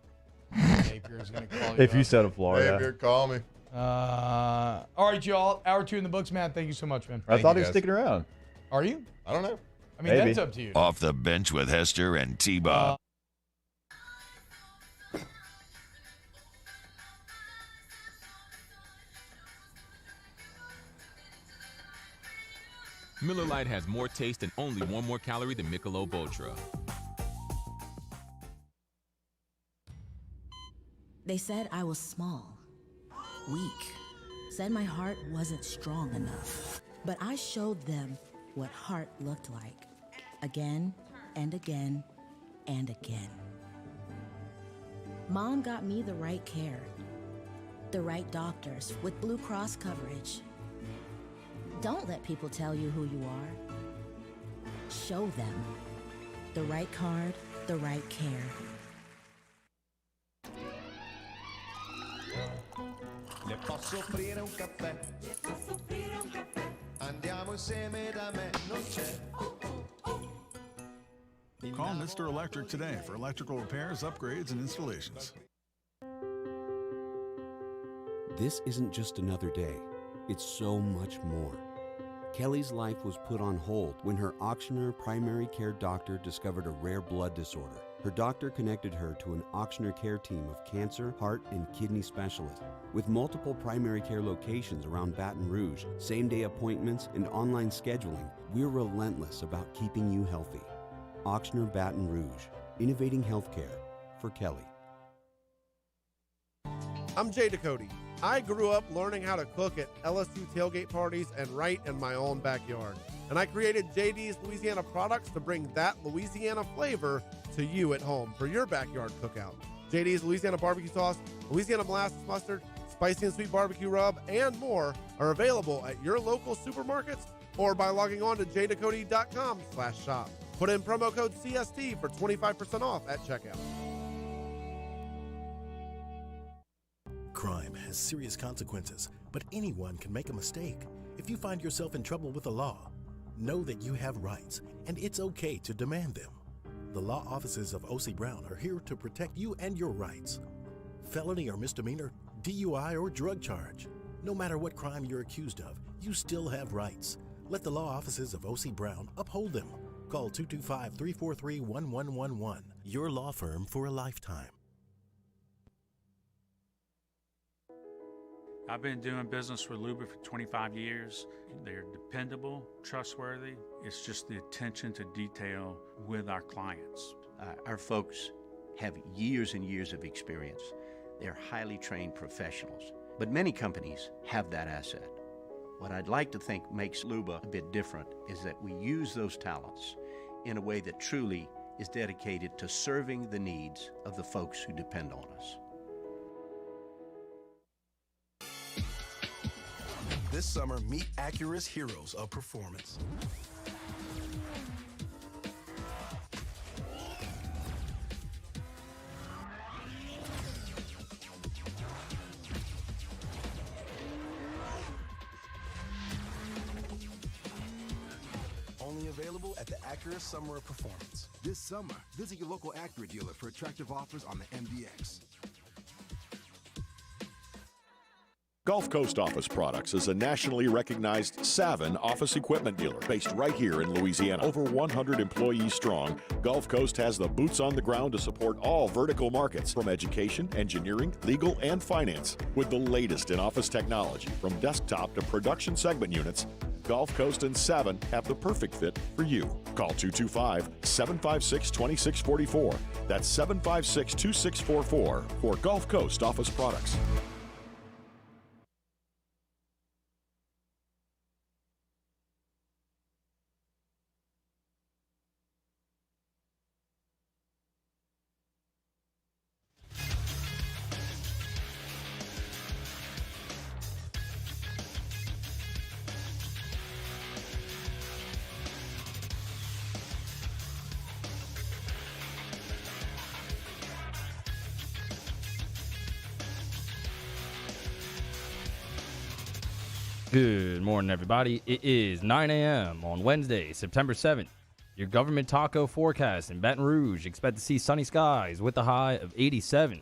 Napier's going to call you If you up. said of Florida. Napier, call me. All right, y'all. Hour 2 in the books, man. Thank you so much, man. I thought he was sticking around. Are you? I don't know. I mean, Maybe. that's up to you. Off the bench with Hester and T-Bob. Miller Lite has more taste and only 1 more calorie than Michelob Ultra. They said I was small, weak, said my heart wasn't strong enough. But I showed them what heart looked like, again and again and again. Mom got me the right care, the right doctors with Blue Cross coverage. Don't let people tell you who you are. Show them the right card, the right care. Le posso offrire un caffè? Andiamo insieme da me, non c'è. Call Mr. Electric today for electrical repairs, upgrades, and installations. This isn't just another day. It's so much more. Kelly's life was put on hold when her Auctioner primary care doctor discovered a rare blood disorder. Her doctor connected her to an Auctioner care team of cancer, heart, and kidney specialists. With multiple primary care locations around Baton Rouge, same-day appointments, and online scheduling, we're relentless about keeping you healthy. Auctioner Baton Rouge, innovating healthcare for Kelly. I'm Jay Ducote. I grew up learning how to cook at LSU tailgate parties and right in my own backyard. And I created JD's Louisiana products to bring that Louisiana flavor to you at home for your backyard cookout. JD's Louisiana barbecue sauce, Louisiana molasses mustard, spicy and sweet barbecue rub, and more are available at your local supermarkets or by logging on to jducote.com/shop. Put in promo code CST for 25% off at checkout. Crime has serious consequences, but anyone can make a mistake. If you find yourself in trouble with the law, know that you have rights, and it's okay to demand them. The law offices of O.C. Brown are here to protect you and your rights. Felony or misdemeanor, DUI or drug charge. No matter what crime you're accused of, you still have rights. Let the law offices of O.C. Brown uphold them. Call 225-343-1111. Your law firm for a lifetime. I've been doing business with Luba for 25 years. They're dependable, trustworthy. It's just the attention to detail with our clients. Our folks have years and years of experience. They're highly trained professionals. But many companies have that asset. What I'd like to think makes Luba a bit different is that we use those talents in a way that truly is dedicated to serving the needs of the folks who depend on us. This summer, meet Acura's heroes of performance. Only available at the Acura Summer of Performance. This summer, visit your local Acura dealer for attractive offers on the MDX. Gulf Coast Office Products is a nationally recognized Savin office equipment dealer based right here in Louisiana. Over 100 employees strong, Gulf Coast has the boots on the ground to support all vertical markets from education, engineering, legal, and finance. With the latest in office technology from desktop to production segment units, Gulf Coast and 7 have the perfect fit for you. Call 225-756-2644. That's 756-2644 for Gulf Coast Office Products. Good morning, everybody. It is 9 a.m. on Wednesday, September 7th. Your government taco forecast in Baton Rouge. Expect to see sunny skies with a high of 87.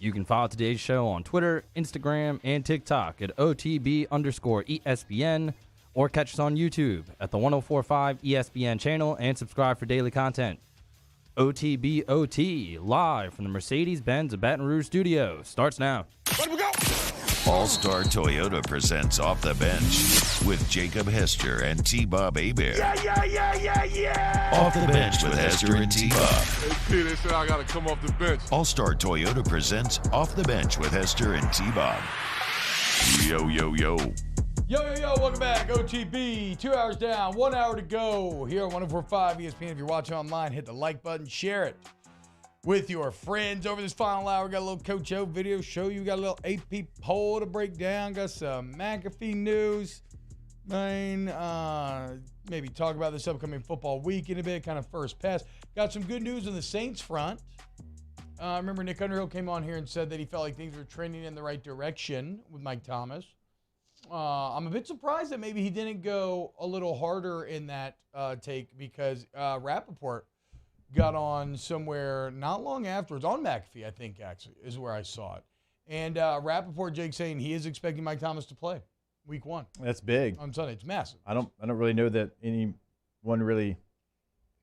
You can follow today's show on Twitter, Instagram, and TikTok at OTB_ESPN, or catch us on YouTube at the 1045 ESPN channel and subscribe for daily content. OTBOT, live from the Mercedes-Benz of Baton Rouge studio, starts now. Let we go! All-Star Toyota presents Off the Bench with Jacob Hester and T-Bob Hebert. Yeah. Off the Bench with Hester and T-Bob. Hey, P, they said I got to come off the bench. All-Star Toyota presents Off the Bench with Hester and T-Bob. Yo, yo, yo. Yo, welcome back. OTB, 2 hours down, 1 hour to go here on 1045 ESPN. If you're watching online, hit the like button, share it with your friends over this final hour. Got a little Coach O video show you. Got a little AP poll to break down. Got some McAfee news. Maybe talk about this upcoming football week in a bit, kind of first pass. Got some good news on the Saints front. I remember Nick Underhill came on here and said that he felt like things were trending in the right direction with Mike Thomas. I'm a bit surprised that maybe he didn't go a little harder in that take, because Rappaport got on somewhere not long afterwards, on McAfee, I think, actually, is where I saw it. And Rappaport, Jake, saying he is expecting Mike Thomas to play week 1. That's big. On Sunday. It's massive. I don't really know that anyone really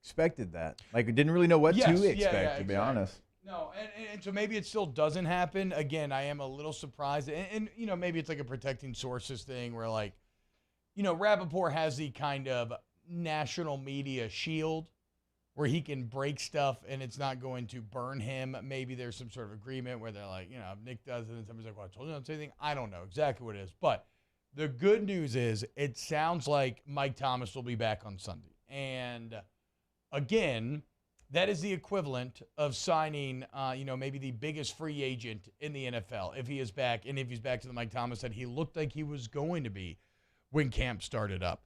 expected that. Like, we didn't really know what to expect, to be honest. No, and so maybe it still doesn't happen. Again, I am a little surprised. And maybe it's like a protecting sources thing where, like, Rappaport has the kind of national media shield where he can break stuff and it's not going to burn him. Maybe there's some sort of agreement where they're like, if Nick does it and somebody's like, well, I told you not to say anything. I don't know exactly what it is. But the good news is it sounds like Mike Thomas will be back on Sunday. And again, that is the equivalent of signing, maybe the biggest free agent in the NFL if he is back, and if he's back to the Mike Thomas that he looked like he was going to be when camp started up.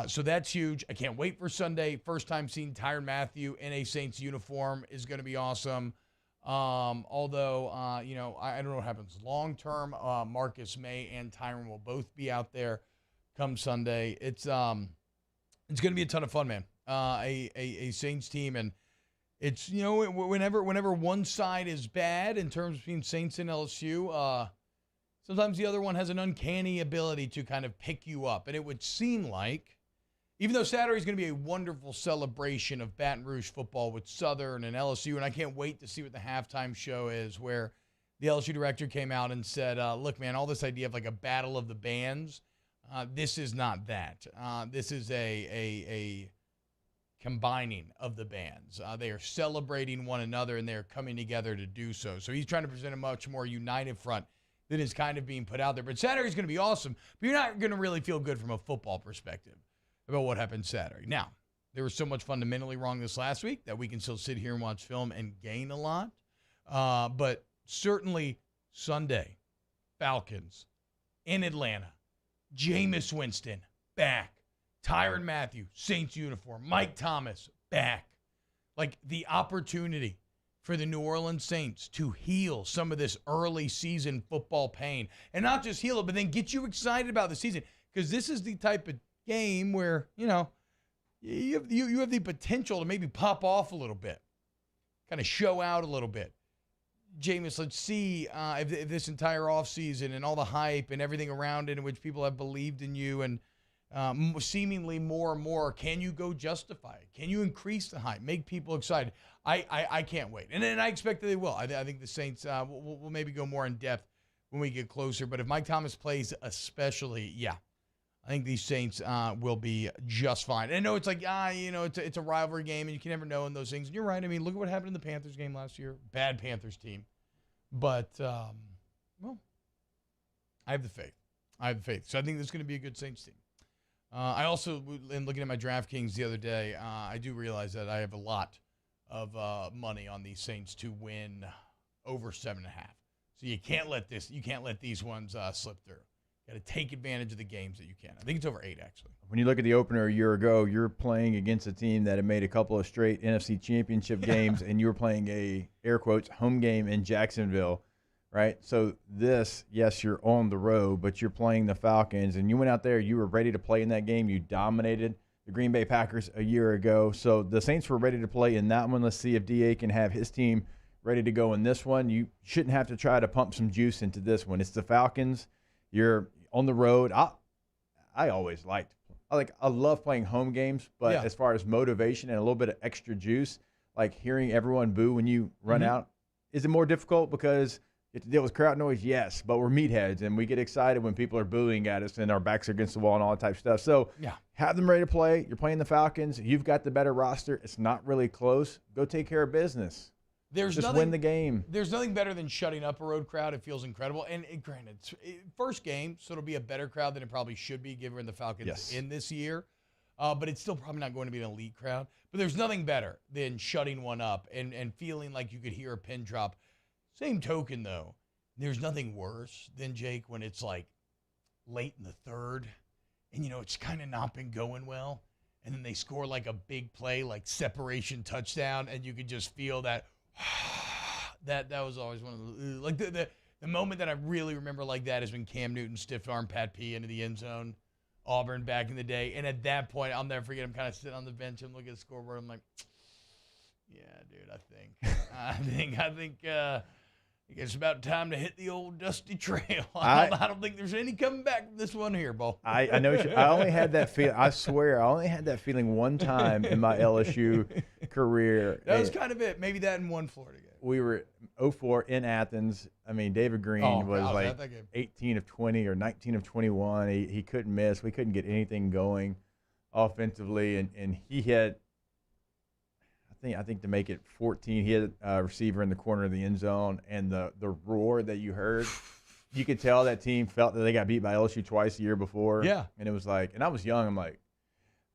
So that's huge. I can't wait for Sunday. First time seeing Tyrann Mathieu in a Saints uniform is going to be awesome. Although, I don't know what happens long term. Marcus May and Tyrann will both be out there come Sunday. It's going to be a ton of fun, man. A Saints team, and it's whenever one side is bad in terms between Saints and LSU, sometimes the other one has an uncanny ability to kind of pick you up, and it would seem like, even though Saturday is going to be a wonderful celebration of Baton Rouge football with Southern and LSU, and I can't wait to see what the halftime show is, where the LSU director came out and said, look, man, all this idea of like a battle of the bands, this is not that. This is a combining of the bands. They are celebrating one another, and they are coming together to do so. So he's trying to present a much more united front than is kind of being put out there. But Saturday's going to be awesome, but you're not going to really feel good from a football perspective about what happened Saturday. Now, there was so much fundamentally wrong this last week that we can still sit here and watch film and gain a lot. But certainly Sunday, Falcons in Atlanta, Jameis Winston back, Tyrann Mathieu, Saints uniform, Mike Thomas back. Like, the opportunity for the New Orleans Saints to heal some of this early season football pain, and not just heal it, but then get you excited about the season, because this is the type of game where, you have the potential to maybe pop off a little bit, kind of show out a little bit. Jameis, let's see if this entire offseason and all the hype and everything around it in which people have believed in you and seemingly more and more, can you go justify it? Can you increase the hype, make people excited? I can't wait. And I expect that they will. I think the Saints will maybe go more in depth when we get closer. But if Mike Thomas plays especially, I think these Saints will be just fine. And I know it's like, it's a rivalry game, and you can never know in those things. And you're right. I mean, look at what happened in the Panthers game last year. Bad Panthers team. But, well, I have the faith. So I think this is going to be a good Saints team. I also, in looking at my DraftKings the other day, I do realize that I have a lot of money on these Saints to win over 7.5. So you can't let these ones slip through. Got to take advantage of the games that you can. I think it's over 8, actually. When you look at the opener a year ago, you're playing against a team that had made a couple of straight NFC championship games, and you were playing a, air quotes, home game in Jacksonville, right? So this, yes, you're on the road, but you're playing the Falcons, and you went out there, you were ready to play in that game. You dominated the Green Bay Packers a year ago. So the Saints were ready to play in that one. Let's see if DA can have his team ready to go in this one. You shouldn't have to try to pump some juice into this one. It's the Falcons. You're on the road. I always I love playing home games, but as far as motivation and a little bit of extra juice, like hearing everyone boo when you run out, is it more difficult because you have to deal with crowd noise? Yes, but we're meatheads and we get excited when people are booing at us and our backs are against the wall and all that type of stuff. So have them ready to play. You're playing the Falcons. You've got the better roster. It's not really close. Go take care of business. Just win the game. There's nothing better than shutting up a road crowd. It feels incredible. And granted, first game, so it'll be a better crowd than it probably should be given the Falcons in this year. But it's still probably not going to be an elite crowd. But there's nothing better than shutting one up and feeling like you could hear a pin drop. Same token, though, there's nothing worse than, Jake, when it's like late in the third and, it's kind of not been going well. And then they score like a big play, like separation touchdown, and you could just feel that. That was always one of the moment that I really remember like that is when Cam Newton stiff armed Pat P into the end zone, Auburn back in the day. And at that point, I'll never forget. I'm kind of sitting on the bench and looking at the scoreboard. I'm like, yeah, dude, I think it's about time to hit the old dusty trail. I don't think there's any coming back from this one here, Bo. I know. I only had that feeling. I swear, I only had that feeling one time in my LSU career. That was kind of it. Maybe that in one Florida game. We were 0-4 in Athens. I mean, David Green was 18 of 20 or 19 of 21. He couldn't miss. We couldn't get anything going offensively, and he had. I think to make it 14, he had a receiver in the corner of the end zone, and the roar that you heard, you could tell that team felt that they got beat by LSU twice the year before. Yeah. And it was like, and I was young, I'm like,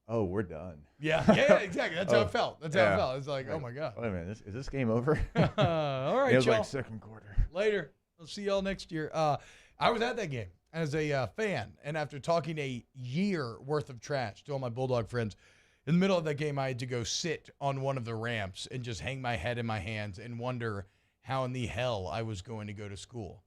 oh, we're done. Yeah, exactly. That's how it felt. It's like, oh, my God. Wait a minute, is this game over? All right, it was y'all. like second quarter. Later. I'll see y'all next year. I was at that game as a fan, and after talking a year worth of trash to all my Bulldog friends, in the middle of that game, I had to go sit on one of the ramps and just hang my head in my hands and wonder how in the hell I was going to go to school.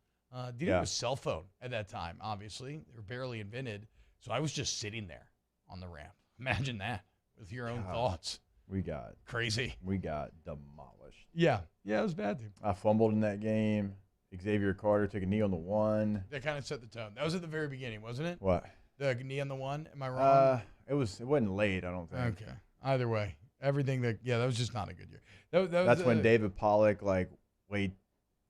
Didn't have a cell phone at that time, obviously. They were barely invented. So I was just sitting there on the ramp. Imagine that with your own thoughts. We got demolished. Yeah, it was bad, dude. I fumbled in that game. Xavier Carter took a knee on the one. That kind of set the tone. That was at the very beginning, wasn't it? What? The knee on the one? Am I wrong? It wasn't late, I don't think. Okay. Either way, that was just not a good year. That's when David Pollock weighed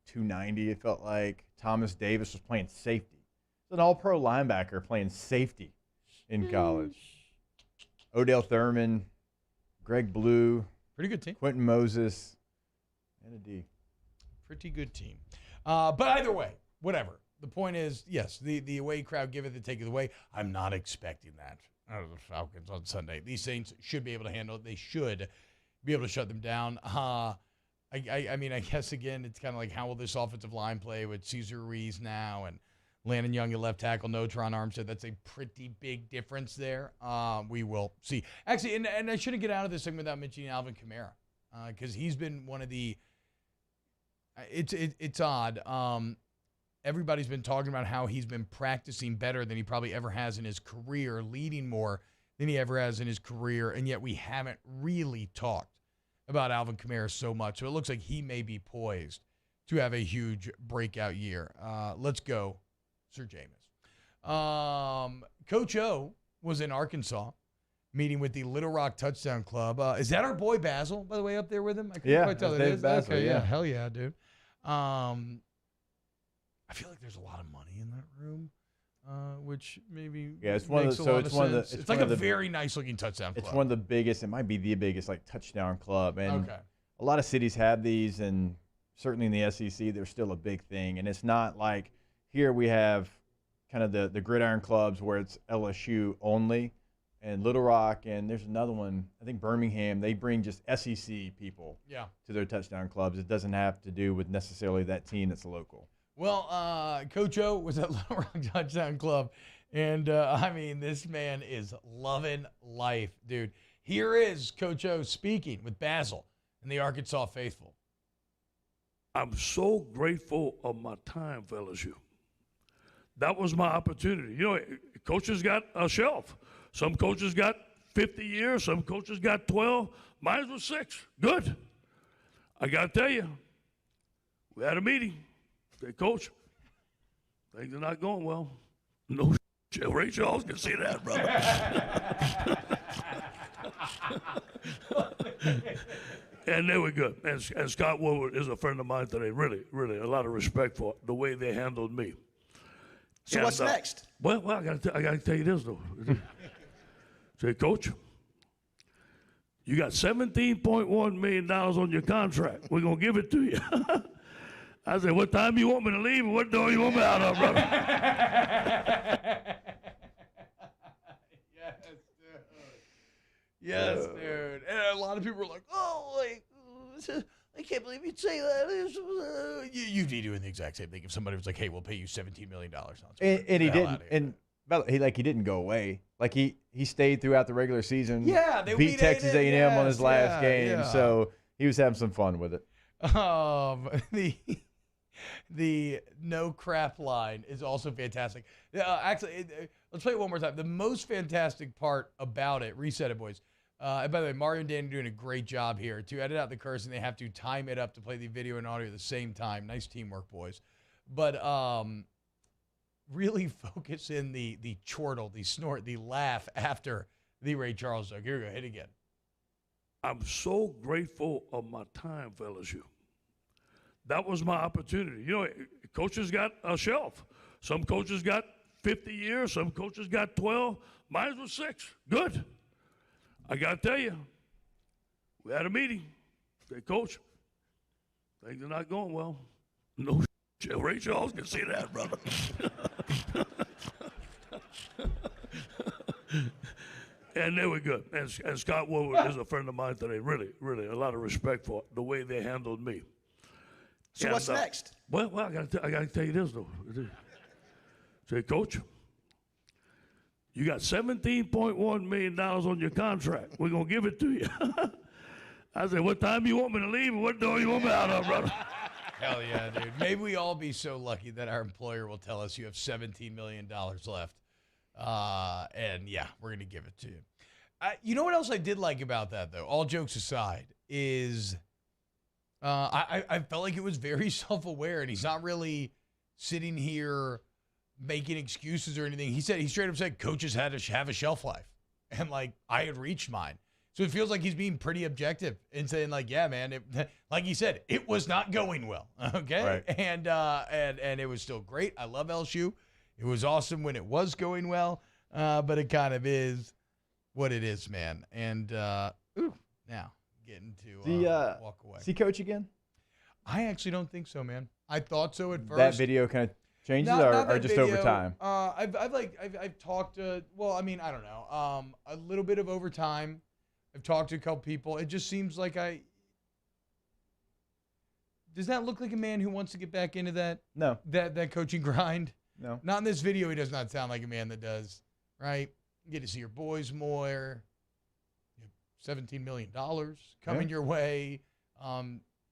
290. It felt like Thomas Davis was playing safety. It's an all-pro linebacker playing safety in college. Odell Thurman, Greg Blue, pretty good team. Quentin Moses, and a D. Pretty good team. But either way, whatever. The point is, yes, the away crowd giveth and taketh away. I'm not expecting that out of the Falcons on Sunday. These Saints should be able to handle it. They should be able to shut them down. I mean, I guess, again, it's kind of like how will this offensive line play with Cesar Ruiz now and Landon Young at left tackle, no Teron Armstead. That's a pretty big difference there. We will see. Actually, and I shouldn't get out of this thing without mentioning Alvin Kamara because he's been one of the it's odd. Everybody's been talking about how he's been practicing better than he probably ever has in his career, leading more than he ever has in his career, and yet we haven't really talked about Alvin Kamara so much. So it looks like he may be poised to have a huge breakout year. Let's go, Sir Jameis. Coach O was in Arkansas meeting with the Little Rock Touchdown Club. Is that our boy Basil, by the way, up there with him? I couldn't quite tell. It is. Basil, okay, yeah. Hell yeah, dude. I feel like there's a lot of money in that room. which maybe it's one of makes the, a so lot it's of one of the sense. it's It's one like of a the, very nice looking touchdown club. It's one of the biggest. It might be the biggest like touchdown club, and Okay. a lot of cities have these, and certainly in the SEC, they're still a big thing. And it's not like here we have kind of the gridiron clubs where it's LSU only, and Little Rock, and there's another one, I think Birmingham. They bring just SEC people to their touchdown clubs. It doesn't have to do with necessarily that team that's local. Well, Coach O was at Little Rock Touchdown Club, and I mean, this man is loving life, dude. Here is Coach O speaking with Basil and the Arkansas faithful. I'm so grateful of my time for LSU. That was my opportunity. You know, coaches got a shelf. Some coaches got 50 years. Some coaches got 12. Mine was 6. Good. I got to tell you, we had a meeting. Say, Coach, things are not going well. No shit. Ray Charles can see that, brother. And they were good. And Scott Woodward is a friend of mine today. Really, really, a lot of respect for the way they handled me. So what's next? Well, I got to tell you this, though. Say, Coach, you got $17.1 million on your contract. We're going to give it to you. I said, what time you want me to leave and what door you want me out of, brother? Yes, dude. And a lot of people were like, oh, like, I can't believe you'd say that. You'd be doing the exact same thing if somebody was like, hey, we'll pay you $17 million. And he didn't. And he didn't go away. Like he stayed throughout the regular season. Yeah, they beat Texas A&M on his last game. Yeah. So he was having some fun with it. The no crap line is also fantastic. Actually, let's play it one more time. The most fantastic part about it, reset it, boys. And by the way, Mario and Dan are doing a great job here to edit out the curse, and they have to time it up to play the video and audio at the same time. Nice teamwork, boys. But really focus in the chortle, the snort, the laugh after the Ray Charles joke. Here we go. Hit again. I'm so grateful of my time for LSU. That was my opportunity. You know, coaches got a shelf. Some coaches got 50 years. Some coaches got 12. Mine was 6. Good. I got to tell you, we had a meeting. Say, Coach, things are not going well. No shit. Ray Charles can see that, brother. And they were good. And Scott Woodward is a friend of mine today. Really, really, a lot of respect for the way they handled me. So what's next? Well, I got to tell you this, though. Say, Coach, you got $17.1 million on your contract. We're going to give it to you. I said, what time you want me to leave and what door you want me out of, brother? Hell yeah, dude. Maybe we all be so lucky that our employer will tell us you have $17 million left. And yeah, we're going to give it to you. You know what else I did like about that, though, all jokes aside, is I felt like it was very self-aware, and he's not really sitting here making excuses or anything. He straight up said coaches had to have a shelf life, and like I had reached mine. So it feels like he's being pretty objective and saying like, yeah, man, like he said, it was not going well. Okay. Right. And it was still great. I love LSU. It was awesome when it was going well. But it kind of is what it is, man. And now getting to walk away. See Coach again? I actually don't think so, man. I thought so at first. That video kind of changes or just over time? I've talked to, well, I mean, I don't know. A little bit of overtime. I've talked to a couple people. It just seems like does that look like a man who wants to get back into that? No. That coaching grind? No. Not in this video. He does not sound like a man that does, right? You get to see your boys more. $17 million coming your way.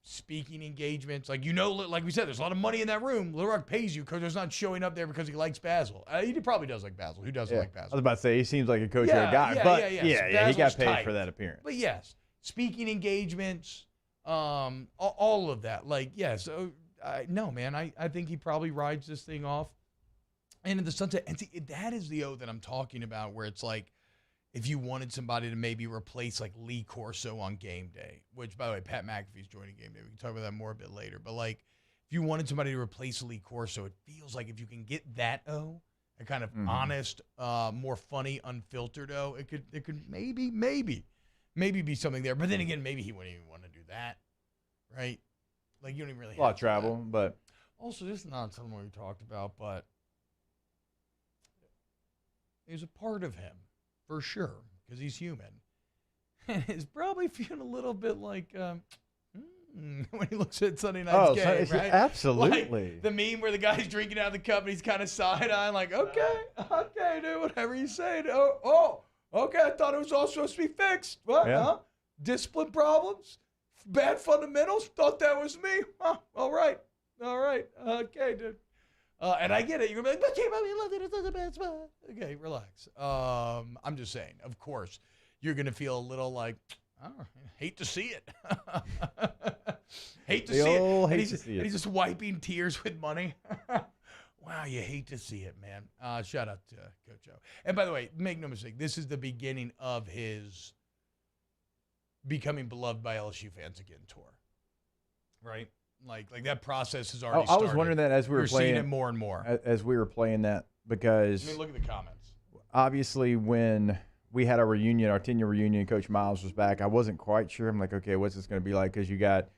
Speaking engagements. Like we said, there's a lot of money in that room. Little Rock pays you because he's not showing up there because he likes Basil. He probably does like Basil. Who doesn't like Basil? I was about to say, he seems like a coach or a guy. But he got paid for that appearance. But yes, speaking engagements, all of that. Like, yes. No, man, I think he probably rides this thing off. And in the sunset, and see, that is the O that I'm talking about, where it's like, if you wanted somebody to maybe replace like Lee Corso on game day, which, by the way, Pat McAfee's joining game day. We can talk about that more a bit later. But like, if you wanted somebody to replace Lee Corso, it feels like if you can get that O, a kind of honest, more funny, unfiltered O. It could maybe be something there. But then again, maybe he wouldn't even want to do that, right? Like, you don't even really have a lot of travel, but also this is not something we talked about, but there's a part of him for sure because he's human, and he's probably feeling a little bit like when he looks at Sunday night's game, right? Absolutely. Like the meme where the guy's drinking out of the cup and he's kind of side-eyeing, like, okay, dude, whatever you say. Okay, I thought it was all supposed to be fixed. What? Yeah. Huh? Discipline problems? Bad fundamentals? Thought that was me? Huh? All right. Okay, dude. And I get it. You're going to be like, okay, Bobby, I love it. It's not a bad spot. Okay, relax. I'm just saying, of course, you're going to feel a little like, I hate to see it. Hate to see it. And he's just wiping tears with money. Wow, you hate to see it, man. Shout out to Coach O. And by the way, make no mistake, this is the beginning of his becoming beloved by LSU fans again tour. Right? Like that process has already started. I was wondering that as we were playing. You're seeing it more and more. As we were playing that because. I mean, look at the comments. Obviously, when we had our reunion, our 10-year reunion, Coach Miles was back. I wasn't quite sure. I'm like, okay, what's this going to be like? Because you got,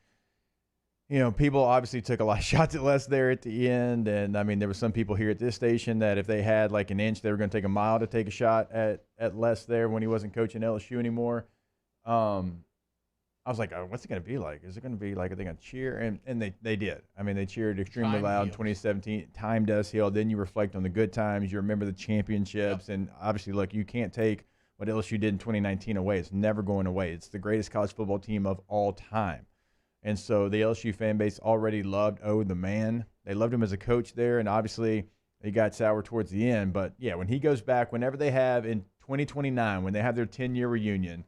people obviously took a lot of shots at Les there at the end. And, I mean, there were some people here at this station that if they had like an inch, they were going to take a mile to take a shot at Les there when he wasn't coaching LSU anymore. I was like, oh, what's it going to be like? Is it going to be like, are they going to cheer? And they did. I mean, they cheered extremely loud in 2017. Time does heal. Then you reflect on the good times. You remember the championships. Yep. And obviously, look, you can't take what LSU did in 2019 away. It's never going away. It's the greatest college football team of all time. And so the LSU fan base already loved the man. They loved him as a coach there. And obviously, he got sour towards the end. But, yeah, when he goes back, whenever they have in 2029, when they have their 10-year reunion,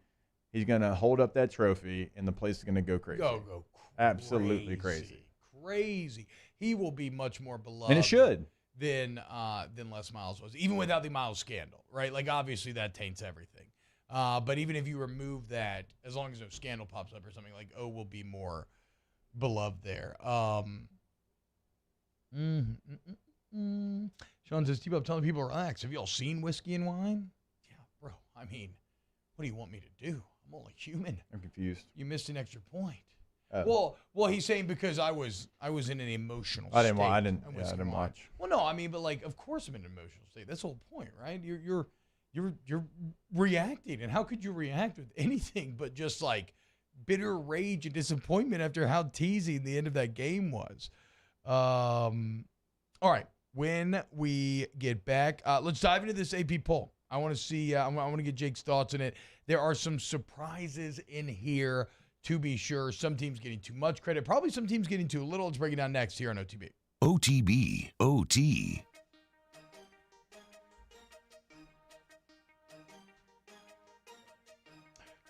he's going to hold up that trophy, and the place is going to go crazy. Go crazy. Absolutely crazy. Crazy. He will be much more beloved. And it should. Than Les Miles was, even without the Miles scandal, right? Like, obviously, that taints everything. But even if you remove that, as long as no scandal pops up or something, like, will be more beloved there. Sean says, T-Bob, telling people to relax. Have you all seen Whiskey and Wine? Yeah, bro. I mean, what do you want me to do? I'm only human. I'm confused. You missed an extra point. Well, he's saying because I was in an emotional state. I didn't watch. Well, no, I mean, but like, of course I'm in an emotional state. That's the whole point, right? You're reacting, and how could you react with anything but just like bitter rage and disappointment after how teasing the end of that game was? All right, when we get back, let's dive into this AP poll. I want to see. I want to get Jake's thoughts on it. There are some surprises in here, to be sure. Some teams getting too much credit. Probably some teams getting too little. Let's break it down next here on OTB. OTB, OT.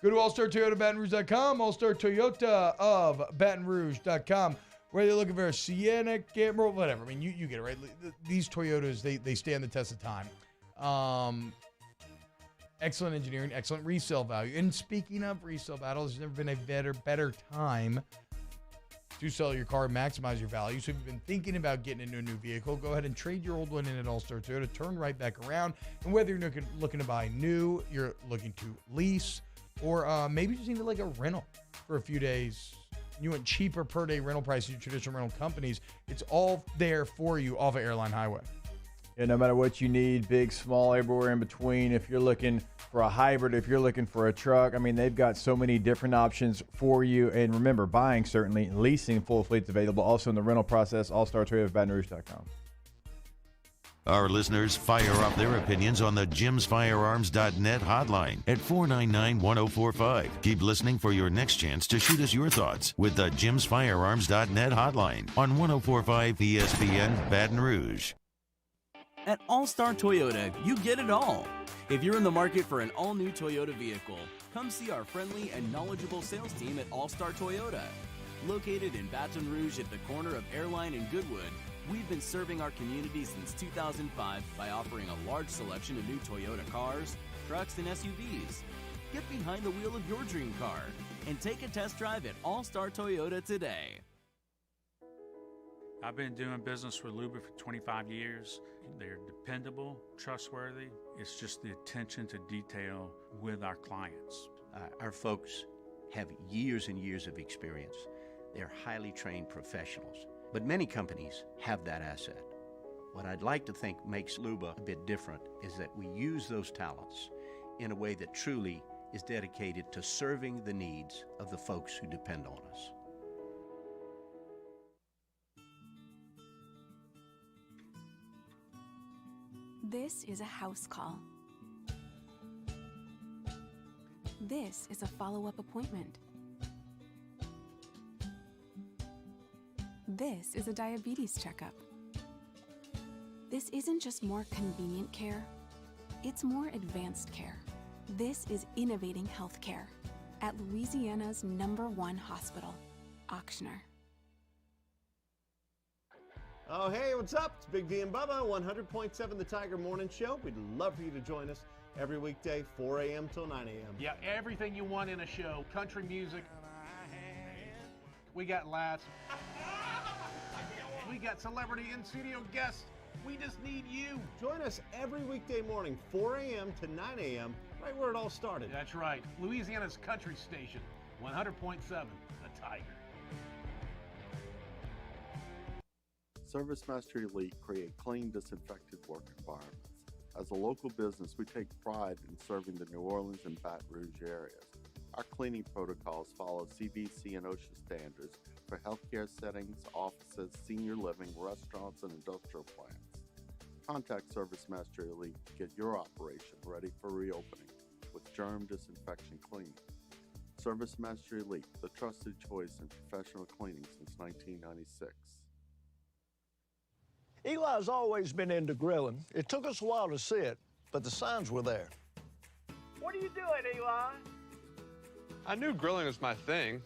Go to allstartoyotabatonrouge.com, All-Star Toyota of BatonRouge.com. Whether you're looking for a Sienna, Camry, whatever. I mean, you get it, right? These Toyotas, they stand the test of time. Excellent engineering, excellent resale value. And speaking of resale battles, there's never been a better time to sell your car and maximize your value. So if you've been thinking about getting into a new vehicle, go ahead and trade your old one in at All-Star Toyota. Turn right back around. And whether you're looking to buy new, you're looking to lease, or maybe you just need like a rental for a few days. You want cheaper per day rental prices than traditional rental companies. It's all there for you off of Airline Highway. Yeah, no matter what you need, big, small, everywhere in between. If you're looking for a hybrid, if you're looking for a truck, I mean, they've got so many different options for you. And remember, buying certainly, leasing full fleets available. Also in the rental process, allstartoyotabatonrouge.com. Our listeners fire up their opinions on the jimsfirearms.net hotline at 499-1045. Keep listening for your next chance to shoot us your thoughts with the jimsfirearms.net hotline on 1045 ESPN Baton Rouge. At All-Star Toyota, you get it all. If you're in the market for an all-new Toyota vehicle, come see our friendly and knowledgeable sales team at All-Star Toyota. Located in Baton Rouge at the corner of Airline and Goodwood, we've been serving our community since 2005 by offering a large selection of new Toyota cars, trucks, and SUVs. Get behind the wheel of your dream car and take a test drive at All-Star Toyota today. I've been doing business with Luba for 25 years. They're dependable, trustworthy. It's just the attention to detail with our clients. Our folks have years and years of experience. They're highly trained professionals. But many companies have that asset. What I'd like to think makes Luba a bit different is that we use those talents in a way that truly is dedicated to serving the needs of the folks who depend on us. This is a house call. This is a follow-up appointment. This is a diabetes checkup. This isn't just more convenient care, it's more advanced care. This is innovating healthcare at Louisiana's #1 hospital, Auctioner. Oh, hey, what's up? It's Big V and Bubba, 100.7 The Tiger Morning Show. We'd love for you to join us every weekday, 4 a.m. till 9 a.m. Yeah, everything you want in a show. Country music. We got laughs. We got celebrity in-studio guests. We just need you. Join us every weekday morning, 4 a.m. to 9 a.m., right where it all started. That's right. Louisiana's country station, 100.7 The Tiger. ServiceMaster Elite create clean, disinfected work environments. As a local business, we take pride in serving the New Orleans and Baton Rouge areas. Our cleaning protocols follow CDC and OSHA standards for healthcare settings, offices, senior living, restaurants, and industrial plants. Contact ServiceMaster Elite to get your operation ready for reopening with germ disinfection cleaning. ServiceMaster Elite, the trusted choice in professional cleaning since 1996. Eli's always been into grilling. It took us a while to see it, but the signs were there. What are you doing, Eli? I knew grilling was my thing.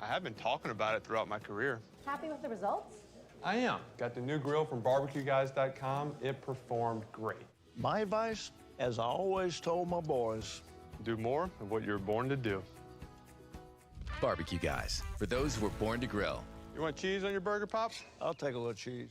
I have been talking about it throughout my career. Happy with the results? I am. Got the new grill from barbecueguys.com. It performed great. My advice, as I always told my boys, do more of what you're born to do. Barbecue Guys, for those who were born to grill. You want cheese on your burger, Pops? I'll take a little cheese.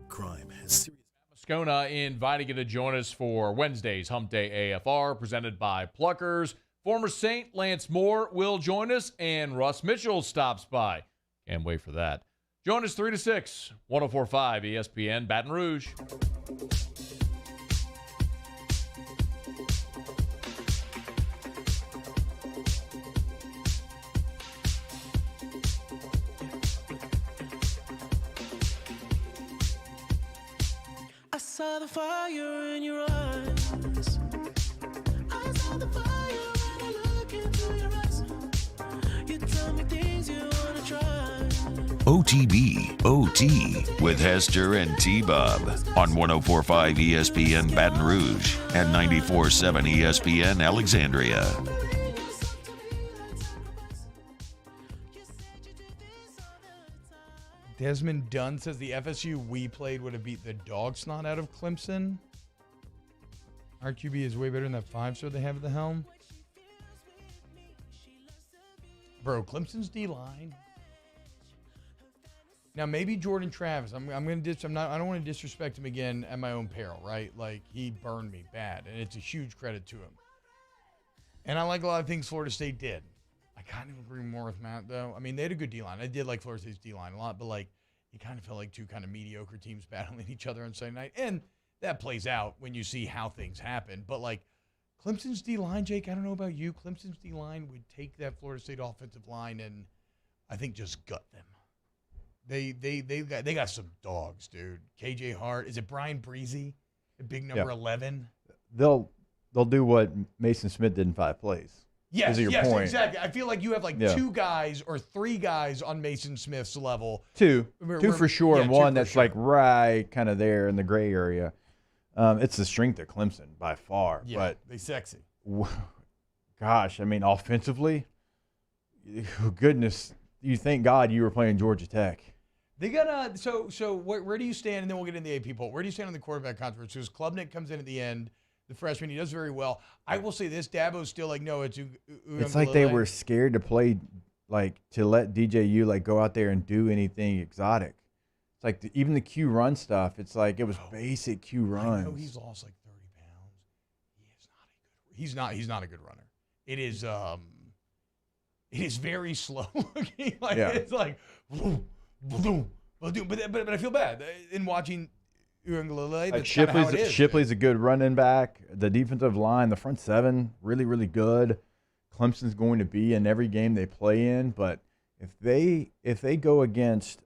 Crime has serious. Moscona inviting you to join us for Wednesday's Hump Day AFR, presented by Pluckers. Former Saint Lance Moore will join us, and Russ Mitchell stops by. Can't wait for that. Join us 3 to 6, 104.5 ESPN Baton Rouge. I saw the fire in your eyes. I saw the fire when I look into your eyes. You tell me things you want to try. OTB, OT, with Hester and T-Bob on 104.5 ESPN Baton Rouge and 94.7 ESPN Alexandria. Desmond Dunn says the FSU we played would have beat the dog snot out of Clemson. Our QB is way better than that 5-star they have at the helm. Bro, Clemson's D-line. Now maybe Jordan Travis. I don't want to disrespect him again at my own peril, right? Like, he burned me bad, and it's a huge credit to him. And I like a lot of things Florida State did. I kind of agree more with Matt, though. I mean, they had a good D-line. I did like Florida State's D-line a lot, but, like, it kind of felt like two kind of mediocre teams battling each other on Sunday night. And that plays out when you see how things happen. But, like, Clemson's D-line, Jake, I don't know about you. Clemson's D-line would take that Florida State offensive line and, I think, just gut them. They got some dogs, dude. KJ Hart. Is it Brian Breezy? The big number 11? They'll do what Mason Smith did in 5 plays. Yes, point. Exactly. I feel like you have two guys or 3 guys on Mason Smith's level. Two for sure, and one that's like right kind of there in the gray area. It's the strength of Clemson by far. Yeah, but they sexy. Gosh, I mean, offensively, goodness, you thank God you were playing Georgia Tech. They got so where do you stand? And then we'll get into the AP poll. Where do you stand on the quarterback controversy? Because Klubnik comes in at the end. The freshman, he does very well. I will say this: Dabo's still like, no, it's like they were scared to play, like to let DJU like go out there and do anything exotic. It's like even the Q run stuff. It's like it was basic Q runs. I know he's lost like 30 pounds. He's not a good runner. It is very slow looking. Like it's like boom, boom, boom. But I feel bad in watching Uiagalelei. Like Shipley's a good running back. The defensive line, the front seven, really, really good. Clemson's going to be in every game they play in, but if they go against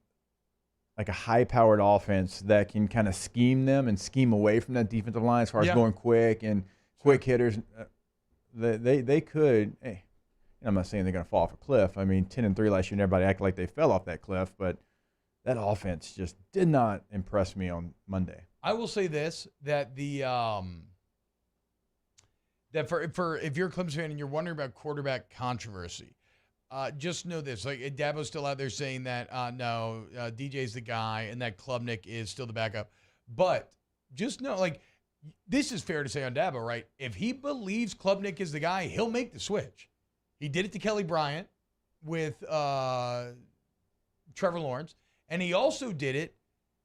like a high-powered offense that can kind of scheme them and scheme away from that defensive line as far as going quick and quick hitters, they could. Hey, I'm not saying they're going to fall off a cliff. I mean, 10-3 last year, and everybody acted like they fell off that cliff, but that offense just did not impress me on Monday. I will say this: that that for if you're a Clemson fan and you're wondering about quarterback controversy. Just know this, like Dabo's still out there saying that no, DJ's the guy and that Klubnik is still the backup. But just know, like, this is fair to say on Dabo, right? If he believes Klubnik is the guy, he'll make the switch. He did it to Kelly Bryant with Trevor Lawrence, and he also did it,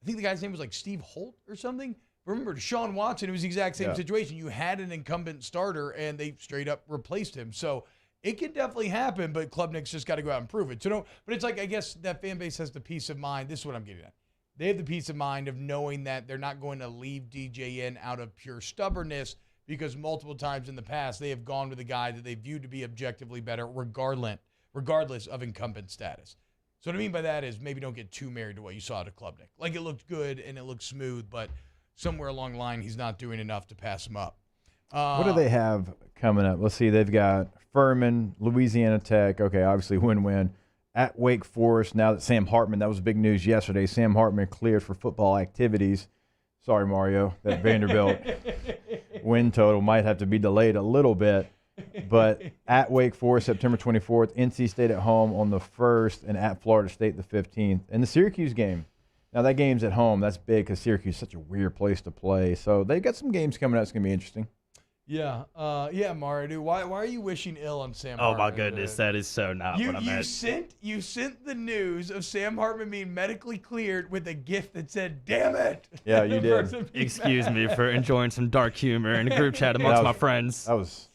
I think the guy's name was like Steve Holt or something. Remember, Deshaun Watson, it was the exact same situation. You had an incumbent starter, and they straight up replaced him. So it can definitely happen, but Klubnik's just got to go out and prove it. So but it's like, I guess that fan base has the peace of mind. This is what I'm getting at. They have the peace of mind of knowing that they're not going to leave DJ in out of pure stubbornness, because multiple times in the past they have gone with a guy that they viewed to be objectively better regardless of incumbent status. So what I mean by that is maybe don't get too married to what you saw out of Klubnik. Like, it looked good and it looked smooth, but somewhere along the line he's not doing enough to pass him up. What do they have coming up? Let's see. They've got Furman, Louisiana Tech. Okay, obviously win-win. At Wake Forest, now that Sam Hartman, that was big news yesterday. Sam Hartman cleared for football activities. Sorry, Mario, that Vanderbilt win total might have to be delayed a little bit. But at Wake Forest, September 24th, NC State at home on the 1st, and at Florida State the 15th. And the Syracuse game. Now, that game's at home. That's big because Syracuse is such a weird place to play. So they've got some games coming up that's going to be interesting. Yeah, Mario, dude. Why are you wishing ill on Sam Hartman? Oh, my goodness. That is so not what I meant. You sent the news of Sam Hartman being medically cleared with a gift that said, damn it. Yeah, you did. Excuse me for enjoying some dark humor in a group chat amongst my friends. I was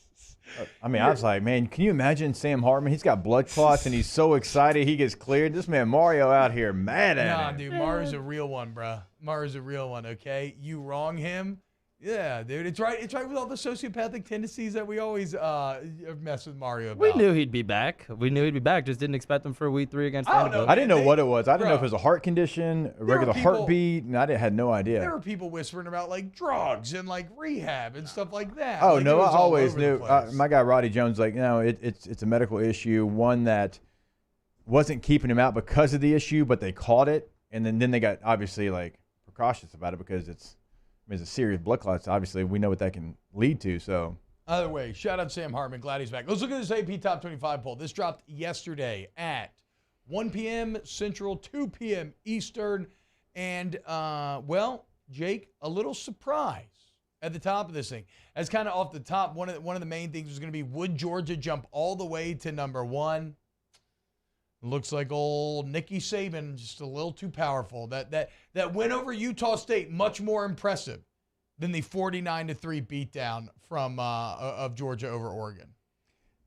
like, man, can you imagine Sam Hartman? He's got blood clots, and he's so excited he gets cleared. This man Mario out here mad at him. Nah, dude, Mario's a real one, bro. Mario's a real one, okay? You wrong him. Yeah, dude, it's right. It's right with all the sociopathic tendencies that we always mess with Mario about. We knew he'd be back. Just didn't expect him for week 3 against Vanderbilt. I didn't know what it was. I didn't know if it was a heart condition, a regular heartbeat. And I had no idea. There were people whispering about like drugs and like rehab and stuff like that. Oh, like, no, I always knew. My guy Roddy Jones, like, no, it's a medical issue, one that wasn't keeping him out because of the issue, but they caught it, and then they got obviously like precautious about it because it's a serious blood clots. Obviously, we know what that can lead to. So either way, shout out Sam Hartman. Glad he's back. Let's look at this AP Top 25 poll. This dropped yesterday at 1 p.m. Central, 2 p.m. Eastern. And, Jake, a little surprise at the top of this thing. As kind of off the top, one of the main things was going to be, would Georgia jump all the way to number 1? Looks like old Nicky Saban, just a little too powerful. That win over Utah State, much more impressive than the 49-3 beatdown from of Georgia over Oregon.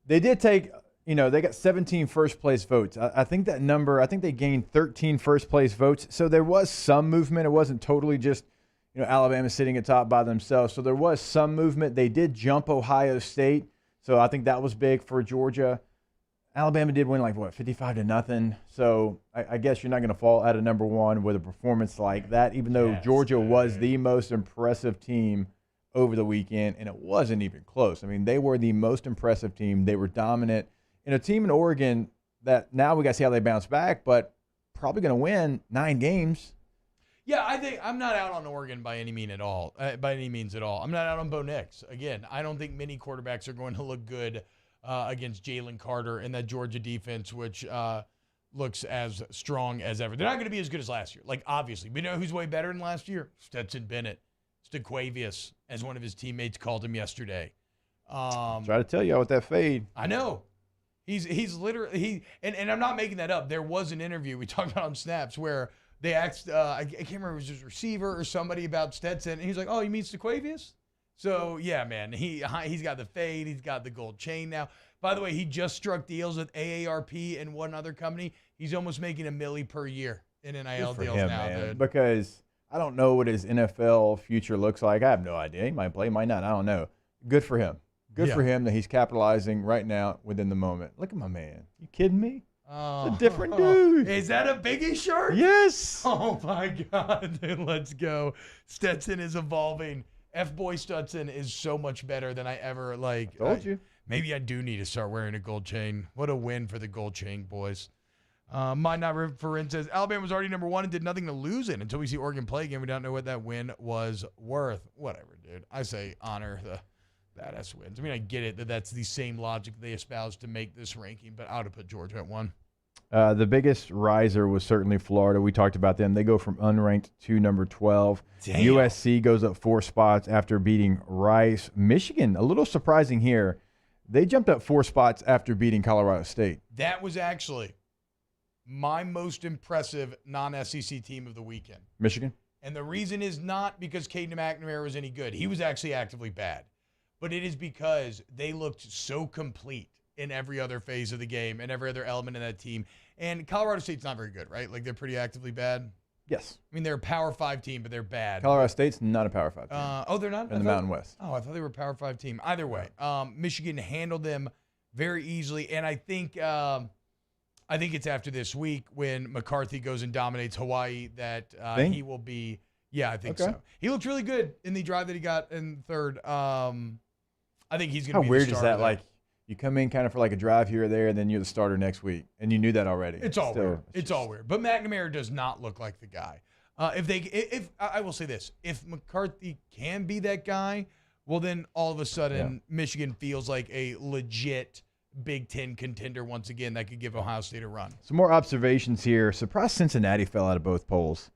They did take, they got 17 first-place votes. I think that number, I think they gained 13 first-place votes. So there was some movement. It wasn't totally just, Alabama sitting at top by themselves. So there was some movement. They did jump Ohio State. So I think that was big for Georgia. Alabama did win 55-0. So I guess you're not going to fall out of number 1 with a performance like that, even though Georgia was the most impressive team over the weekend, and it wasn't even close. I mean, they were the most impressive team. They were dominant. And a team in Oregon that now we got to see how they bounce back, but probably going to win 9 games. Yeah, I think I'm not out on Oregon by any means at all. I'm not out on Bo Nix. Again, I don't think many quarterbacks are going to look good against Jalen Carter and that Georgia defense, which looks as strong as ever. They're not going to be as good as last year. Like, obviously. We know who's way better than last year? Stetson Bennett. Staquavius, as one of his teammates called him yesterday. Try to tell you with that fade. I know. He's literally – and I'm not making that up. There was an interview we talked about on Snaps where they asked, I can't remember if it was his receiver or somebody about Stetson, and he's like, oh, you mean Sequavius? So, yeah, man, he's got the fade. He's got the gold chain now. By the way, he just struck deals with AARP and one other company. He's almost making $1 million per year in NIL deals now, man, dude. Because I don't know what his NFL future looks like. I have no idea. He might play, might not. I don't know. Good for him. Good for him that he's capitalizing right now within the moment. Look at my man. You kidding me? Oh, it's a different dude. Is that a Biggie shirt? Yes. Oh, my God. Dude, let's go. Stetson is evolving. F-Boy Stetson is so much better than I ever, like. Told you. Maybe I do need to start wearing a gold chain. What a win for the gold chain boys. Might not refer in says, Alabama was already number 1 and did nothing to lose it. Until we see Oregon play again, we don't know what that win was worth. Whatever, dude. I say honor the badass wins. I mean, I get it that that's the same logic they espoused to make this ranking, but I would have put Georgia at 1. The biggest riser was certainly Florida. We talked about them. They go from unranked to number 12. Damn. USC goes up 4 spots after beating Rice. Michigan, a little surprising here. They jumped up 4 spots after beating Colorado State. That was actually my most impressive non-SEC team of the weekend. Michigan? And the reason is not because Caden McNamara was any good. He was actually actively bad. But it is because they looked so complete in every other phase of the game and every other element of that team. And Colorado State's not very good, right? Like, they're pretty actively bad. Yes. I mean, they're a Power 5 team, but they're bad. Colorado State's not a Power 5 team. Oh, they're not? In the Mountain West. Oh, I thought they were a Power 5 team. Either way, Michigan handled them very easily. And I think it's after this week when McCarthy goes and dominates Hawaii that he will be. Yeah, I think so. He looked really good in the drive that he got in third. I think he's going to be How weird the is starter that? there. Like, you come in kind of for like a drive here or there, and then you're the starter next week, and you knew that already. It's all weird. It's all weird. But McNamara does not look like the guy. If I will say this, if McCarthy can be that guy, well, then all of a sudden Michigan feels like a legit Big Ten contender once again that could give Ohio State a run. Some more observations here. Surprised Cincinnati fell out of both polls.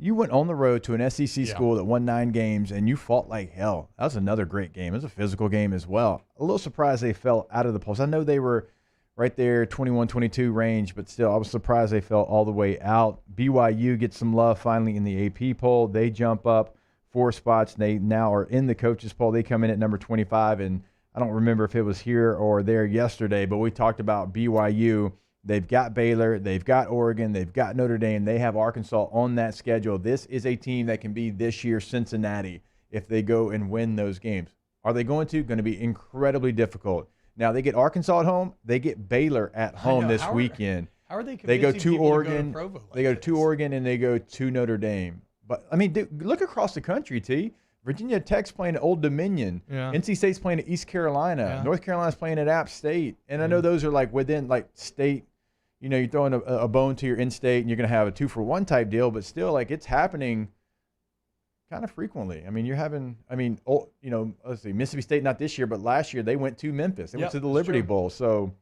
You went on the road to an SEC school that won 9 games, and you fought like hell. That was another great game. It was a physical game as well. A little surprised they fell out of the polls. I know they were right there, 21-22 range, but still, I was surprised they fell all the way out. BYU gets some love finally in the AP poll. They jump up 4 spots. They now are in the coaches poll. They come in at number 25, and I don't remember if it was here or there yesterday, but we talked about BYU. They've got Baylor, they've got Oregon, they've got Notre Dame, they have Arkansas on that schedule. This is a team that can be this year's Cincinnati if they go and win those games. Are they going to? Going to be incredibly difficult. Now, they get Arkansas at home. They get Baylor at home this weekend. How are they They go convincing to people Oregon. to go to Provo like They go this? to Oregon, and they go to Notre Dame. But, I mean, dude, look across the country, T. Virginia Tech's playing at Old Dominion. Yeah. NC State's playing at East Carolina. Yeah. North Carolina's playing at App State. And I know those are like within like state. You know, you're throwing a bone to your in-state, and you're going to have a 2-for-1 type deal, but still, like, it's happening kind of frequently. I mean, you're having, let's see, Mississippi State, not this year, but last year, they went to Memphis. They went to the Liberty Bowl, so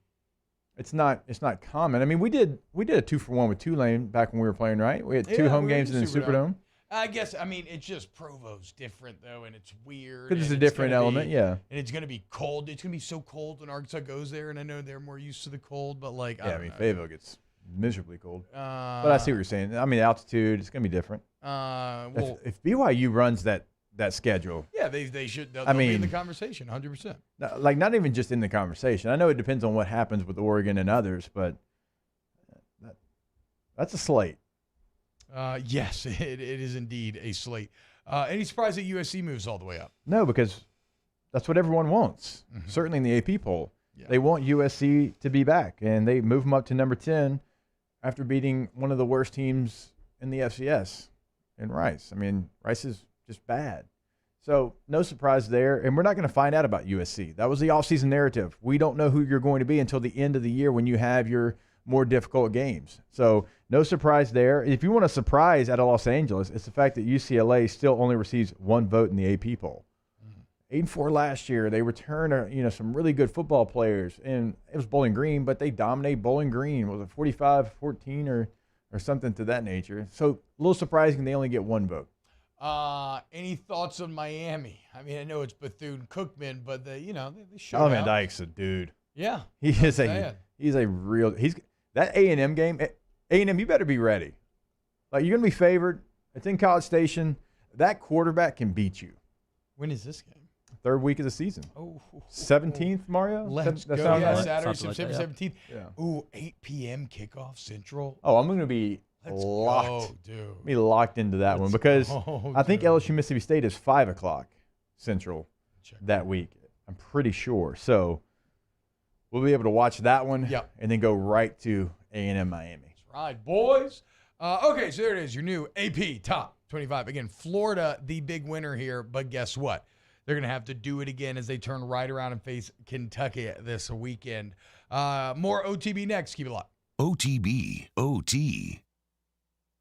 it's not common. I mean, we did a 2-for-1 with Tulane back when we were playing, right? We had 2 home games in the Superdome. I guess, I mean, it's just Provo's different, though, and it's weird. Because it's and a different gonna element, be, yeah. And it's going to be cold. It's going to be so cold when Arkansas goes there, and I know they're more used to the cold, but, like, Yeah, I mean, Fayetteville gets miserably cold. But I see what you're saying. I mean, altitude, it's going to be different. Well, if BYU runs that schedule. yeah, they should. They'll be in the conversation, 100%. Like, not even just in the conversation. I know it depends on what happens with Oregon and others, but that's a slate. Yes, it is indeed a slate. Any surprise that USC moves all the way up? No, because that's what everyone wants. Mm-hmm. Certainly in the AP poll. Yeah. They want USC to be back, and they move them up to number 10 after beating one of the worst teams in the FCS in Rice. I mean, Rice is just bad. So no surprise there, and we're not going to find out about USC. That was the offseason narrative. We don't know who you're going to be until the end of the year when you have your more difficult games. So no surprise there. If you want a surprise out of Los Angeles, it's the fact that UCLA still only receives 1 vote in the AP poll. 8-4 last year. They return some really good football players, and it was Bowling Green, but they dominate Bowling Green. Was it 45-14 or something to that nature? So a little surprising they only get 1 vote. Any thoughts on Miami? I mean, I know it's Bethune-Cookman, but they showed Alan Van out. Dyke's a dude. Yeah, He's a real. That A&M game. A&M, you better be ready. Like, you're going to be favored. It's in College Station. That quarterback can beat you. When is this game? Third week of the season. Oh. 17th, Mario? Let's go. Right? Saturday, Something September like that, 17th. Yeah. Ooh, 8 p.m. kickoff Central. Oh, I'm going to be Let's locked. go, dude. Be locked into that one because I think dude. LSU Mississippi State is 5 o'clock Central that week. I'm pretty sure. So we'll be able to watch that one and then go right to A&M Miami. That's right, boys. Okay, so there it is, your new AP Top 25. Again, Florida, the big winner here, but guess what? They're going to have to do it again as they turn right around and face Kentucky this weekend. More OTB next. Keep it locked. OTB, OT.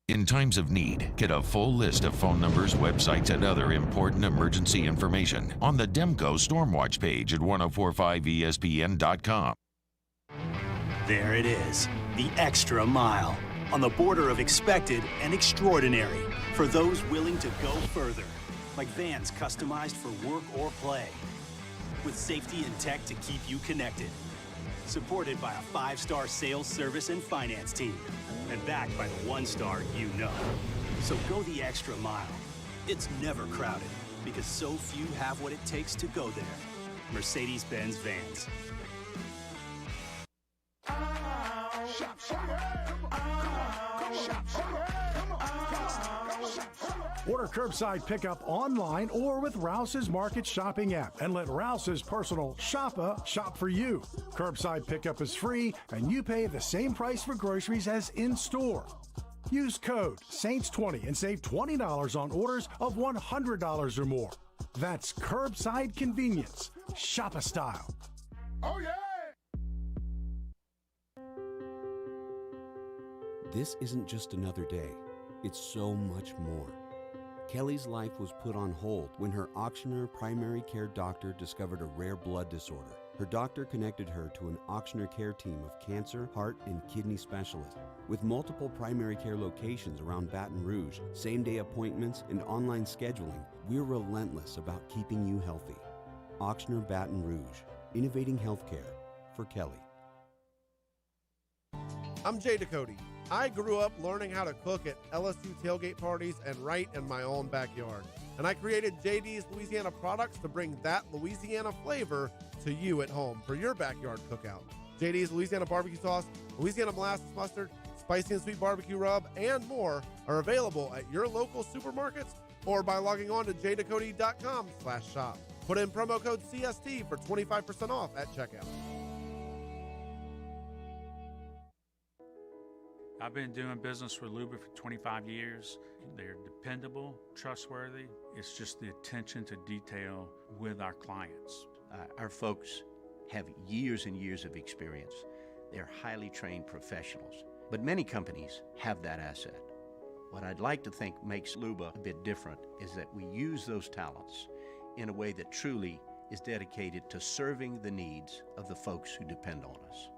In times of need, get a full list of phone numbers, websites, and other important emergency information on the Demco Stormwatch page at 1045ESPN.com. There it is, the extra mile. On the border of expected and extraordinary for those willing to go further. Like vans customized for work or play. With safety and tech to keep you connected. Supported by a 5-star sales, service, and finance team. And backed by the 1-star you know. So go the extra mile. It's never crowded because so few have what it takes to go there. Mercedes-Benz Vans. Order curbside pickup online or with Rouse's Market Shopping app and let Rouse's personal shopper shop for you. Curbside pickup is free and you pay the same price for groceries as in-store. Use code SAINTS20 and save $20 on orders of $100 or more. That's curbside convenience. Shopper style. Oh, yeah! This isn't just another day. It's so much more. Kelly's life was put on hold when her auctioneer primary care doctor discovered a rare blood disorder. Her doctor connected her to an auctioneer care team of cancer, heart, and kidney specialists. With multiple primary care locations around Baton Rouge, same-day appointments, and online scheduling, we're relentless about keeping you healthy. Auctioneer Baton Rouge, innovating healthcare for Kelly. I'm Jay Ducote. I grew up learning how to cook at LSU tailgate parties and right in my own backyard. And I created JD's Louisiana products to bring that Louisiana flavor to you at home for your backyard cookout. JD's Louisiana barbecue sauce, Louisiana molasses mustard, spicy and sweet barbecue rub, and more are available at your local supermarkets or by logging on to jducote.com/shop. Put in promo code CST for 25% off at checkout. I've been doing business with Luba for 25 years. They're dependable, trustworthy. It's just the attention to detail with our clients. Our folks have years and years of experience. They're highly trained professionals. But many companies have that asset. What I'd like to think makes Luba a bit different is that we use those talents in a way that truly is dedicated to serving the needs of the folks who depend on us.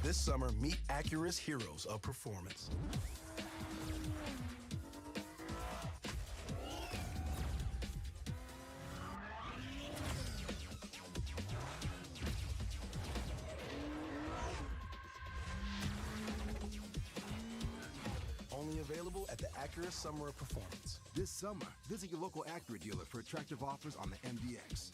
This summer, meet Acura's heroes of performance. Only available at the Acura Summer of Performance. This summer, visit your local Acura dealer for attractive offers on the MDX.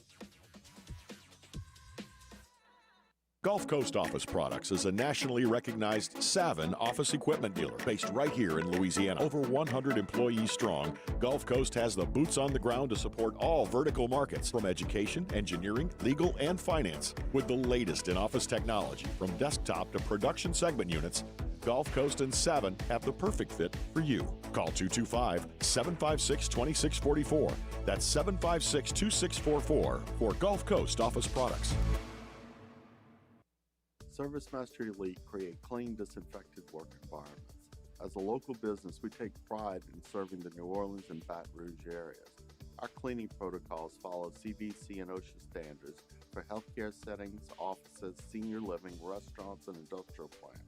Gulf Coast Office Products is a nationally recognized Savin office equipment dealer based right here in Louisiana. Over 100 employees strong, Gulf Coast has the boots on the ground to support all vertical markets from education, engineering, legal, and finance. With the latest in office technology, from desktop to production segment units, Gulf Coast and Savin have the perfect fit for you. Call 225-756-2644. That's 756-2644 for Gulf Coast Office Products. ServiceMaster Elite create clean, disinfected work environments. As a local business, we take pride in serving the New Orleans and Baton Rouge areas. Our cleaning protocols follow CDC and OSHA standards for healthcare settings, offices, senior living, restaurants, and industrial plants.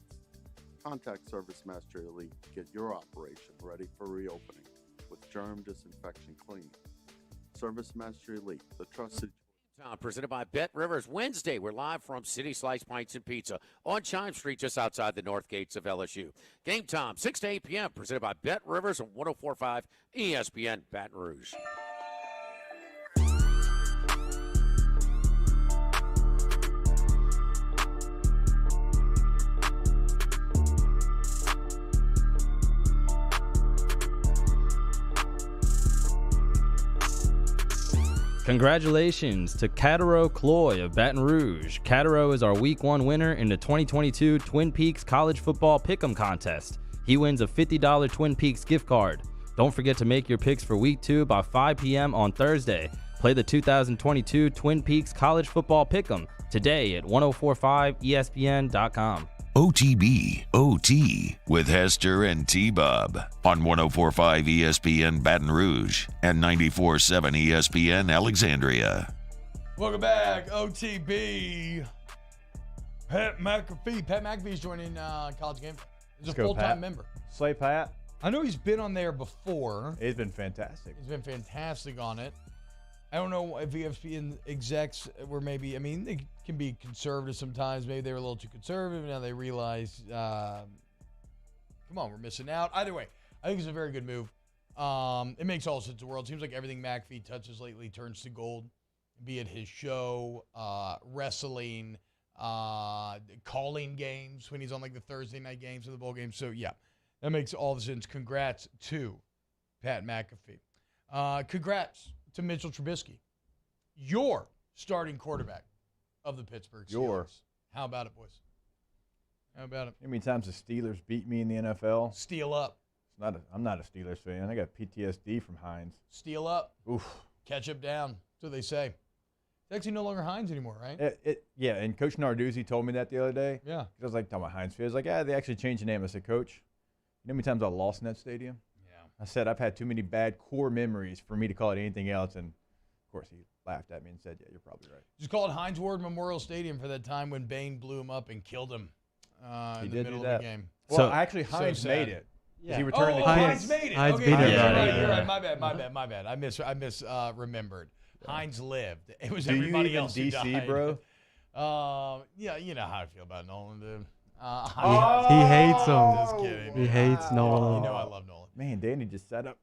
Contact ServiceMaster Elite to get your operation ready for reopening with germ disinfection cleaning. ServiceMaster Elite, the trusted Presented by Bet Rivers. Wednesday, we're live from City Slice Pints and Pizza on Chime Street, just outside the north gates of LSU. Game time, 6 to 8 p.m., presented by Bet Rivers on 104.5 ESPN Baton Rouge. Congratulations to Catero Cloy of Baton Rouge. Catero is our Week 1 winner in the 2022 Twin Peaks College Football Pick'em Contest. He wins a $50 Twin Peaks gift card. Don't forget to make your picks for Week 2 by 5 p.m. on Thursday. Play the 2022 Twin Peaks College Football Pick'em today at 1045ESPN.com. OTB OT with Hester and T-Bob on 104.5 ESPN Baton Rouge and 94.7 ESPN Alexandria. Welcome back, OTB. Pat McAfee. Pat McAfee's joining College Game. He's a full-time member. Slay Pat. I know he's been on there before. He's been fantastic. He's been fantastic on it. I don't know if ESPN execs were maybe, I mean, they can be conservative sometimes. Maybe they were a little too conservative. Now they realize, come on, we're missing out. Either way, I think it's a very good move. It makes all sense in the world. Seems like everything McAfee touches lately turns to gold, be it his show, wrestling, calling games when he's on like the Thursday night games or the bowl games. So, yeah, that makes all the sense. Congrats to Pat McAfee. Congrats to Mitchell Trubisky, your starting quarterback of the Pittsburgh Steelers. How about it, boys? How about it? How many times the Steelers beat me in the NFL? Steel up. I'm not a Steelers fan. I got PTSD from Hines. Steel up. Oof. Ketchup down. That's what they say. It's actually no longer Hines anymore, right? Yeah, and Coach Narduzzi told me that the other day. Yeah. I was like, talking about Heinz Field. I was like, they actually changed the name. I said, Coach, you know how many times I lost in that stadium? I said, I've had too many bad core memories for me to call it anything else. And, of course, he laughed at me and said, yeah, you're probably right. Just call it Heinz Ward Memorial Stadium for that time when Bain blew him up and killed him in the middle of the game. Well, actually, Heinz made it. Yeah. He returned the Heinz made it. Heinz okay, beat him. you're right. My bad. I misremembered. Heinz lived. It was everybody else who died. Do you even DC, bro? Yeah, you know how I feel about Nolan, dude. He hates him. Just kidding. He hates Nolan. You know I love Nolan. Man, Danny just set up.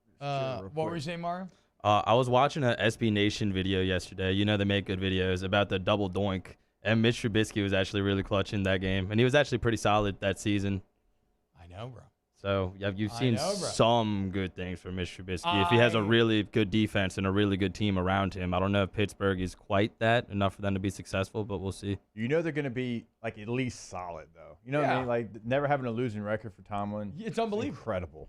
What were you saying, Mario? I was watching a SB Nation video yesterday. You know they make good videos about the double doink. And Mitch Trubisky was actually really clutch in that game. And he was actually pretty solid that season. I know, bro. So you've seen some good things from Mitch Trubisky. If he has a really good defense and a really good team around him, I don't know if Pittsburgh is quite that enough for them to be successful, but we'll see. You know they're going to be like at least solid, though. You know what I mean? Like never having a losing record for Tomlin. It's unbelievable. Incredible.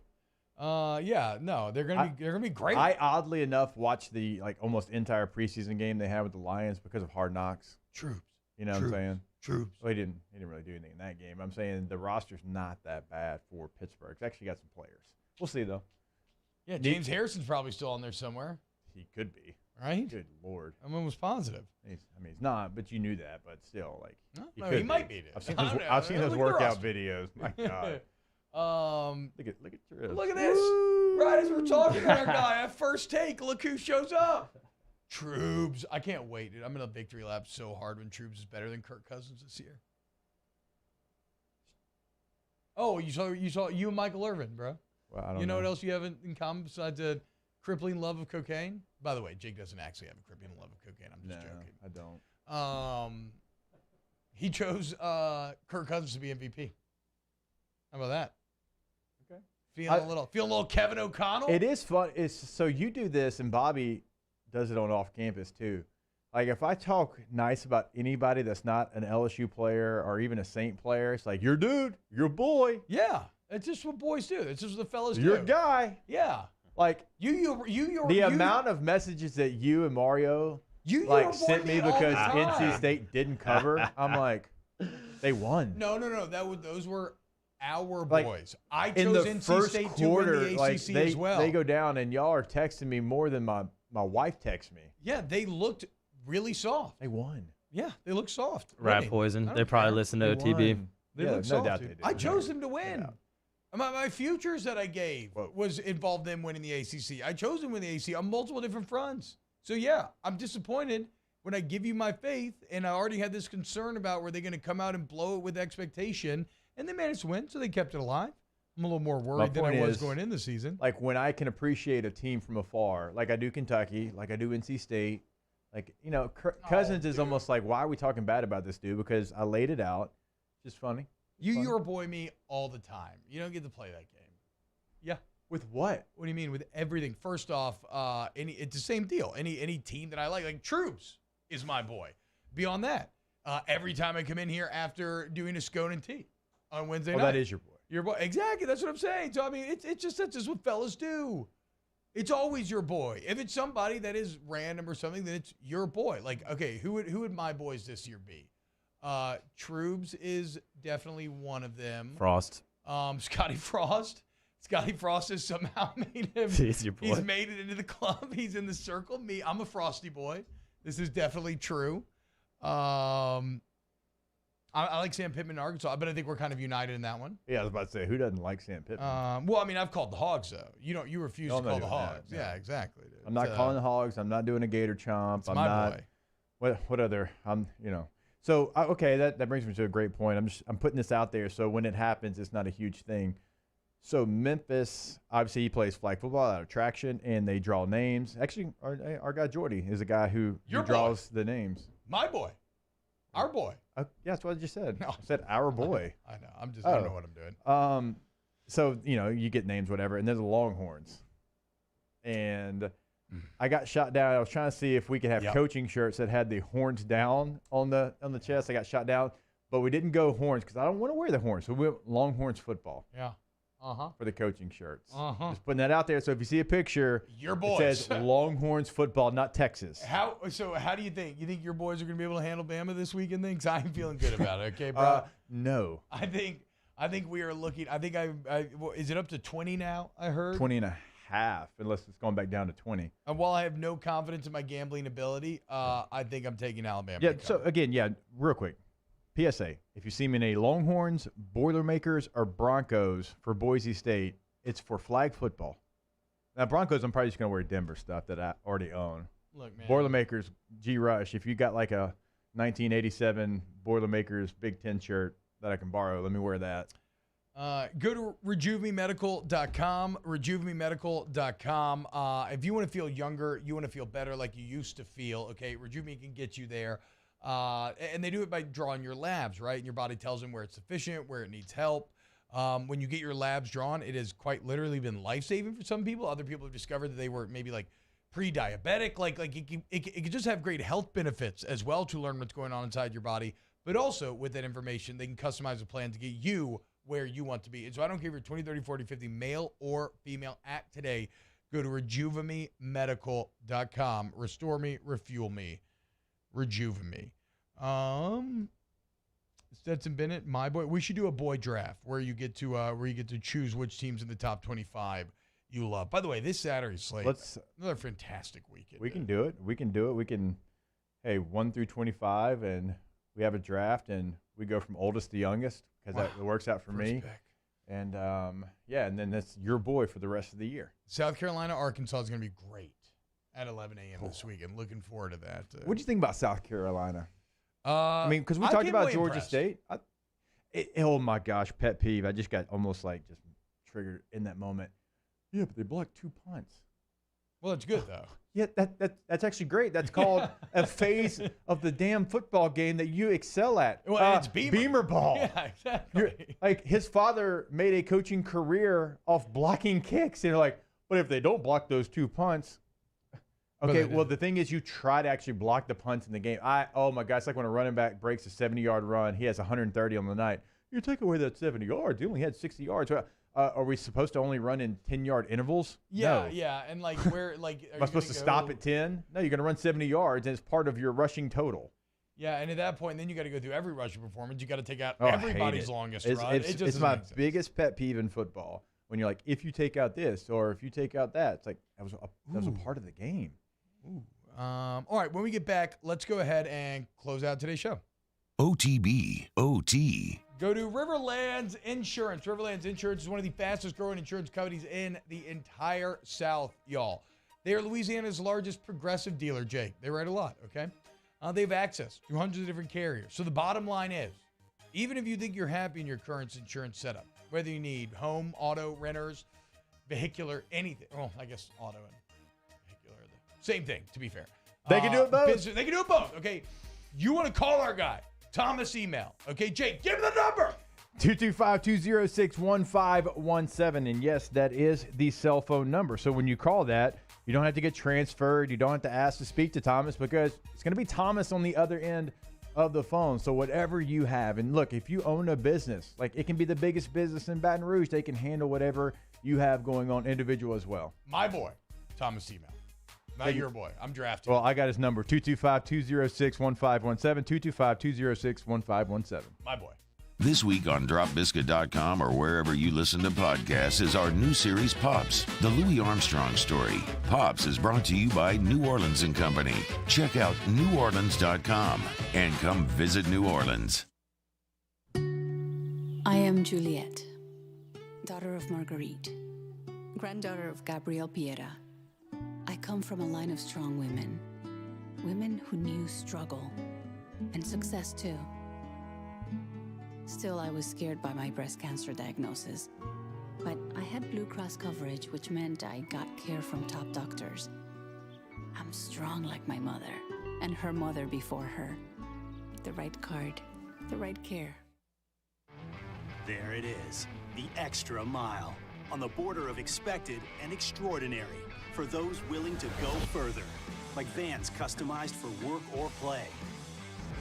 They're gonna be great. I oddly enough watched the almost entire preseason game they had with the Lions because of Hard Knocks. Troops. You know what I'm saying? Troops. Well, he didn't really do anything in that game. I'm saying the roster's not that bad for Pittsburgh. It's actually got some players. We'll see though. Yeah, James Harrison's probably still on there somewhere. He could be. Right? Good Lord. I was positive. He's not, but you knew that. But still, he might be. I've seen those workout videos. My God. Look at Trubs. Look at this. Right as we're talking to our guy at First Take, look who shows up. Trubs. I can't wait, dude. I'm gonna victory lap so hard when Trubs is better than Kirk Cousins this year. Oh, you saw you and Michael Irvin, bro. Well, I don't you know what else you have in common besides a crippling love of cocaine? By the way, Jake doesn't actually have a crippling love of cocaine. I'm just joking. I don't. He chose Kirk Cousins to be MVP. How about that? Okay. Feeling a little Kevin O'Connell. It is fun. So you do this, and Bobby does it on off campus too. Like if I talk nice about anybody that's not an LSU player or even a Saint player, it's like your dude, your boy. Yeah, it's just what boys do. It's just what the fellas do. Your guy. Yeah. Like the amount of messages that you and Mario sent me because NC State didn't cover. I'm like, they won. No. Those were our boys. I chose in the NC first State quarter, to win the ACC as well. They go down, and y'all are texting me more than my wife texts me. Yeah, they looked really soft. They won. Yeah, they looked soft. Rat poison. They probably listen to OTB. They looked soft, doubt dude. they did. I chose them to win. Yeah. My futures that I gave was involved them winning the ACC. I chose them to win the ACC on multiple different fronts. So, yeah, I'm disappointed when I give you my faith, and I already had this concern about were they going to come out and blow it with expectation, and they managed to win, so they kept it alive. I'm a little more worried than I was going in the season. Like when I can appreciate a team from afar, like I do Kentucky, like I do NC State, like, you know, Cousins is almost like, why are we talking bad about this dude? Because I laid it out. It's just funny. You Euroboy me all the time. You don't get to play that game. Yeah. With what? What do you mean? With everything. First off, it's the same deal. Any team that I like Troops is my boy. Beyond that, every time I come in here after doing a scone and tea on Wednesday night. That is your boy. Your boy. Exactly. That's what I'm saying. So, I mean, that's just what fellas do. It's always your boy. If it's somebody that is random or something, then it's your boy. Like, okay, who would my boys this year be? Troobs is definitely one of them. Frost. Scotty Frost. Scotty Frost has somehow made him. He's your boy. He's made it into the club. He's in the circle. I'm a Frosty boy. This is definitely true. I like Sam Pittman in Arkansas, but I think we're kind of united in that one. Yeah, I was about to say, who doesn't like Sam Pittman? Well, I mean, I've called the Hogs, though. You refuse to call the Hogs. That, no. Yeah, exactly. Dude. I'm not calling the Hogs. I'm not doing a Gator chomp. It's my boy. What other? So okay, that brings me to a great point. I'm putting this out there, so when it happens, it's not a huge thing. So Memphis, obviously, he plays flag football out of traction, and they draw names. Actually, our guy Jordy is a guy who draws the names. My boy. Our boy. Yeah, that's what I just said. No. I said our boy. I know. I don't know what I'm doing. So, you get names, whatever, and there's the Longhorns. And I got shot down. I was trying to see if we could have coaching shirts that had the horns down on the chest. I got shot down, but we didn't go horns because I don't want to wear the horns. So we went Longhorns football. Yeah. For the coaching shirts. Just putting that out there. So if you see a picture, your boys. It says Longhorns football, not Texas. How do you think? You think your boys are going to be able to handle Bama this weekend? Because I'm feeling good about it. Okay, bro. No. I think we are looking. I think is it up to 20 now? I heard 20 and a half, unless it's going back down to 20. And while I have no confidence in my gambling ability, I think I'm taking Alabama. Yeah. So again, real quick. PSA, if you see me in a Longhorns, Boilermakers, or Broncos for Boise State, it's for flag football. Now, Broncos, I'm probably just going to wear Denver stuff that I already own. Look, man. Boilermakers, G-Rush, if you got like a 1987 Boilermakers Big Ten shirt that I can borrow, let me wear that. Go to RejuveMeMedical.com, RejuveMeMedical.com. If you want to feel younger, you want to feel better like you used to feel, okay, Rejuve Me can get you there. And they do it by drawing your labs, right? And your body tells them where it's sufficient, where it needs help. When you get your labs drawn, it has quite literally been life-saving for some people. Other people have discovered that they were maybe like pre-diabetic. Like it can just have great health benefits as well to learn what's going on inside your body. But also with that information, they can customize a plan to get you where you want to be. And so I don't care if you're 20, 30, 40, 50, male or female, act today. Go to RejuveMeMedical.com. Restore me, refuel me. Rejuve Me. Stetson Bennett, my boy. We should do a boy draft where you get to choose which teams in the top 25 you love. By the way, this Saturday slate, another fantastic weekend. We can do it. We can 1 through 25, and we have a draft, and we go from oldest to youngest because that works out for me. Pick. And and then that's your boy for the rest of the year. South Carolina, Arkansas is going to be great at 11 a.m. this weekend. Looking forward to that. What do you think about South Carolina? I mean, because we talked about Georgia State. Oh my gosh, pet peeve. I just got almost like just triggered in that moment. Yeah, but they blocked 2 punts. Well, it's good though. Yeah, that's actually great. That's called a phase of the damn football game that you excel at. Well, it's Beamer ball. Yeah, exactly. Like his father made a coaching career off blocking kicks, and you're like, but if they don't block those 2 punts. Okay, well, the thing is you try to actually block the punts in the game. Oh, my God, it's like when a running back breaks a 70-yard run. He has 130 on the night. You take away that 70 yards. He only had 60 yards. Are we supposed to only run in 10-yard intervals? Yeah, no. Yeah, and like where Am I supposed to stop at 10? No, you're going to run 70 yards, and it's part of your rushing total. Yeah, and at that point, then you got to go through every rushing performance. You got to take out everybody's longest run. It's my biggest pet peeve in football when you're like, if you take out this or if you take out that, it's like that was a part of the game. Ooh. All right, when we get back, let's go ahead and close out today's show. OTB, OT. Go to Riverlands Insurance. Riverlands Insurance is one of the fastest growing insurance companies in the entire South, y'all. They are Louisiana's largest progressive dealer, Jake. They write a lot, okay? They have access to hundreds of different carriers. So the bottom line is, even if you think you're happy in your current insurance setup, whether you need home, auto, renters, vehicular, anything. Well, I guess auto and vehicular are the same thing, to be fair. They can do it both. They can do it both, okay? You want to call our guy, Thomas email. Okay, Jake, give him the number. 225-206-1517. And yes, that is the cell phone number. So when you call that, you don't have to get transferred. You don't have to ask to speak to Thomas because it's going to be Thomas on the other end of the phone. So whatever you have, and look, if you own a business, like it can be the biggest business in Baton Rouge, they can handle whatever you have going on, individual as well. My boy, Thomas email. Not your boy. I'm drafting. Well, I got his number, 225-206-1517, 225-206-1517. My boy. This week on DropBiscuit.com or wherever you listen to podcasts is our new series, Pops, the Louis Armstrong story. Pops is brought to you by New Orleans & Company. Check out NewOrleans.com and come visit New Orleans. I am Juliette, daughter of Marguerite, granddaughter of Gabriel Piera. I come from a line of strong women, women who knew struggle and success too. Still, I was scared by my breast cancer diagnosis, but I had Blue Cross coverage, which meant I got care from top doctors. I'm strong like my mother and her mother before her. The right card, the right care. There it is, the extra mile, on the border of expected and extraordinary, for those willing to go further, like vans customized for work or play,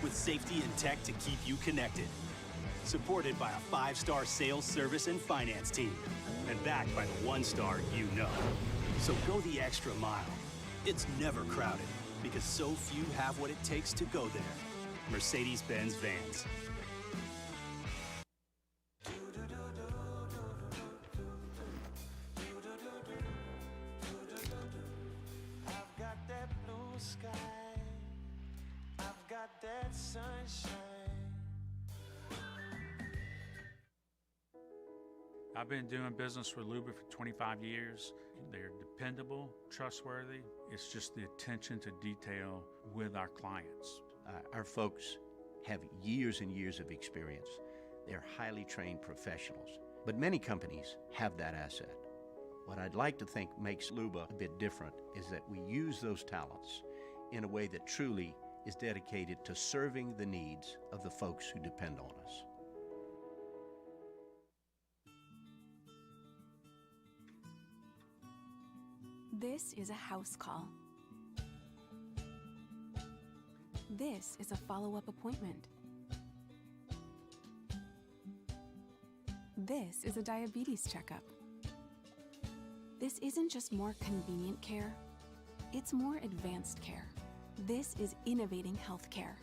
with safety and tech to keep you connected. Supported by a 5-star sales, service, and finance team. And backed by the 1-star you know. So go the extra mile. It's never crowded because so few have what it takes to go there. Mercedes-Benz Vans. I've got that blue sky. I've got that sunshine. I've been doing business with Luba for 25 years. They're dependable, trustworthy. It's just the attention to detail with our clients. Our folks have years and years of experience. They're highly trained professionals, but many companies have that asset. What I'd like to think makes Luba a bit different is that we use those talents in a way that truly is dedicated to serving the needs of the folks who depend on us. This is a house call. This is a follow-up appointment. This is a diabetes checkup. This isn't just more convenient care, it's more advanced care. This is innovating healthcare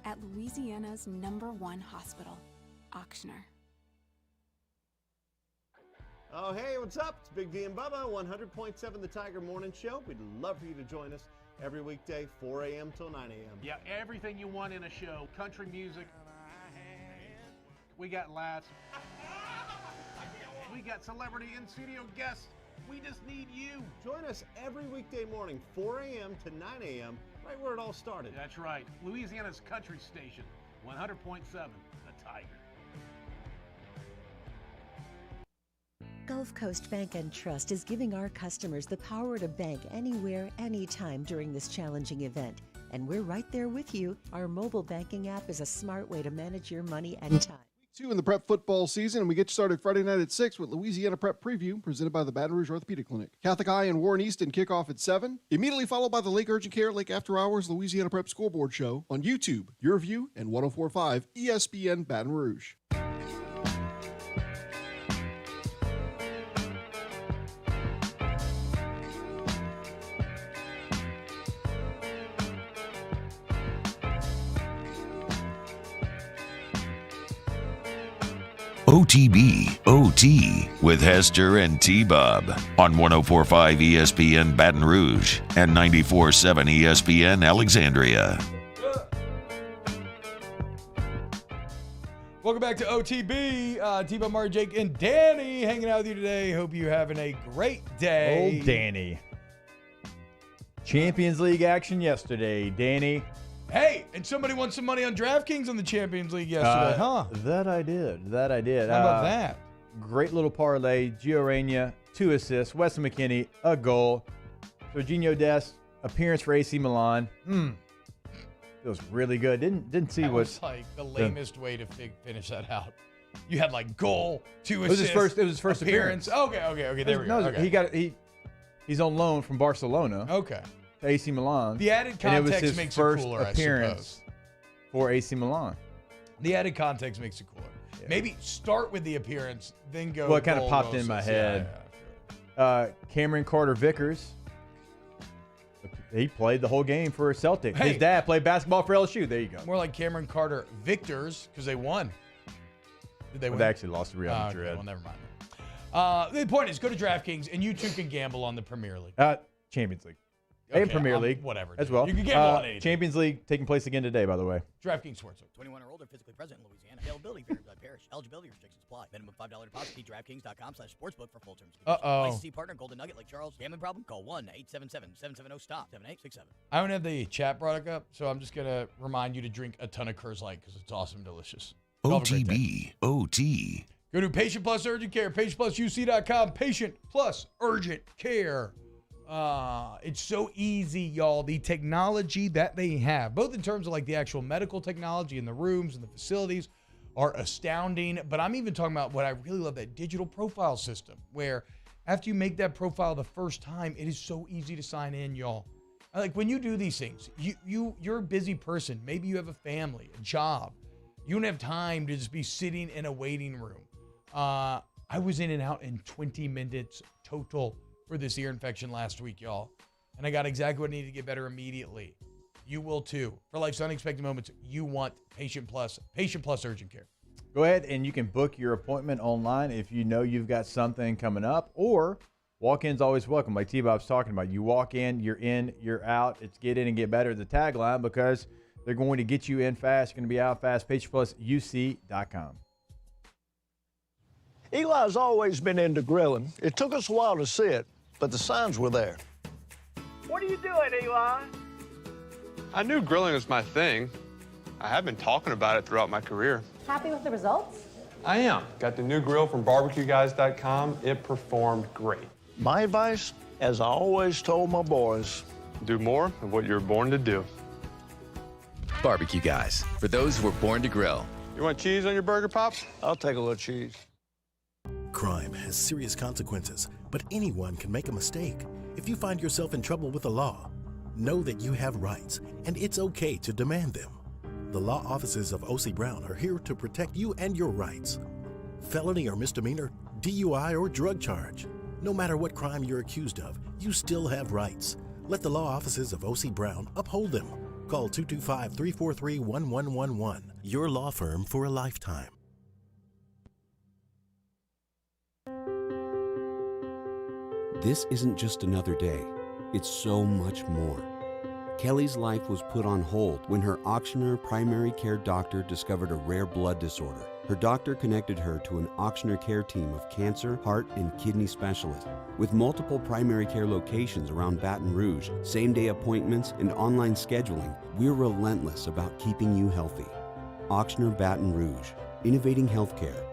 at Louisiana's #1 hospital, Auctioner. Oh, hey, what's up? It's Big D and Bubba, 100.7 The Tiger Morning Show. We'd love for you to join us every weekday, 4 a.m. till 9 a.m. Yeah, everything you want in a show. Country music. We got laughs. We got celebrity in-studio guests. We just need you. Join us every weekday morning, 4 a.m. to 9 a.m., right where it all started. That's right. Louisiana's country station, 100.7 The Tiger. Gulf Coast Bank and Trust is giving our customers the power to bank anywhere, anytime during this challenging event. And we're right there with you. Our mobile banking app is a smart way to manage your money and time. Week 2 in the prep football season, and we get started Friday night at 6 with Louisiana Prep Preview, presented by the Baton Rouge Orthopedic Clinic. Catholic High and Warren Easton kick off at 7, immediately followed by the Lake Urgent Care Lake After Hours Louisiana Prep Scoreboard Show on YouTube, Your View, and 104.5 ESPN Baton Rouge. OTB OT with Hester and T-Bob on 104.5 ESPN Baton Rouge and 94.7 ESPN Alexandria. Welcome back to OTB. T-Bob, Mark, Jake, and Danny hanging out with you today. Hope you're having a great day. Old Danny. Champions League action yesterday, Danny. Hey, And somebody won some money on DraftKings on the Champions League yesterday, huh? That I did. How about that? Great little parlay. Gio Reyna, 2 assists. Weston McKennie, a goal. Jorginho Dest, appearance for AC Milan. Feels really good. Didn't see That what was like the lamest way to finish that out. You had like goal, 2 It was assists. his first appearance. Okay. There we go. Okay. He's on loan from Barcelona. Okay. To AC Milan. The added and it was context his makes first it cooler, I appearance suppose. for AC Milan. The added context makes it cooler. Yeah. Maybe start with the appearance, then go. Well, it kind of goal, popped goal, in my assist. head. Cameron Carter-Vickers. He played the whole game for Celtic. Hey. His dad played basketball for LSU. There you go. More like Cameron Carter Victors because they won. Did they win? They actually lost to Real Okay, Madrid. well, never mind. The point is, go to DraftKings and you too can gamble on the Premier League. Champions League. Okay, and Premier League. whatever, As dude. well. You can gamble on anything. Champions League taking place again today, by the way. DraftKings Sportsbook. 21 or older, physically present in Louisiana. Availability varies by parish. Eligibility restrictions apply. Minimum $5 deposit. See DraftKings.com/sportsbook for full terms. Licensee partner Golden Nugget Lake Charles. Gambling problem? Call 1-877-770-STOP. 7867. I don't have the chat product up, so I'm just going to remind you to drink a ton of Coors Light because it's awesome, delicious. Y'all have a great day. OTB, OT. Go to Patient Plus Urgent Care, patientplusuc.com, Patient Plus Urgent Care. It's so easy, y'all. The technology that they have, both in terms of like the actual medical technology in the rooms and the facilities, are astounding. But I'm even talking about what I really love, that digital profile system, where after you make that profile the first time, it is so easy to sign in, y'all. Like when you do these things, you're a busy person. Maybe you have a family, a job. You don't have time to just be sitting in a waiting room. I was in and out in 20 minutes total for this ear infection last week, y'all. And I got exactly what I needed to get better immediately. You will too. For life's unexpected moments, you want Patient Plus Urgent Care. Go ahead and you can book your appointment online if you know you've got something coming up, or walk-in's always welcome, like T-Bob's talking about. You walk in, you're out. It's get in and get better, the tagline, because they're going to get you in fast. You're going to be out fast. PatientPlusUC.com. Eli's always been into grilling. It took us a while to see it, but the signs were there. What are you doing, Eli? I knew grilling was my thing. I have been talking about it throughout my career. Happy with the results? I am. Got the new grill from barbecueguys.com. It performed great. My advice, as I always told my boys, do more of what you were born to do. Barbecue Guys, for those who were born to grill. You want cheese on your burger, Pops? I'll take a little cheese. Crime has serious consequences, but anyone can make a mistake. If you find yourself in trouble with the law, know that you have rights, and it's okay to demand them. The law offices of O.C. Brown are here to protect you and your rights. Felony or misdemeanor, DUI or drug charge. No matter what crime you're accused of, you still have rights. Let the law offices of O.C. Brown uphold them. Call 225-343-1111. Your law firm for a lifetime. This isn't just another day. It's so much more. Kelly's life was put on hold when her auctioneer primary care doctor discovered a rare blood disorder. Her doctor connected her to an auctioneer care team of cancer, heart, and kidney specialists. With multiple primary care locations around Baton Rouge, same-day appointments, and online scheduling, we're relentless about keeping you healthy. Auctioneer Baton Rouge, innovating healthcare